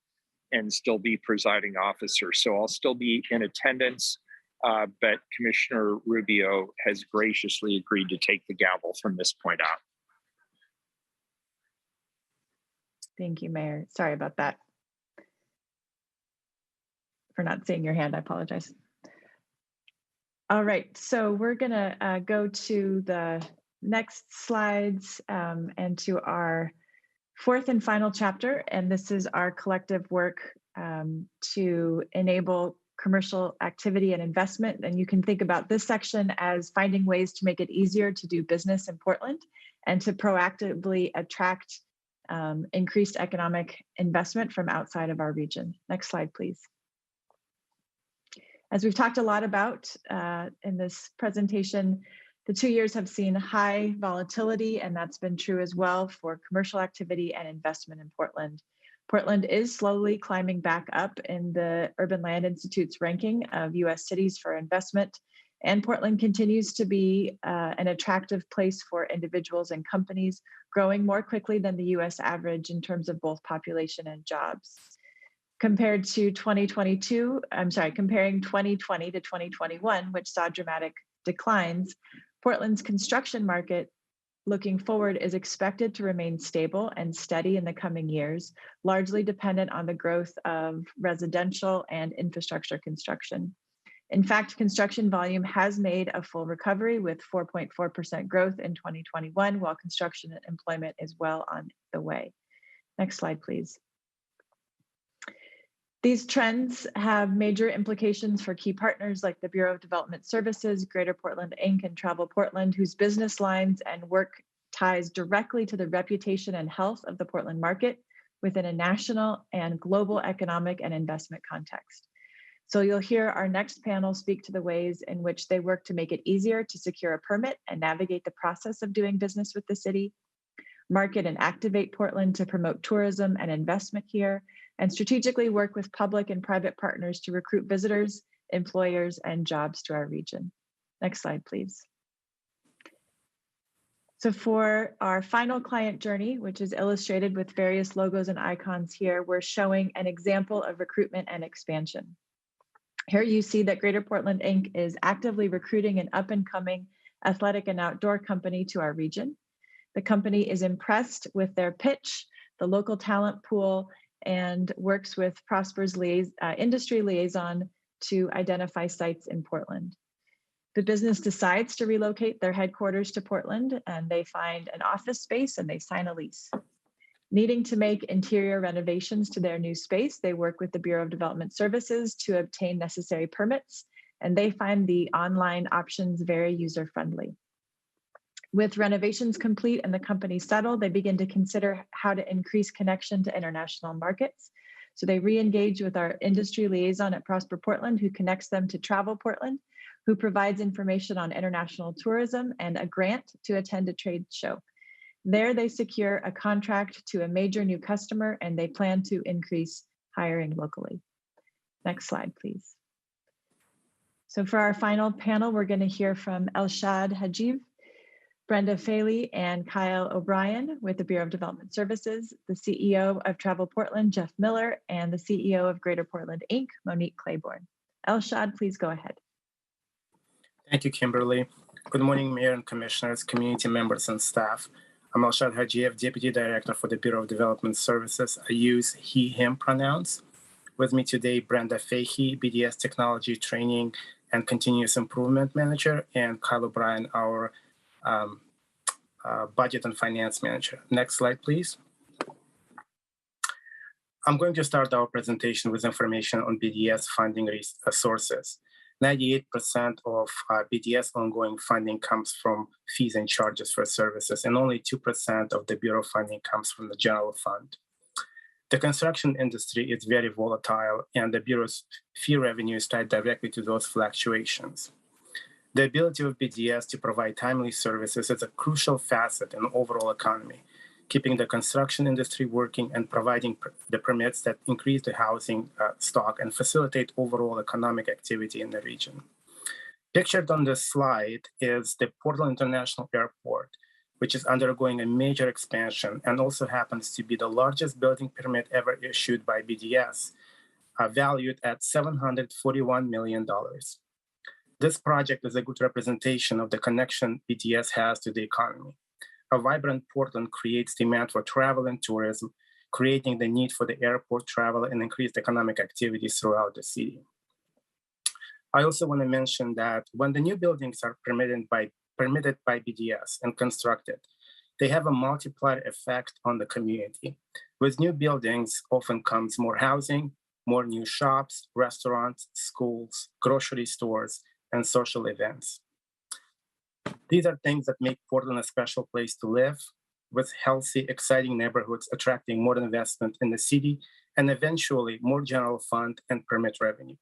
and still be presiding officer. So I'll still be in attendance, but Commissioner Rubio has graciously agreed to take the gavel from this point out. Thank you, Mayor. Sorry about that. For not seeing your hand, I apologize. All right, so we're gonna go to the next slides and to our fourth and final chapter. And this is our collective work to enable commercial activity and investment. And you can think about this section as finding ways to make it easier to do business in Portland and to proactively attract increased economic investment from outside of our region. Next slide, please. As we've talked a lot about in this presentation, the 2 years have seen high volatility, and that's been true as well for commercial activity and investment in Portland. Portland is slowly climbing back up in the Urban Land Institute's ranking of US cities for investment, and Portland continues to be an attractive place for individuals and companies, growing more quickly than the US average in terms of both population and jobs. Compared to 2022, comparing 2020 to 2021, which saw dramatic declines, Portland's construction market looking forward is expected to remain stable and steady in the coming years, largely dependent on the growth of residential and infrastructure construction. In fact, construction volume has made a full recovery with 4.4% growth in 2021, while construction employment is well on the way. Next slide, please. These trends have major implications for key partners like the Bureau of Development Services, Greater Portland, Inc., and Travel Portland, whose business lines and work ties directly to the reputation and health of the Portland market within a national and global economic and investment context. So you'll hear our next panel speak to the ways in which they work to make it easier to secure a permit and navigate the process of doing business with the city, market and activate Portland to promote tourism and investment here, and strategically work with public and private partners to recruit visitors, employers, and jobs to our region. Next slide, please. So for our final client journey, which is illustrated with various logos and icons here, we're showing an example of recruitment and expansion. Here you see that Greater Portland, Inc. is actively recruiting an up-and-coming athletic and outdoor company to our region. The company is impressed with their pitch, the local talent pool, and works with Prosper's industry liaison to identify sites in Portland. The business decides to relocate their headquarters to Portland, and they find an office space and they sign a lease. Needing to make interior renovations to their new space, they work with the Bureau of Development Services to obtain necessary permits, and they find the online options very user-friendly. With renovations complete and the company settled, they begin to consider how to increase connection to international markets. So they re-engage with our industry liaison at Prosper Portland, who connects them to Travel Portland, who provides information on international tourism and a grant to attend a trade show. There they secure a contract to a major new customer, and they plan to increase hiring locally. Next slide, please. So for our final panel, we're going to hear from Elshad Hajiv, Brenda Faley, and Kyle O'Brien with the Bureau of Development Services, the CEO of Travel Portland, Jeff Miller, and the CEO of Greater Portland, Inc., Monique Claiborne. Elshad, please go ahead. Thank you, Kimberly. Good morning, Mayor and Commissioners, community members, and staff. I'm Elshad Hajiev, Deputy Director for the Bureau of Development Services. I use he, him pronouns. With me today, Brenda Fahey, BDS Technology Training and Continuous Improvement Manager, and Kyle O'Brien, our Budget and Finance Manager. Next slide, please. I'm going to start our presentation with information on BDS funding sources. 98% of BDS ongoing funding comes from fees and charges for services, and only 2% of the Bureau funding comes from the general fund. The construction industry is very volatile, and the Bureau's fee revenue is tied directly to those fluctuations. The ability of BDS to provide timely services is a crucial facet in the overall economy, keeping the construction industry working and providing the permits that increase the housing stock and facilitate overall economic activity in the region. Pictured on this slide is the Portland International Airport, which is undergoing a major expansion and also happens to be the largest building permit ever issued by BDS, valued at $741 million. This project is a good representation of the connection BDS has to the economy. A vibrant Portland creates demand for travel and tourism, creating the need for the airport travel and increased economic activities throughout the city. I also want to mention that when the new buildings are permitted by permitted by BDS and constructed, they have a multiplier effect on the community. With new buildings often comes more housing, more new shops, restaurants, schools, grocery stores, and social events. These are things that make Portland a special place to live, with healthy, exciting neighborhoods attracting more investment in the city and eventually more general fund and permit revenue.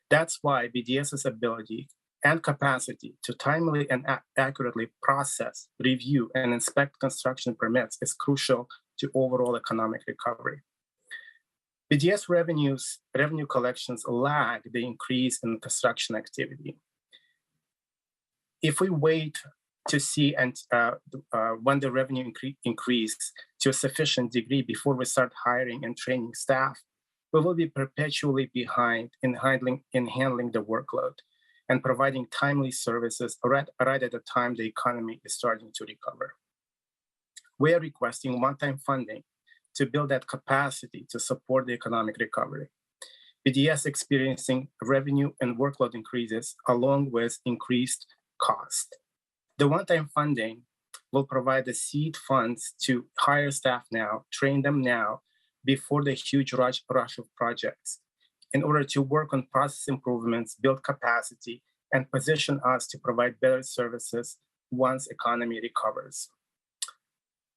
That's why BDS's ability and capacity to timely and accurately process, review, and inspect construction permits is crucial to overall economic recovery. BDS revenue collections lag the increase in construction activity. If we wait to see when the revenue increase to a sufficient degree before we start hiring and training staff, we will be perpetually behind in handling the workload and providing timely services right at the time the economy is starting to recover. We are requesting one-time funding to build that capacity to support the economic recovery. BDS experiencing revenue and workload increases along with increased cost. The one-time funding will provide the seed funds to hire staff now, train them now, before the huge rush of projects, in order to work on process improvements, build capacity, and position us to provide better services once economy recovers.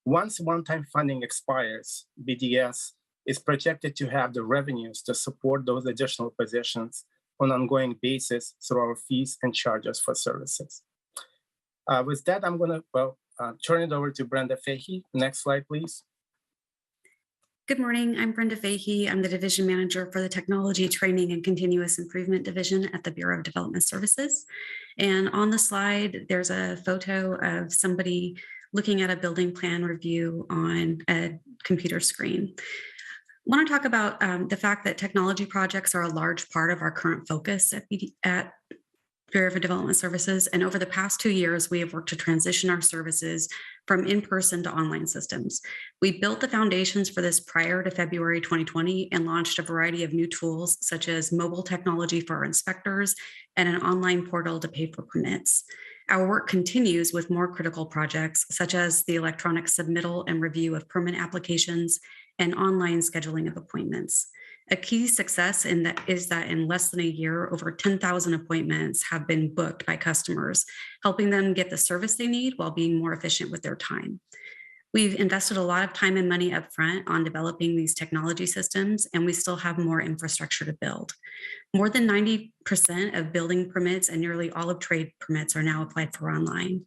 Once one-time funding expires, BDS is projected to have the revenues to support those additional positions on an ongoing basis through our fees and charges for services. With that, I'm going to turn it over to Brenda Fahey. Next slide, please. Good morning, I'm Brenda Fahey. I'm the Division Manager for the Technology Training and Continuous Improvement Division at the Bureau of Development Services. And on the slide, there's a photo of somebody looking at a building plan review on a computer screen. I want to talk about the fact that technology projects are a large part of our current focus at Bureau of Development Services. And over the past 2 years, we have worked to transition our services from in-person to online systems. We built the foundations for this prior to February 2020 and launched a variety of new tools, such as mobile technology for our inspectors and an online portal to pay for permits. Our work continues with more critical projects, such as the electronic submittal and review of permit applications and online scheduling of appointments. A key success is that in less than a year, over 10,000 appointments have been booked by customers, helping them get the service they need while being more efficient with their time. We've invested a lot of time and money upfront on developing these technology systems, and we still have more infrastructure to build. More than 90% of building permits and nearly all of trade permits are now applied for online.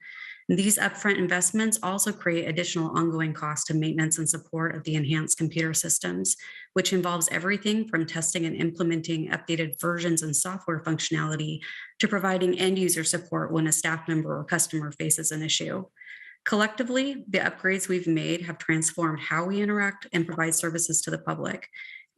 These upfront investments also create additional ongoing costs to maintenance and support of the enhanced computer systems, which involves everything from testing and implementing updated versions and software functionality to providing end user support when a staff member or customer faces an issue. Collectively, the upgrades we've made have transformed how we interact and provide services to the public.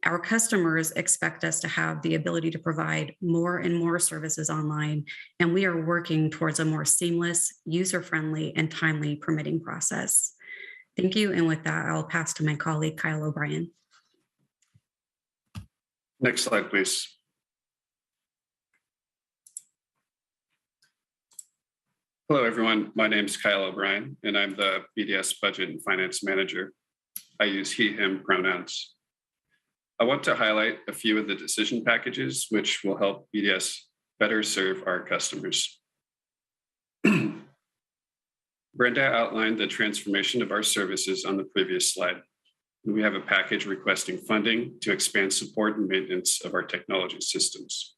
Our customers expect us to have the ability to provide more and more services online, and we are working towards a more seamless, user-friendly, and timely permitting process. Thank you, and with that, I'll pass to my colleague, Kyle O'Brien. Next slide, please. Hello, everyone. My name is Kyle O'Brien, and I'm the BDS Budget and Finance Manager. I use he, him pronouns. I want to highlight a few of the decision packages which will help BDS better serve our customers. Brenda outlined the transformation of our services on the previous slide. We have a package requesting funding to expand support and maintenance of our technology systems.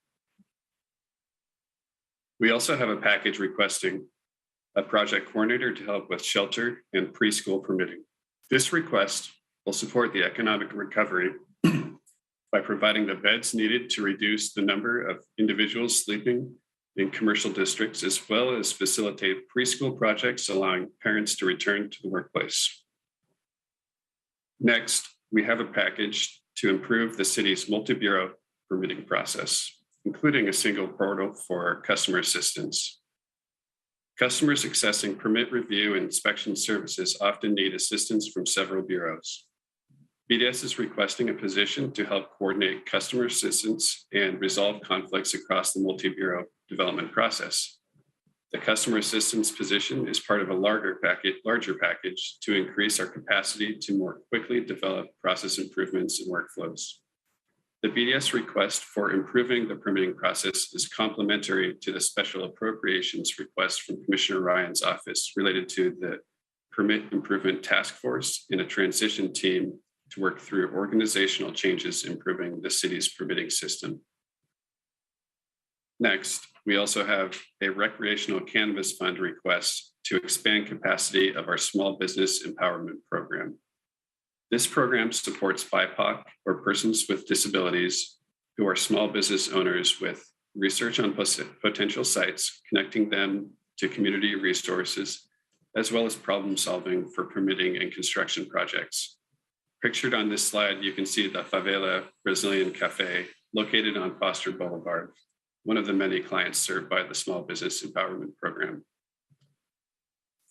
We also have a package requesting a project coordinator to help with shelter and preschool permitting. This request will support the economic recovery by providing the beds needed to reduce the number of individuals sleeping in commercial districts, as well as facilitate preschool projects allowing parents to return to the workplace. Next, we have a package to improve the city's multi-bureau permitting process, including a single portal for customer assistance. Customers accessing permit review and inspection services often need assistance from several bureaus. BDS is requesting a position to help coordinate customer assistance and resolve conflicts across the multi-bureau development process. The customer assistance position is part of a larger package to increase our capacity to more quickly develop process improvements and workflows. The BDS request for improving the permitting process is complementary to the special appropriations request from Commissioner Ryan's office related to the Permit Improvement Task Force and a transition team to work through organizational changes improving the city's permitting system. Next, we also have a recreational cannabis fund request to expand capacity of our small business empowerment program. This program supports BIPOC or persons with disabilities who are small business owners with research on potential sites, connecting them to community resources, as well as problem solving for permitting and construction projects. Pictured on this slide, you can see the Favela Brazilian Cafe located on Foster Boulevard, one of the many clients served by the Small Business Empowerment Program.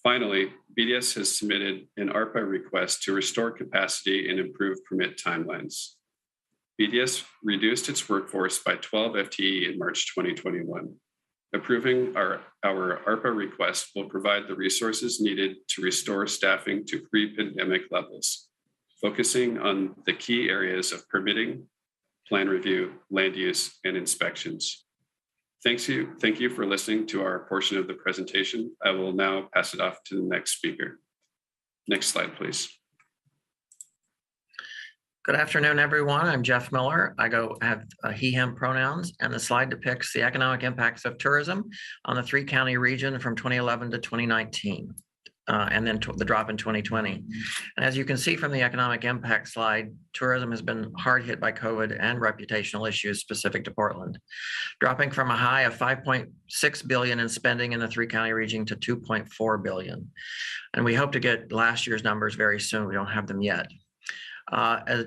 Finally, BDS has submitted an ARPA request to restore capacity and improve permit timelines. BDS reduced its workforce by 12 FTE in March 2021. Approving our ARPA request will provide the resources needed to restore staffing to pre-pandemic levels, focusing on the key areas of permitting, plan review, land use, and inspections. Thank you for listening to our portion of the presentation. I will now pass it off to the next speaker. Next slide, please. Good afternoon, everyone. I'm Jeff Miller. I have he, him pronouns, and the slide depicts the economic impacts of tourism on the three-county region from 2011 to 2019. And then the drop in 2020. And as you can see from the economic impact slide, tourism has been hard hit by COVID and reputational issues specific to Portland, dropping from a high of $5.6 billion in spending in the three-county region to $2.4 billion. And we hope to get last year's numbers very soon. We don't have them yet.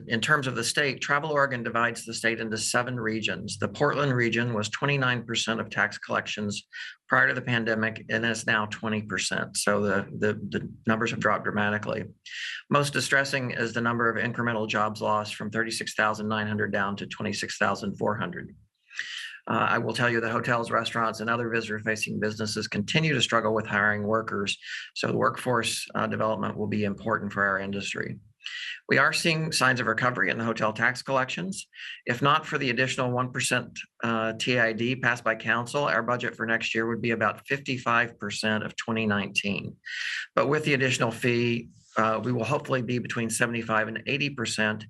In terms of the state, Travel Oregon divides the state into 7 regions. The Portland region was 29% of tax collections prior to the pandemic, and is now 20%. So the numbers have dropped dramatically. Most distressing is the number of incremental jobs lost from 36,900 down to 26,400. I will tell you that hotels, restaurants, and other visitor-facing businesses continue to struggle with hiring workers. So the workforce development will be important for our industry. We are seeing signs of recovery in the hotel tax collections. If not for the additional 1% TID passed by council, our budget for next year would be about 55% of 2019. But with the additional fee, we will hopefully be between 75 and 80%,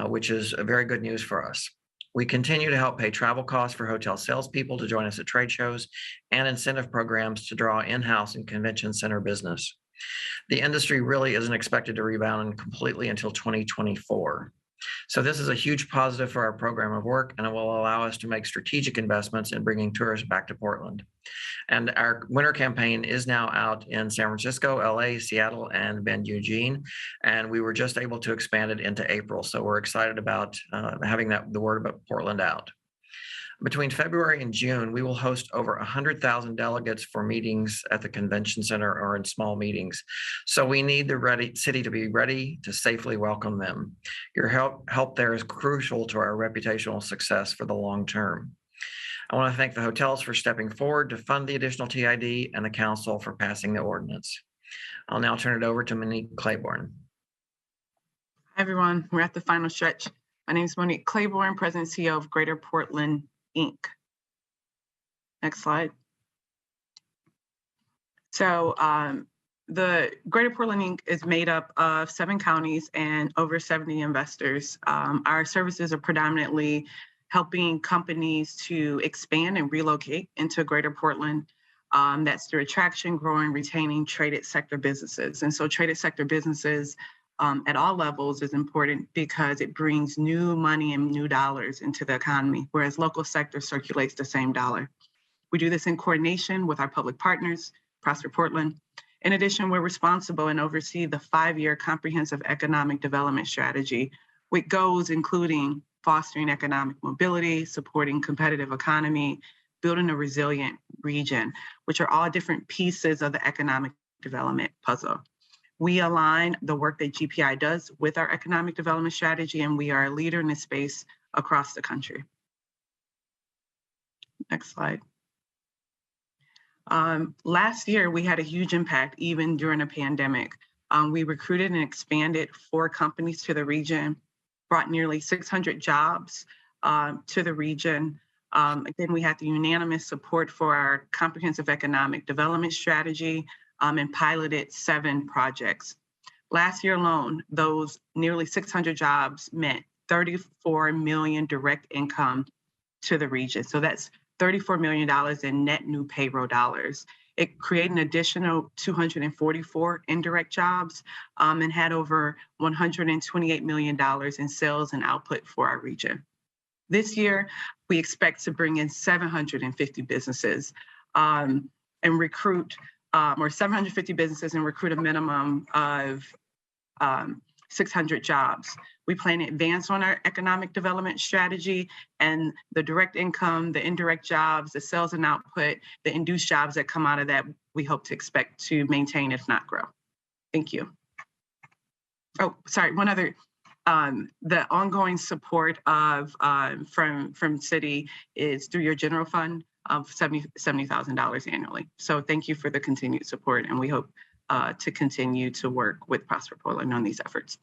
which is very good news for us. We continue to help pay travel costs for hotel salespeople to join us at trade shows and incentive programs to draw in-house and convention center business. The industry really isn't expected to rebound completely until 2024. So this is a huge positive for our program of work, and it will allow us to make strategic investments in bringing tourists back to Portland. And our winter campaign is now out in San Francisco, LA, Seattle, and Bend, Eugene. And we were just able to expand it into April. So we're excited about having the word about Portland out. Between February and June, we will host over 100,000 delegates for meetings at the convention center or in small meetings. So we need the city to be ready to safely welcome them. Your help there is crucial to our reputational success for the long term. I want to thank the hotels for stepping forward to fund the additional TID and the council for passing the ordinance. I'll now turn it over to Monique Claiborne. Hi, everyone. We're at the final stretch. My name is Monique Claiborne, President and CEO of Greater Portland, Inc. Next slide. So the Greater Portland, Inc. is made up of 7 counties and over 70 investors. Our services are predominantly helping companies to expand and relocate into Greater Portland. That's through attraction, growing, retaining traded sector businesses. And so traded sector businesses at all levels is important because it brings new money and new dollars into the economy, whereas local sector circulates the same dollar. We do this in coordination with our public partners, Prosper Portland. In addition, we're responsible and oversee the 5-year comprehensive economic development strategy, with goals including fostering economic mobility, supporting competitive economy, building a resilient region, which are all different pieces of the economic development puzzle. We align the work that GPI does with our economic development strategy, and we are a leader in this space across the country. Next slide. Last year, we had a huge impact even during a pandemic. We recruited and expanded 4 companies to the region, brought nearly 600 jobs to the region. Again, we had the unanimous support for our comprehensive economic development strategy and piloted 7 projects. Last year alone, those nearly 600 jobs meant 34 million direct income to the region. So that's $34 million in net new payroll dollars. It created an additional 244 indirect jobs and had over $128 million in sales and output for our region. This year, we expect to bring in 750 businesses and recruit, or 750 businesses and recruit a minimum of 600 jobs. We plan to advance on our economic development strategy, and the direct income, the indirect jobs, the sales and output, the induced jobs that come out of that, we hope to expect to maintain, if not grow. Thank you. Oh, sorry, one other. The ongoing support of from city is through your general fund of $70,000 annually. So thank you for the continued support, and we hope to continue to work with Prosper Portland on these efforts.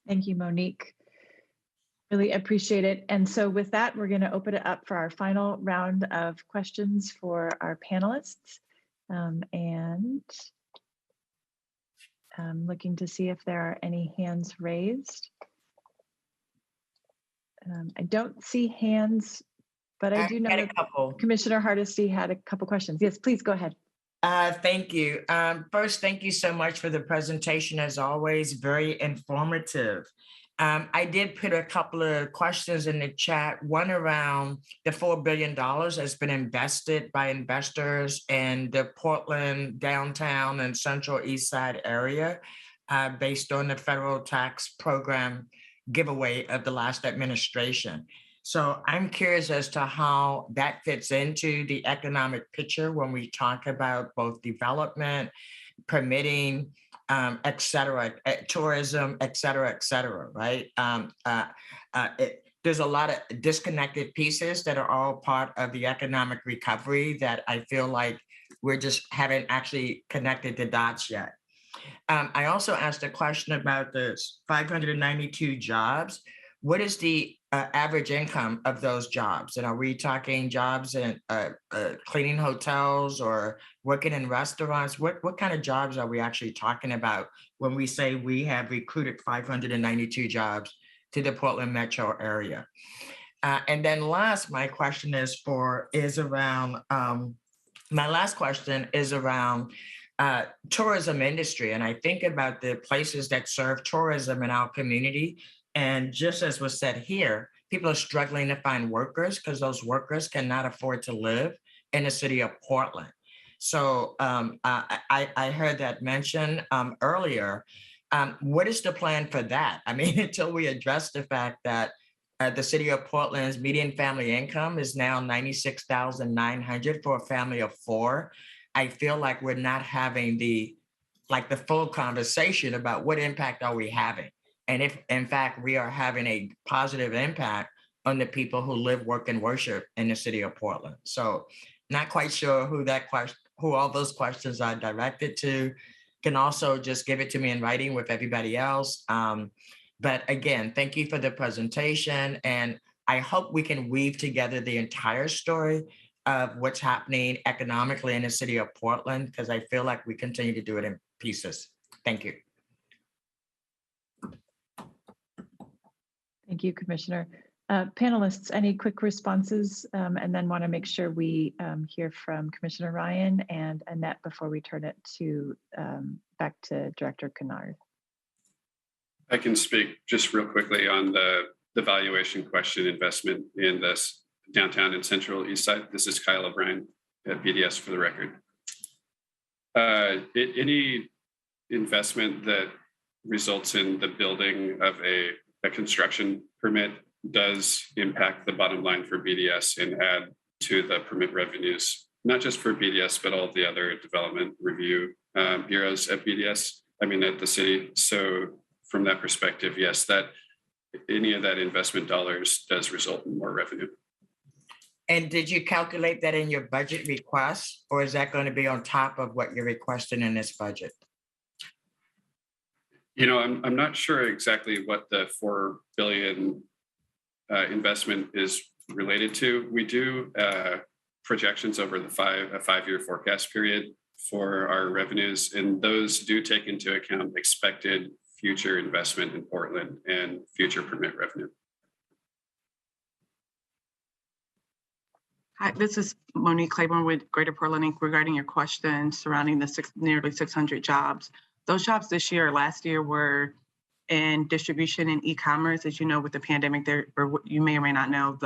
Thank you, Monique. Really appreciate it. And so with that, we're going to open it up for our final round of questions for our panelists. And I'm looking to see if there are any hands raised. I don't see hands, but I do know that Commissioner Hardesty had a couple questions. Yes, please go ahead. Thank you. First, thank you so much for the presentation, as always, very informative. I did put a couple of questions in the chat, one around the $4 billion that's been invested by investors in the Portland downtown and central east side area based on the federal tax program giveaway of the last administration. So I'm curious as to how that fits into the economic picture when we talk about both development, permitting, et cetera, tourism, et cetera, right? There's a lot of disconnected pieces that are all part of the economic recovery that I feel like we're just haven't actually connected the dots yet. I also asked a question about the 592 jobs. What is the average income of those jobs? And are we talking jobs in cleaning hotels or working in restaurants? What kind of jobs are we actually talking about when we say we have recruited 592 jobs to the Portland metro area? And then last, my last question is around tourism industry. And I think about the places that serve tourism in our community. And just as was said here, people are struggling to find workers because those workers cannot afford to live in the city of Portland. So I heard that mentioned earlier. What is the plan for that? I mean, until we address the fact that the city of Portland's median family income is now $96,900 for a family of 4, I feel like we're not having the full conversation about what impact are we having. And if, in fact, we are having a positive impact on the people who live, work, and worship in the city of Portland. So not quite sure who all those questions are directed to. Can also just give it to me in writing with everybody else. But again, thank you for the presentation. And I hope we can weave together the entire story of what's happening economically in the city of Portland, because I feel like we continue to do it in pieces. Thank you. Thank you, Commissioner. Panelists, any quick responses? And then want to make sure we hear from Commissioner Ryan and Annette before we turn it to back to Director Kennard. I can speak just real quickly on the valuation question, investment in this downtown and central east side. This is Kyle O'Brien at BDS for the record. Any investment that results in the building of a construction permit does impact the bottom line for BDS and add to the permit revenues, not just for BDS, but all of the other development review bureaus at BDS, at the city. So from that perspective, yes, that any of that investment dollars does result in more revenue. And did you calculate that in your budget request, or is that going to be on top of what you're requesting in this budget? You know, I'm not sure exactly what the $4 billion investment is related to. We do projections over the a five-year forecast period for our revenues, and those do take into account expected future investment in Portland and future permit revenue. Hi, this is Monique Claiborne with Greater Portland Inc. regarding your question surrounding the nearly 600 jobs. Those jobs this year, last year, were in distribution and e-commerce. As you know, with the pandemic, or you may or may not know,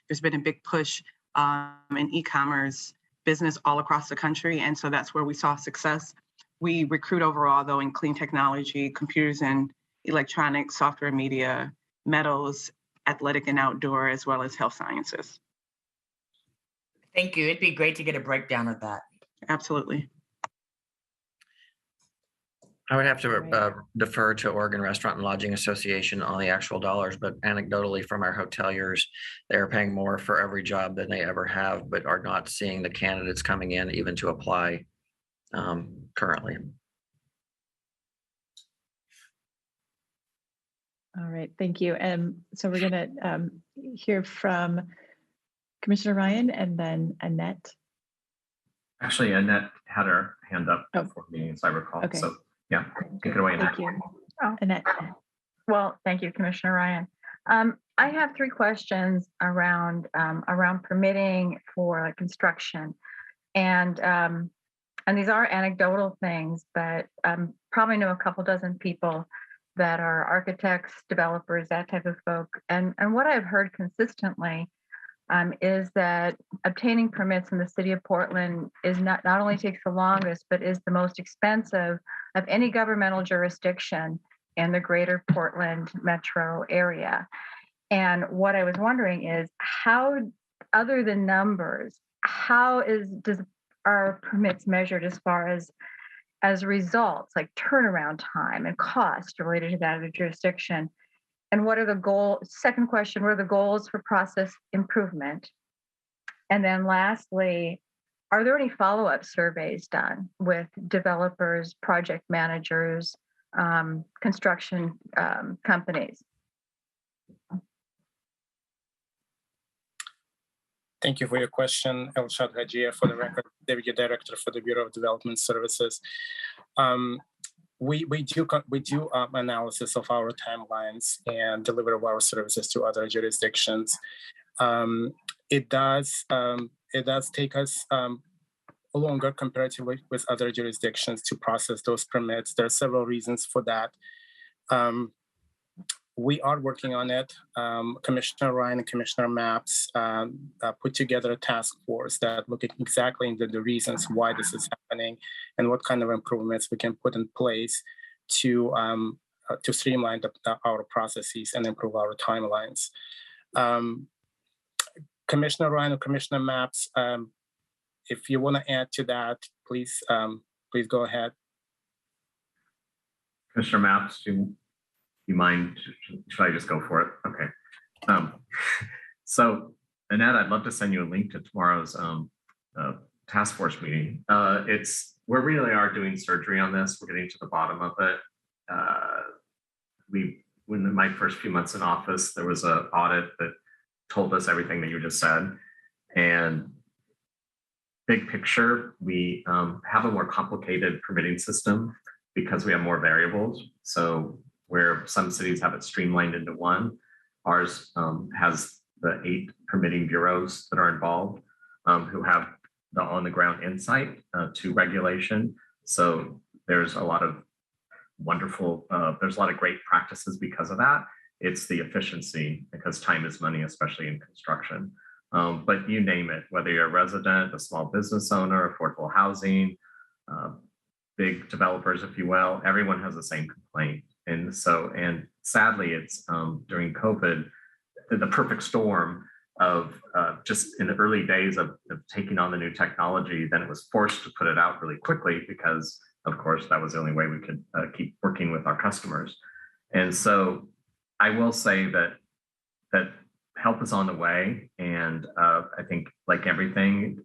there's been a big push in e-commerce business all across the country, and so that's where we saw success. We recruit overall, though, in clean technology, computers and electronics, software, media, metals, athletic and outdoor, as well as health sciences. Thank you. It'd be great to get a breakdown of that. Absolutely. I would have to defer to Oregon Restaurant and Lodging Association on the actual dollars, but anecdotally from our hoteliers, they are paying more for every job than they ever have, but are not seeing the candidates coming in even to apply currently. All right, thank you. And so we're going to hear from Commissioner Ryan and then Annette. Actually, Annette had her hand up before me, as I recall. Okay. So yeah, take it away, Annette. Thank you. Oh, Annette. well, thank you, Commissioner Ryan. I have three questions around permitting for construction, and these are anecdotal things, but probably know a couple dozen people that are architects, developers, that type of folk, and what I've heard consistently is that obtaining permits in the city of Portland is not only takes the longest, but is the most expensive of any governmental jurisdiction in the greater Portland metro area. And what I was wondering is how, other than numbers, does our permits measured as far as results, like turnaround time and cost related to that of the jurisdiction? And what are the goals? Second question, what are the goals for process improvement? And then lastly, are there any follow-up surveys done with developers, project managers, construction companies? Thank you for your question, Elshad Hajia, for the record, Deputy Director for the Bureau of Development Services. We do analysis of our timelines and delivery of our services to other jurisdictions. It does take us longer comparatively with other jurisdictions to process those permits. There are several reasons for that. We are working on it. Commissioner Ryan and Commissioner Maps put together a task force that look at exactly into the reasons why this is happening and what kind of improvements we can put in place to streamline our processes and improve our timelines. Commissioner Ryan or Commissioner Maps, if you want to add to that, please go ahead. Commissioner Maps, do you mind? Should I just go for it? Okay. So Annette, I'd love to send you a link to tomorrow's task force meeting. We really are doing surgery on this. We're getting to the bottom of it. In my first few months in office, there was an audit that told us everything that you just said. And big picture, we have a more complicated permitting system because we have more variables. So where some cities have it streamlined into one, ours has the 8 permitting bureaus that are involved who have the on-the-ground insight to regulation. So there's a lot of there's a lot of great practices because of that. It's the efficiency, because time is money, especially in construction. But you name it, whether you're a resident, a small business owner, affordable housing, big developers, if you will, everyone has the same complaint. And sadly, it's during COVID, the perfect storm of just in the early days of taking on the new technology, then it was forced to put it out really quickly because, of course, that was the only way we could keep working with our customers. And so I will say that help is on the way. And I think like everything,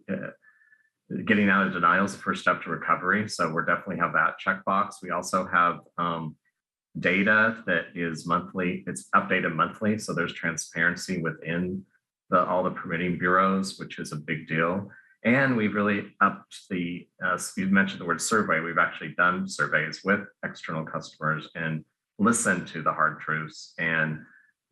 getting out of denial is the first step to recovery. So we're definitely have that checkbox. We also have data that is monthly, it's updated monthly. So there's transparency within all the permitting bureaus, which is a big deal. And we've really upped the, you mentioned the word survey. We've actually done surveys with external customers and listened to the hard truths. And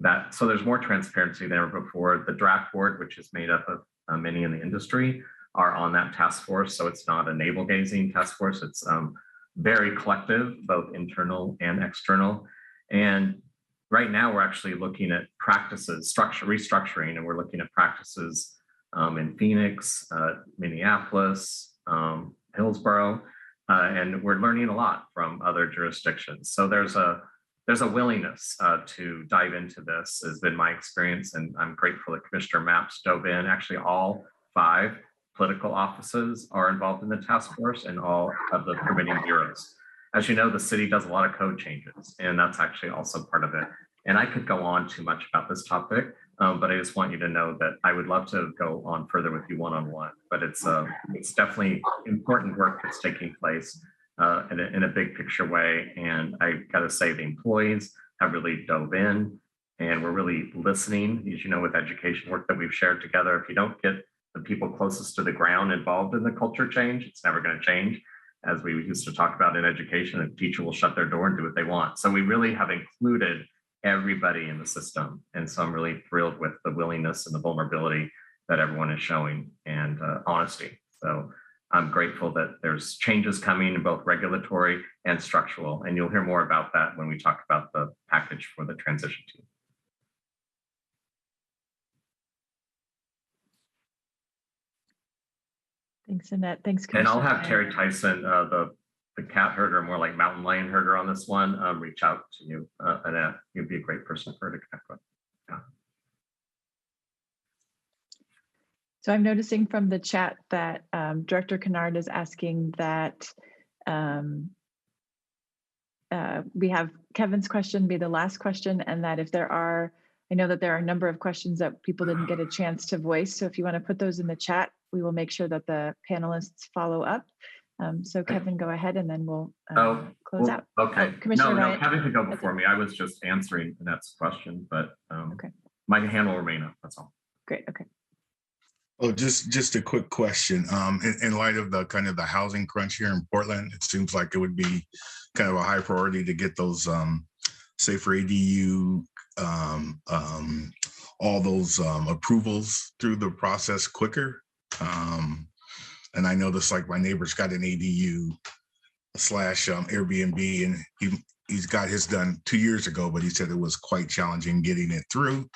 that, so there's more transparency than ever before. The draft board, which is made up of many in the industry, are on that task force. So it's not a navel gazing task force. It's very collective, both internal and external. And right now we're actually looking at practices, restructuring, and we're looking at practices in Phoenix, Minneapolis, Hillsborough, and we're learning a lot from other jurisdictions. So there's a willingness to dive into this, has been my experience, and I'm grateful that Commissioner Mapps dove in. Actually, all 5 political offices are involved in the task force and all of the permitting bureaus. As you know, the city does a lot of code changes, and that's actually also part of it. And I could go on too much about this topic, but I just want you to know that I would love to go on further with you one-on-one, but it's definitely important work that's taking place in a big picture way. And I gotta say, the employees have really dove in, and we're really listening. As you know, with education work that we've shared together, if you don't get the people closest to the ground involved in the culture change, it's never going to change. As we used to talk about in education, a teacher will shut their door and do what they want. So we really have included everybody in the system. And so I'm really thrilled with the willingness and the vulnerability that everyone is showing, and honesty. So I'm grateful that there's changes coming in both regulatory and structural. And you'll hear more about that when we talk about the package for the transition team. Thanks, Annette. Thanks, And I'll Commissioner have Terry Tyson, the cat herder, more like mountain lion herder on this one, reach out to you, Annette. You'd be a great person for her to connect with. Yeah. So I'm noticing from the chat that Director Kennard is asking that we have Kevin's question be the last question, and that if there are, I know that there are a number of questions that people didn't get a chance to voice. So if you want to put those in the chat, we will make sure that the panelists follow up. So Kevin, go ahead, and then we'll close out. Okay. Commissioner Ryan. Kevin could go before me. I was just answering Annette's question, but okay. My hand will remain up. That's all. Great. Okay. Oh, just a quick question. In light of the kind of the housing crunch here in Portland, it seems like it would be kind of a high priority to get those safer ADU, all those approvals through the process quicker. And I noticed, like, my neighbor's got an ADU / Airbnb, and he's got his done 2 years ago, but he said it was quite challenging getting it through.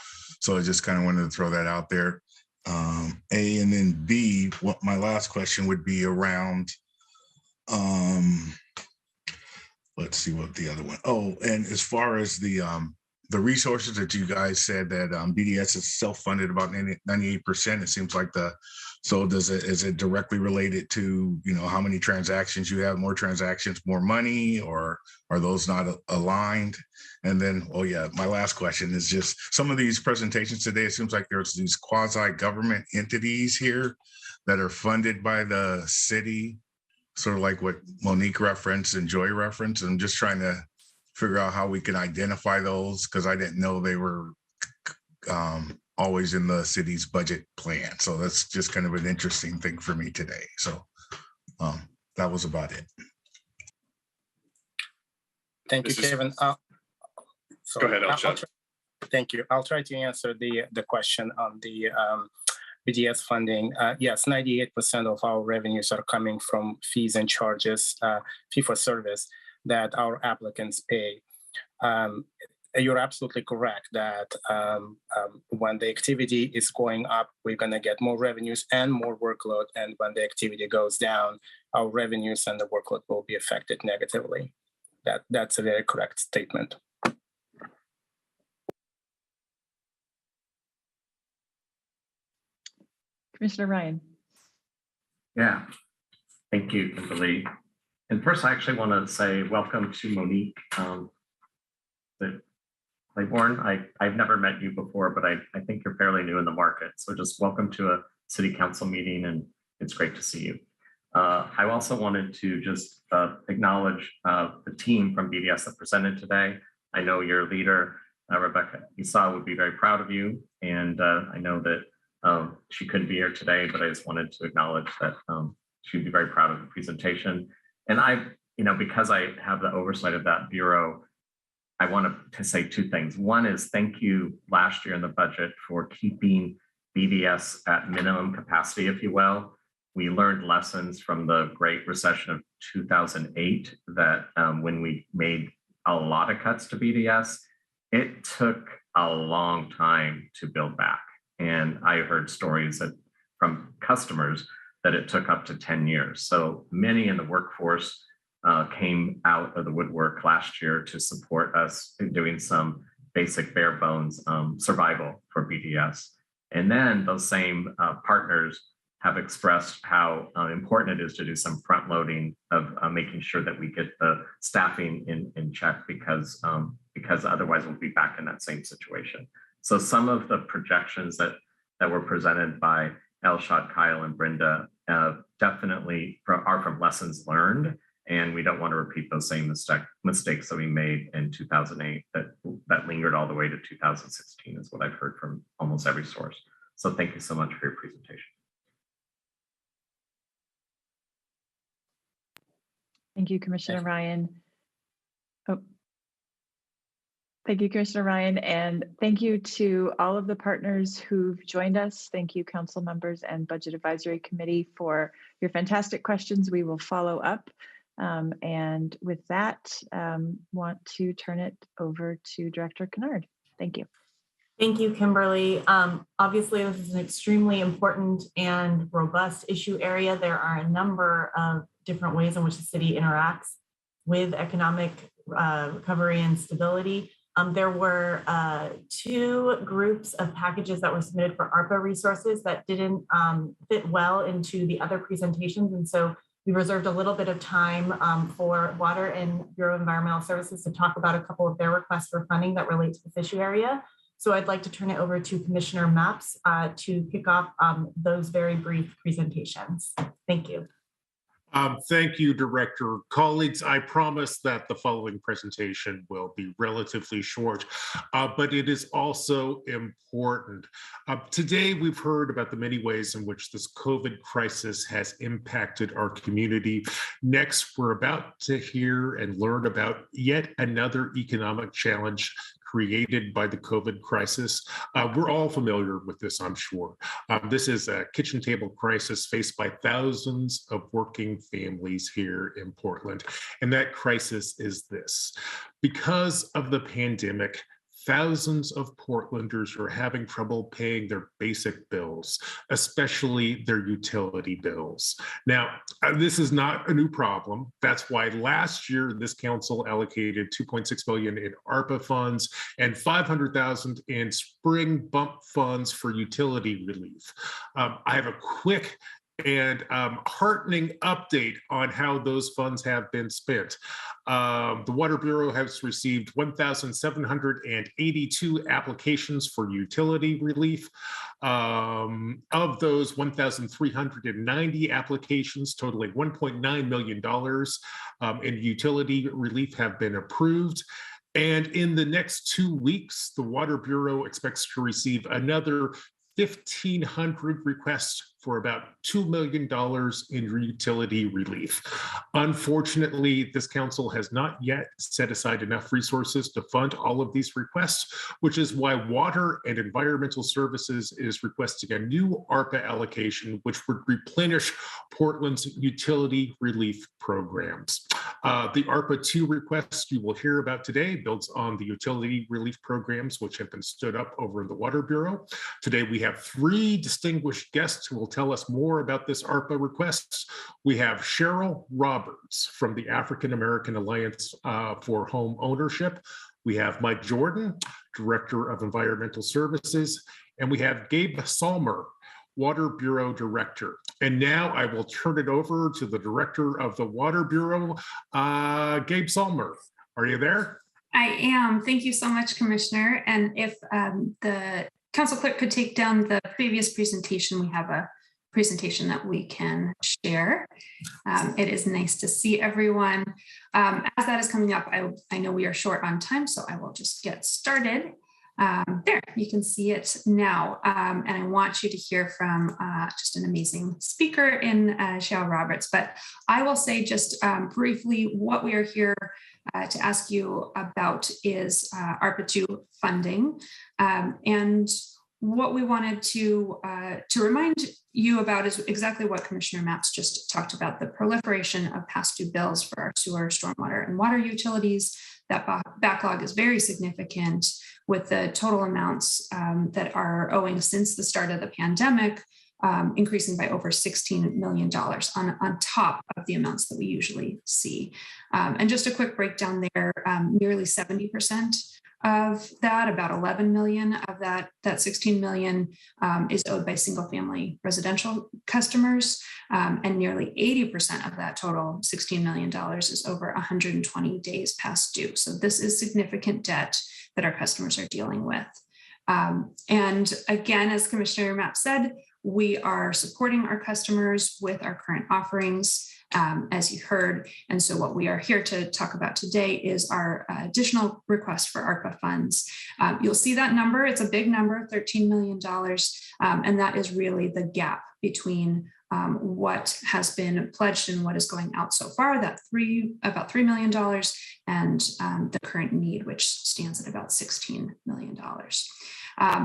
So I just kind of wanted to throw that out there. A, and then B, what my last question would be around, let's see what the other one. Oh, and as far as the resources that you guys said that BDS is self-funded about 98%, it seems like so is it directly related to, you know, how many transactions you have, more transactions, more money, or are those not aligned? And then, oh yeah, my last question is just some of these presentations today, it seems like there's these quasi-government entities here that are funded by the city, sort of like what Monique referenced and Joy referenced. I'm just trying to figure out how we can identify those, because I didn't know they were always in the city's budget plan. So that's just kind of an interesting thing for me today. So that was about it. Thank you, Kevin. Go ahead, thank you. I'll try to answer the question on the BDS funding. Yes, 98% of our revenues are coming from fees and charges, fee for service that our applicants pay. You're absolutely correct that when the activity is going up, we're going to get more revenues and more workload. And when the activity goes down, our revenues and the workload will be affected negatively. That's a very correct statement. Commissioner Ryan. Yeah, thank you, Kimberly. And first, I actually want to say welcome to Monique. Claiborne. I've never met you before, but I think you're fairly new in the market. So just welcome to a city council meeting, and it's great to see you. I also wanted to just acknowledge the team from BDS that presented today. I know your leader, Rebecca Esau, would be very proud of you. And I know that she couldn't be here today, but I just wanted to acknowledge that she'd be very proud of the presentation. And because I have the oversight of that bureau, I want to say two things. One is thank you last year in the budget for keeping BDS at minimum capacity, if you will. We learned lessons from the Great Recession of 2008 that when we made a lot of cuts to BDS, it took a long time to build back. And I heard stories from customers that it took up to 10 years. So many in the workforce came out of the woodwork last year to support us in doing some basic bare bones survival for BDS. And then those same partners have expressed how important it is to do some front loading of making sure that we get the staffing in check because otherwise we'll be back in that same situation. So some of the projections that were presented by Elshad, Kyle, and Brenda definitely are from lessons learned. And we don't want to repeat those same mistakes that we made in 2008 that lingered all the way to 2016 is what I've heard from almost every source. So thank you so much for your presentation. Thank you, Commissioner Ryan. Thank you, Commissioner Ryan, and thank you to all of the partners who've joined us. Thank you, council members and Budget Advisory Committee, for your fantastic questions. We will follow up. And with that, want to turn it over to Director Kennard. Thank you. Thank you, Kimberly. Obviously, this is an extremely important and robust issue area. There are a number of different ways in which the city interacts with economic recovery and stability. There were two groups of packages that were submitted for ARPA resources that didn't fit well into the other presentations. And so we reserved a little bit of time for Water and Bureau of Environmental Services to talk about a couple of their requests for funding that relate to this issue area. So I'd like to turn it over to Commissioner Mapps to kick off those very brief presentations. Thank you. Thank you, Director. Colleagues, I promise that the following presentation will be relatively short, but it is also important. Today, we've heard about the many ways in which this COVID crisis has impacted our community. Next, we're about to hear and learn about yet another economic challenge created by the COVID crisis. We're all familiar with this, I'm sure. This is a kitchen table crisis faced by thousands of working families here in Portland. And that crisis is this. Because of the pandemic, thousands of Portlanders are having trouble paying their basic bills, especially their utility bills. Now, this is not a new problem. That's why last year, this council allocated $2.6 billion in ARPA funds and $500,000 in spring bump funds for utility relief. I have a quick and heartening update on how those funds have been spent. The Water Bureau has received 1,782 applications for utility relief. Of those, 1,390 applications totaling $1.9 million in utility relief have been approved. And in the next 2 weeks, the Water Bureau expects to receive another 1,500 requests for about $2 million in utility relief. Unfortunately, this council has not yet set aside enough resources to fund all of these requests, which is why Water and Environmental Services is requesting a new ARPA allocation, which would replenish Portland's utility relief programs. The ARPA 2 request you will hear about today builds on the utility relief programs which have been stood up over in the Water Bureau. Today, we have 3 distinguished guests who will tell us more about this ARPA request. We have Cheryl Roberts from the African American Alliance for Home Ownership. We have Mike Jordan, Director of Environmental Services, and we have Gabe Salmer, Water Bureau Director. And now I will turn it over to the Director of the Water Bureau, Gabe Salmer. Are you there? I am. Thank you so much, Commissioner. And if the council clerk could take down the previous presentation, we have a presentation that we can share. It is nice to see everyone. As that is coming up, I know we are short on time, so I will just get started. There, you can see it now. And I want you to hear from just an amazing speaker in Cheryl Roberts. But I will say just briefly what we are here to ask you about is ARPA 2 funding. And what we wanted to remind you about is exactly what Commissioner Mapps just talked about, the proliferation of past due bills for our sewer, stormwater, and water utilities. That backlog is very significant, with the total amounts that are owing since the start of the pandemic increasing by over $16 million on top of the amounts that we usually see. And just a quick breakdown there, nearly 70% of that, about 11 million of that 16 million is owed by single family residential customers. And nearly 80% of that total $16 million is over 120 days past due. So this is significant debt that our customers are dealing with. And again, as Commissioner Mapp said, we are supporting our customers with our current offerings, as you heard. And so what we are here to talk about today is our additional request for ARPA funds. You'll see that number. It's a big number, $13 million. And that is really the gap between what has been pledged and what is going out so far, that about $3 million, and the current need, which stands at about $16 million.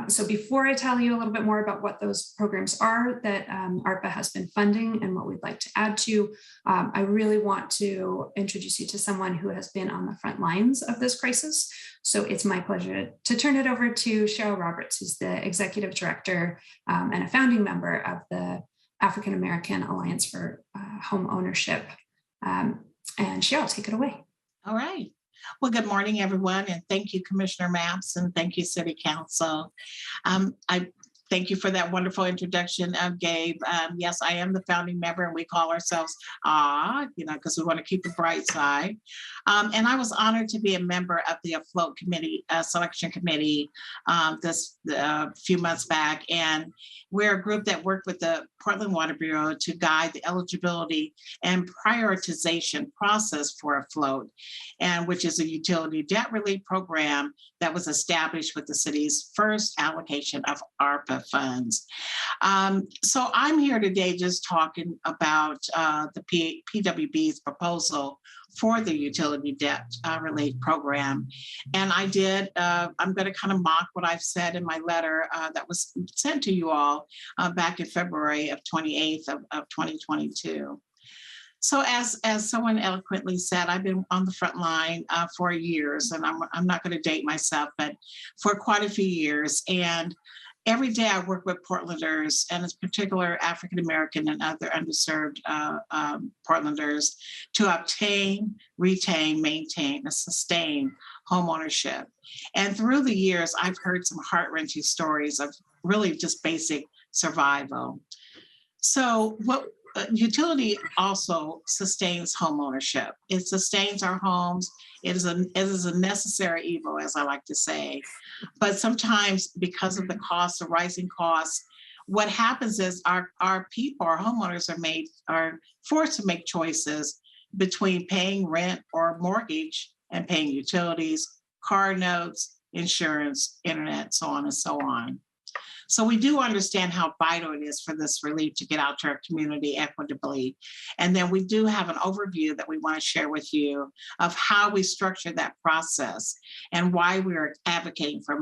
So before I tell you a little bit more about what those programs are that ARPA has been funding and what we'd like to add to, I really want to introduce you to someone who has been on the front lines of this crisis. So it's my pleasure to turn it over to Cheryl Roberts, who's the Executive Director and a founding member of the African American Alliance for Home Ownership. And Cheryl, take it away. All right. Well, good morning, everyone, and thank you, Commissioner Mapps, and thank you, City Council. I thank you for that wonderful introduction, Gabe. Yes, I am the founding member, and we call ourselves because we want to keep the bright side. And I was honored to be a member of the Afloat Committee, Selection Committee, this few months back. And we're a group that worked with the Portland Water Bureau to guide the eligibility and prioritization process for Afloat, and which is a utility debt relief program that was established with the city's first allocation of ARPA funds. So I'm here today just talking about the PWB's proposal for the utility debt relief program. And I'm going to kind of mock what I've said in my letter that was sent to you all back in February of 28th of 2022. So as someone eloquently said, I've been on the front line for years, and I'm not going to date myself, but for quite a few years. And every day I work with Portlanders, and in particular African-American and other underserved Portlanders, to obtain, retain, maintain, and sustain homeownership. And through the years, I've heard some heart-wrenching stories of really just basic survival. So what utility also sustains homeownership. It sustains our homes. It is a necessary evil, as I like to say. But sometimes because of the costs, the rising costs, what happens is our people, our homeowners are forced to make choices between paying rent or mortgage and paying utilities, car notes, insurance, internet, so on and so on. So we do understand how vital it is for this relief to get out to our community equitably. And then we do have an overview that we want to share with you of how we structure that process and why we're advocating for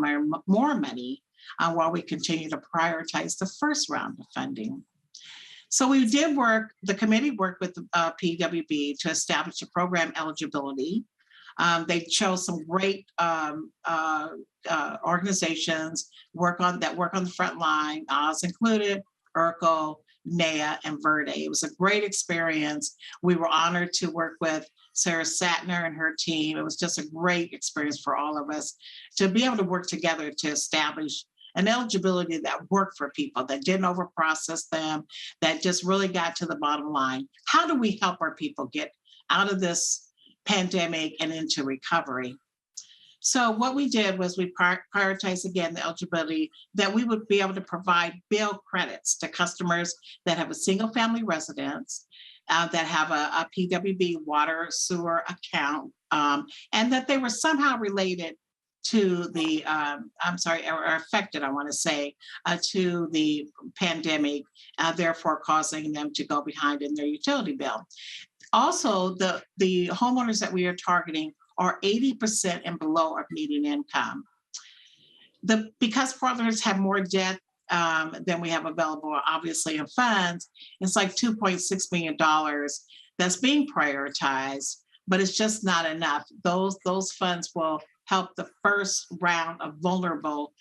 more money while we continue to prioritize the first round of funding. So we did the committee worked with the PWB to establish a program eligibility. They chose some great organizations work on the front line, Oz included, Urkel, NEA, and Verde. It was a great experience. We were honored to work with Sarah Satner and her team. It was just a great experience for all of us to be able to work together to establish an eligibility that worked for people, that didn't overprocess them, that just really got to the bottom line. How do we help our people get out of this pandemic and into recovery? So what we did was we prioritized again the eligibility that we would be able to provide bill credits to customers that have a single family residence, that have a PWB water sewer account, and that they were somehow related to the, or affected, I want to say, to the pandemic, therefore causing them to go behind in their utility bill. Also, the homeowners that we are targeting are 80% and below of median income. Because Portlanders have more debt than we have available, obviously, in funds, it's like $2.6 million that's being prioritized, but it's just not enough. Those funds will help the first round of vulnerable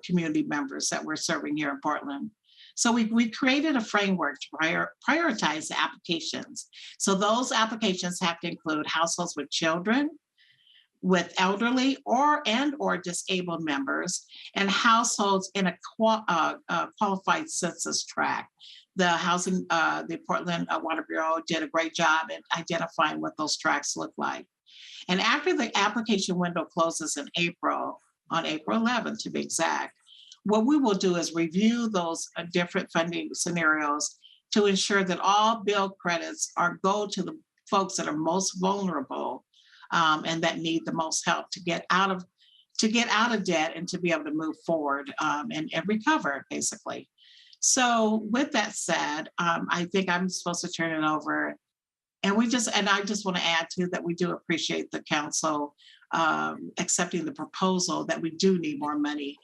community members that we're serving here in Portland. So we created a framework to prioritize the applications. So those applications have to include households with children, with elderly or disabled members, and households in a qualified census tract. The Portland Water Bureau did a great job at identifying what those tracts look like. And after the application window closes in April, on April 11th to be exact, what we will do is review those different funding scenarios to ensure that all bill credits go to the folks that are most vulnerable and that need the most help to get out of debt and to be able to move forward and recover, basically. So with that said, I think I'm supposed to turn it over. And I just want to add too that we do appreciate the council accepting the proposal that we do need more money.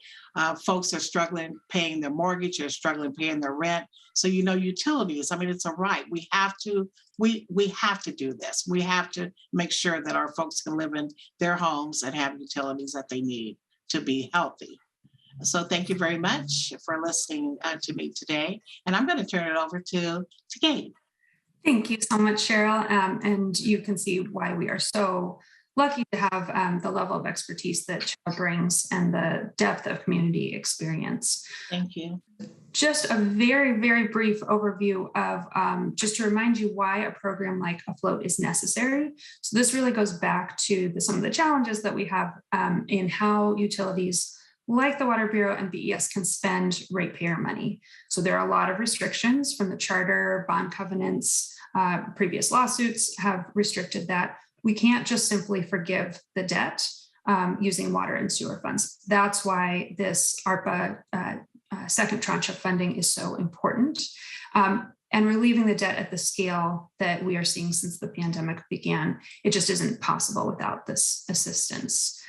Folks are struggling paying their mortgage, they're struggling paying their rent. So, utilities, it's a right. We have to do this. We have to make sure that our folks can live in their homes and have utilities that they need to be healthy. So thank you very much for listening to me today. And I'm going to turn it over to Gabe. Thank you so much, Cheryl. And you can see why we are so lucky to have the level of expertise that Cheryl brings and the depth of community experience. Thank you. Just a very, very brief overview of just to remind you why a program like Afloat is necessary. So this really goes back to some of the challenges that we have in how utilities like the Water Bureau and BES can spend ratepayer money. So there are a lot of restrictions from the charter, bond covenants, previous lawsuits have restricted that. We can't just simply forgive the debt using water and sewer funds. That's why this ARPA second tranche of funding is so important. And relieving the debt at the scale that we are seeing since the pandemic began, it just isn't possible without this assistance.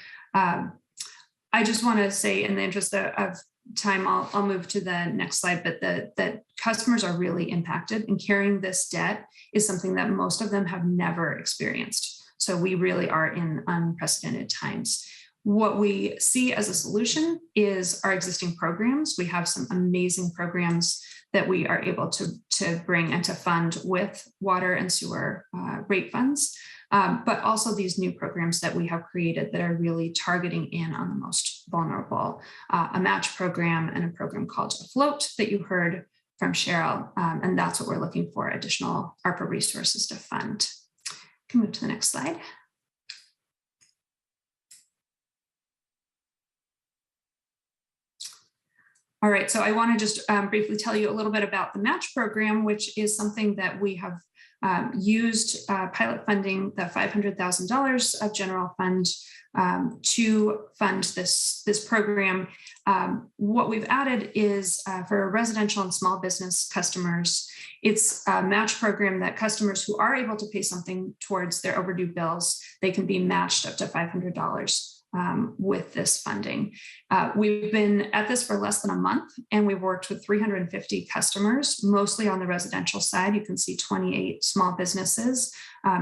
I just want to say, in the interest of time, I'll move to the next slide, but that customers are really impacted, and carrying this debt is something that most of them have never experienced. So we really are in unprecedented times. What we see as a solution is our existing programs. We have some amazing programs that we are able to bring and to fund with water and sewer rate funds, but also these new programs that we have created that are really targeting in on the most vulnerable. A match program and a program called Afloat that you heard from Cheryl, and that's what we're looking for, additional ARPA resources to fund. Can move to the next slide. All right, so I want to just briefly tell you a little bit about the match program, which is something that we have used pilot funding, the $500,000 of general fund to fund this program. What we've added is for residential and small business customers, it's a match program that customers who are able to pay something towards their overdue bills, they can be matched up to $500 with this funding. We've been at this for less than a month, and we've worked with 350 customers, mostly on the residential side. You can see 28 small businesses,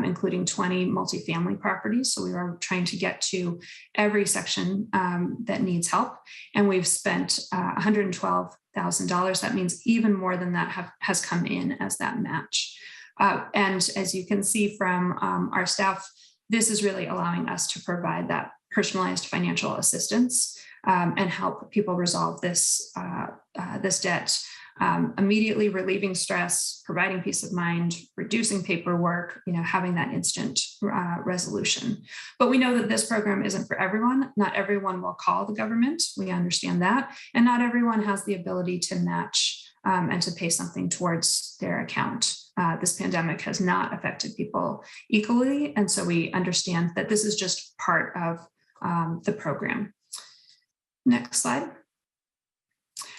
including 20 multifamily properties. So we are trying to get to every section that needs help. And we've spent $112,000. That means even more than that has come in as that match. And as you can see from our staff, this is really allowing us to provide that personalized financial assistance and help people resolve this debt immediately relieving stress, providing peace of mind, reducing paperwork, having that instant resolution. But we know that this program isn't for everyone. Not everyone will call the government. We understand that. And not everyone has the ability to match and to pay something towards their account. This pandemic has not affected people equally. And so we understand that this is just part of the program. Next slide.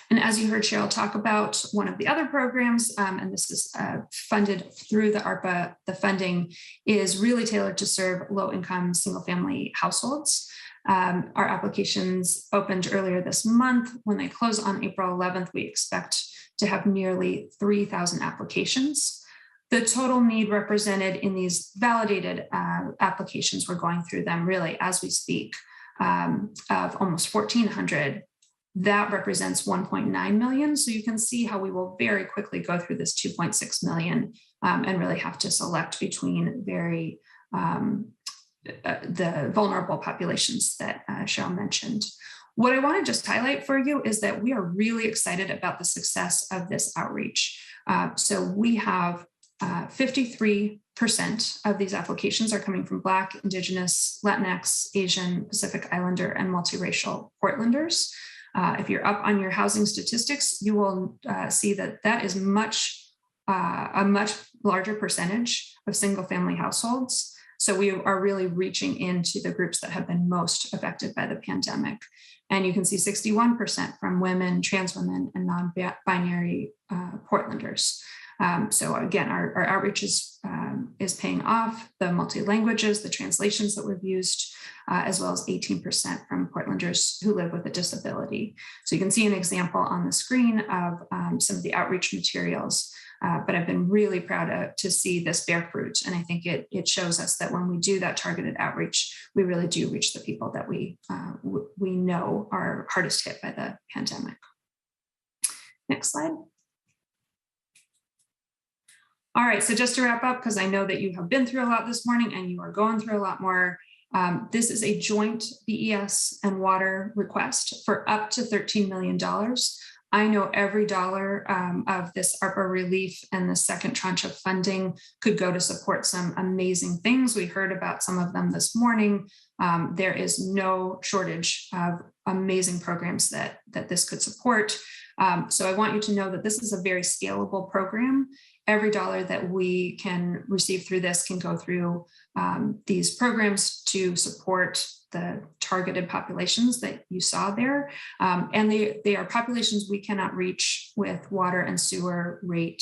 And as you heard Cheryl talk about, one of the other programs, and this is funded through the ARPA, the funding is really tailored to serve low-income single-family households. Our applications opened earlier this month. When they close on April 11th, we expect to have nearly 3,000 applications. The total need represented in these validated applications, we're going through them really as we speak, of almost 1,400. That represents 1.9 million. So you can see how we will very quickly go through this 2.6 million and really have to select between the vulnerable populations that Cheryl mentioned. What I want to just highlight for you is that we are really excited about the success of this outreach. So we have 53% of these applications are coming from Black, Indigenous, Latinx, Asian, Pacific Islander, and multiracial Portlanders. If you're up on your housing statistics, you will see that that is a much larger percentage of single-family households. So we are really reaching into the groups that have been most affected by the pandemic. And you can see 61% from women, trans women, and non-binary Portlanders. So again, our outreach is paying off. The multi-languages, the translations that we've used, as well as 18% from Portlanders who live with a disability. So you can see an example on the screen of some of the outreach materials, but I've been really proud to see this bear fruit. And I think it shows us that when we do that targeted outreach, we really do reach the people that we know are hardest hit by the pandemic. Next slide. All right, so just to wrap up, because I know that you have been through a lot this morning and you are going through a lot more, this is a joint BES and water request for up to $13 million. I know every dollar of this ARPA relief and the second tranche of funding could go to support some amazing things. We heard about some of them this morning. There is no shortage of amazing programs that this could support. So I want you to know that this is a very scalable program. Every dollar that we can receive through this can go through these programs to support the targeted populations that you saw there. And they are populations we cannot reach with water and sewer rate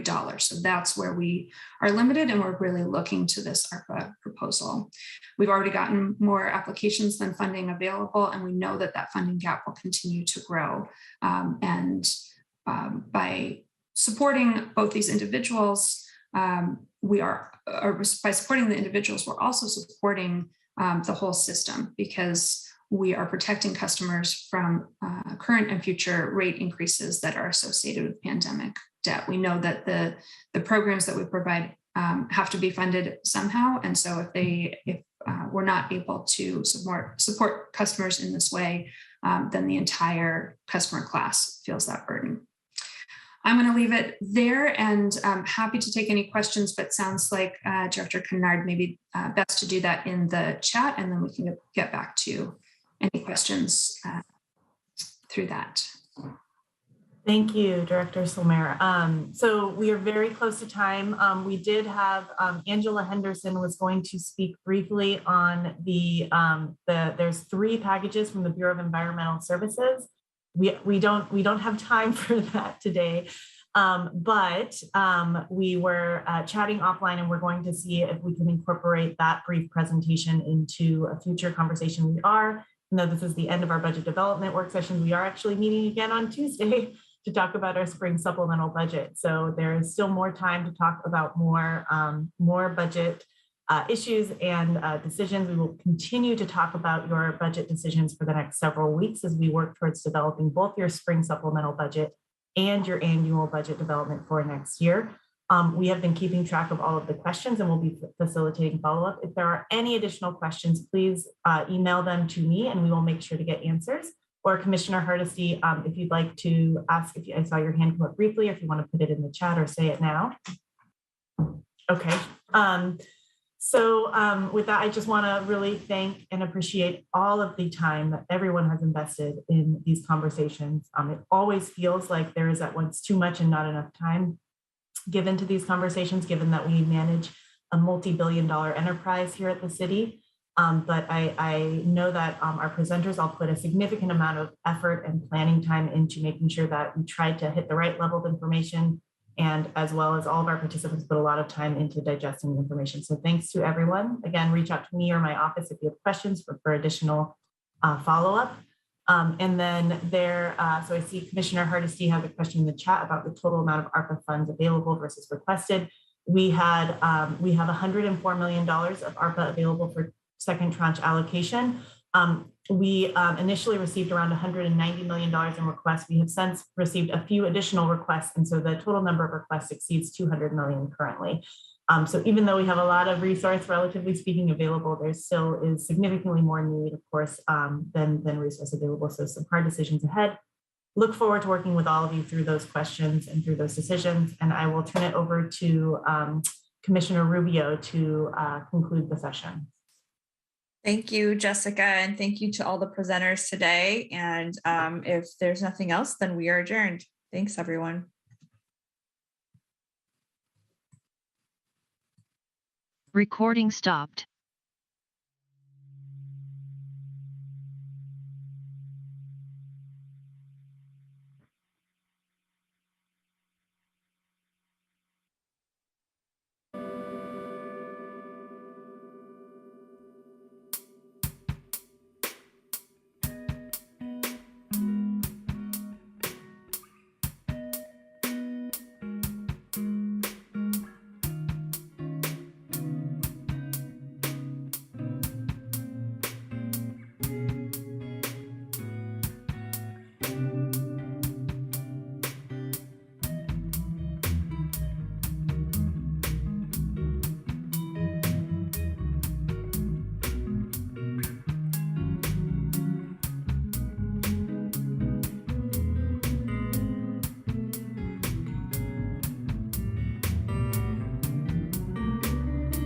dollars. So that's where we are limited, and we're really looking to this ARPA proposal. We've already gotten more applications than funding available, and we know that that funding gap will continue to grow. By supporting both these individuals, by supporting the individuals, we're also supporting the whole system, because we are protecting customers from current and future rate increases that are associated with pandemic debt. We know that the programs that we provide have to be funded somehow. And so if we're not able to support customers in this way, then the entire customer class feels that burden. I'm going to leave it there, and I'm happy to take any questions, but sounds like Director Kennard, maybe best to do that in the chat, and then we can get back to any questions through that. Thank you, Director Silmer. So we are very close to time. We did have Angela Henderson was going to speak briefly on there's 3 packages from the Bureau of Environmental Services. We don't have time for that today, but we were chatting offline, and we're going to see if we can incorporate that brief presentation into a future conversation. This is the end of our budget development work session. We are actually meeting again on Tuesday to talk about our spring supplemental budget. So there is still more time to talk about more budget issues and decisions. We will continue to talk about your budget decisions for the next several weeks as we work towards developing both your spring supplemental budget and your annual budget development for next year. We have been keeping track of all of the questions, and we'll be facilitating follow-up. If there are any additional questions, please email them to me, and we will make sure to get answers. Or Commissioner Hardesty, if you'd like to ask, I saw your hand come up briefly, if you want to put it in the chat or say it now. Okay. With that, I just want to really thank and appreciate all of the time that everyone has invested in these conversations. It always feels like there is at once too much and not enough time given to these conversations, given that we manage a multi-billion-dollar enterprise here at the city. But I know that our presenters all put a significant amount of effort and planning time into making sure that we try to hit the right level of information, and as well as all of our participants put a lot of time into digesting the information. So thanks to everyone. Again, reach out to me or my office if you have questions for additional follow-up. And then so I see Commissioner Hardesty has a question in the chat about the total amount of ARPA funds available versus requested. We have $104 million of ARPA available for second tranche allocation. We initially received around $190 million in requests. We have since received a few additional requests, and so the total number of requests exceeds 200 million currently. So even though we have a lot of resource, relatively speaking, available, there still is significantly more need, of course, than resource available. So some hard decisions ahead. Look forward to working with all of you through those questions and through those decisions. And I will turn it over to Commissioner Rubio to conclude the session. Thank you, Jessica, and thank you to all the presenters today. And if there's nothing else, then we are adjourned. Thanks, everyone. Recording stopped.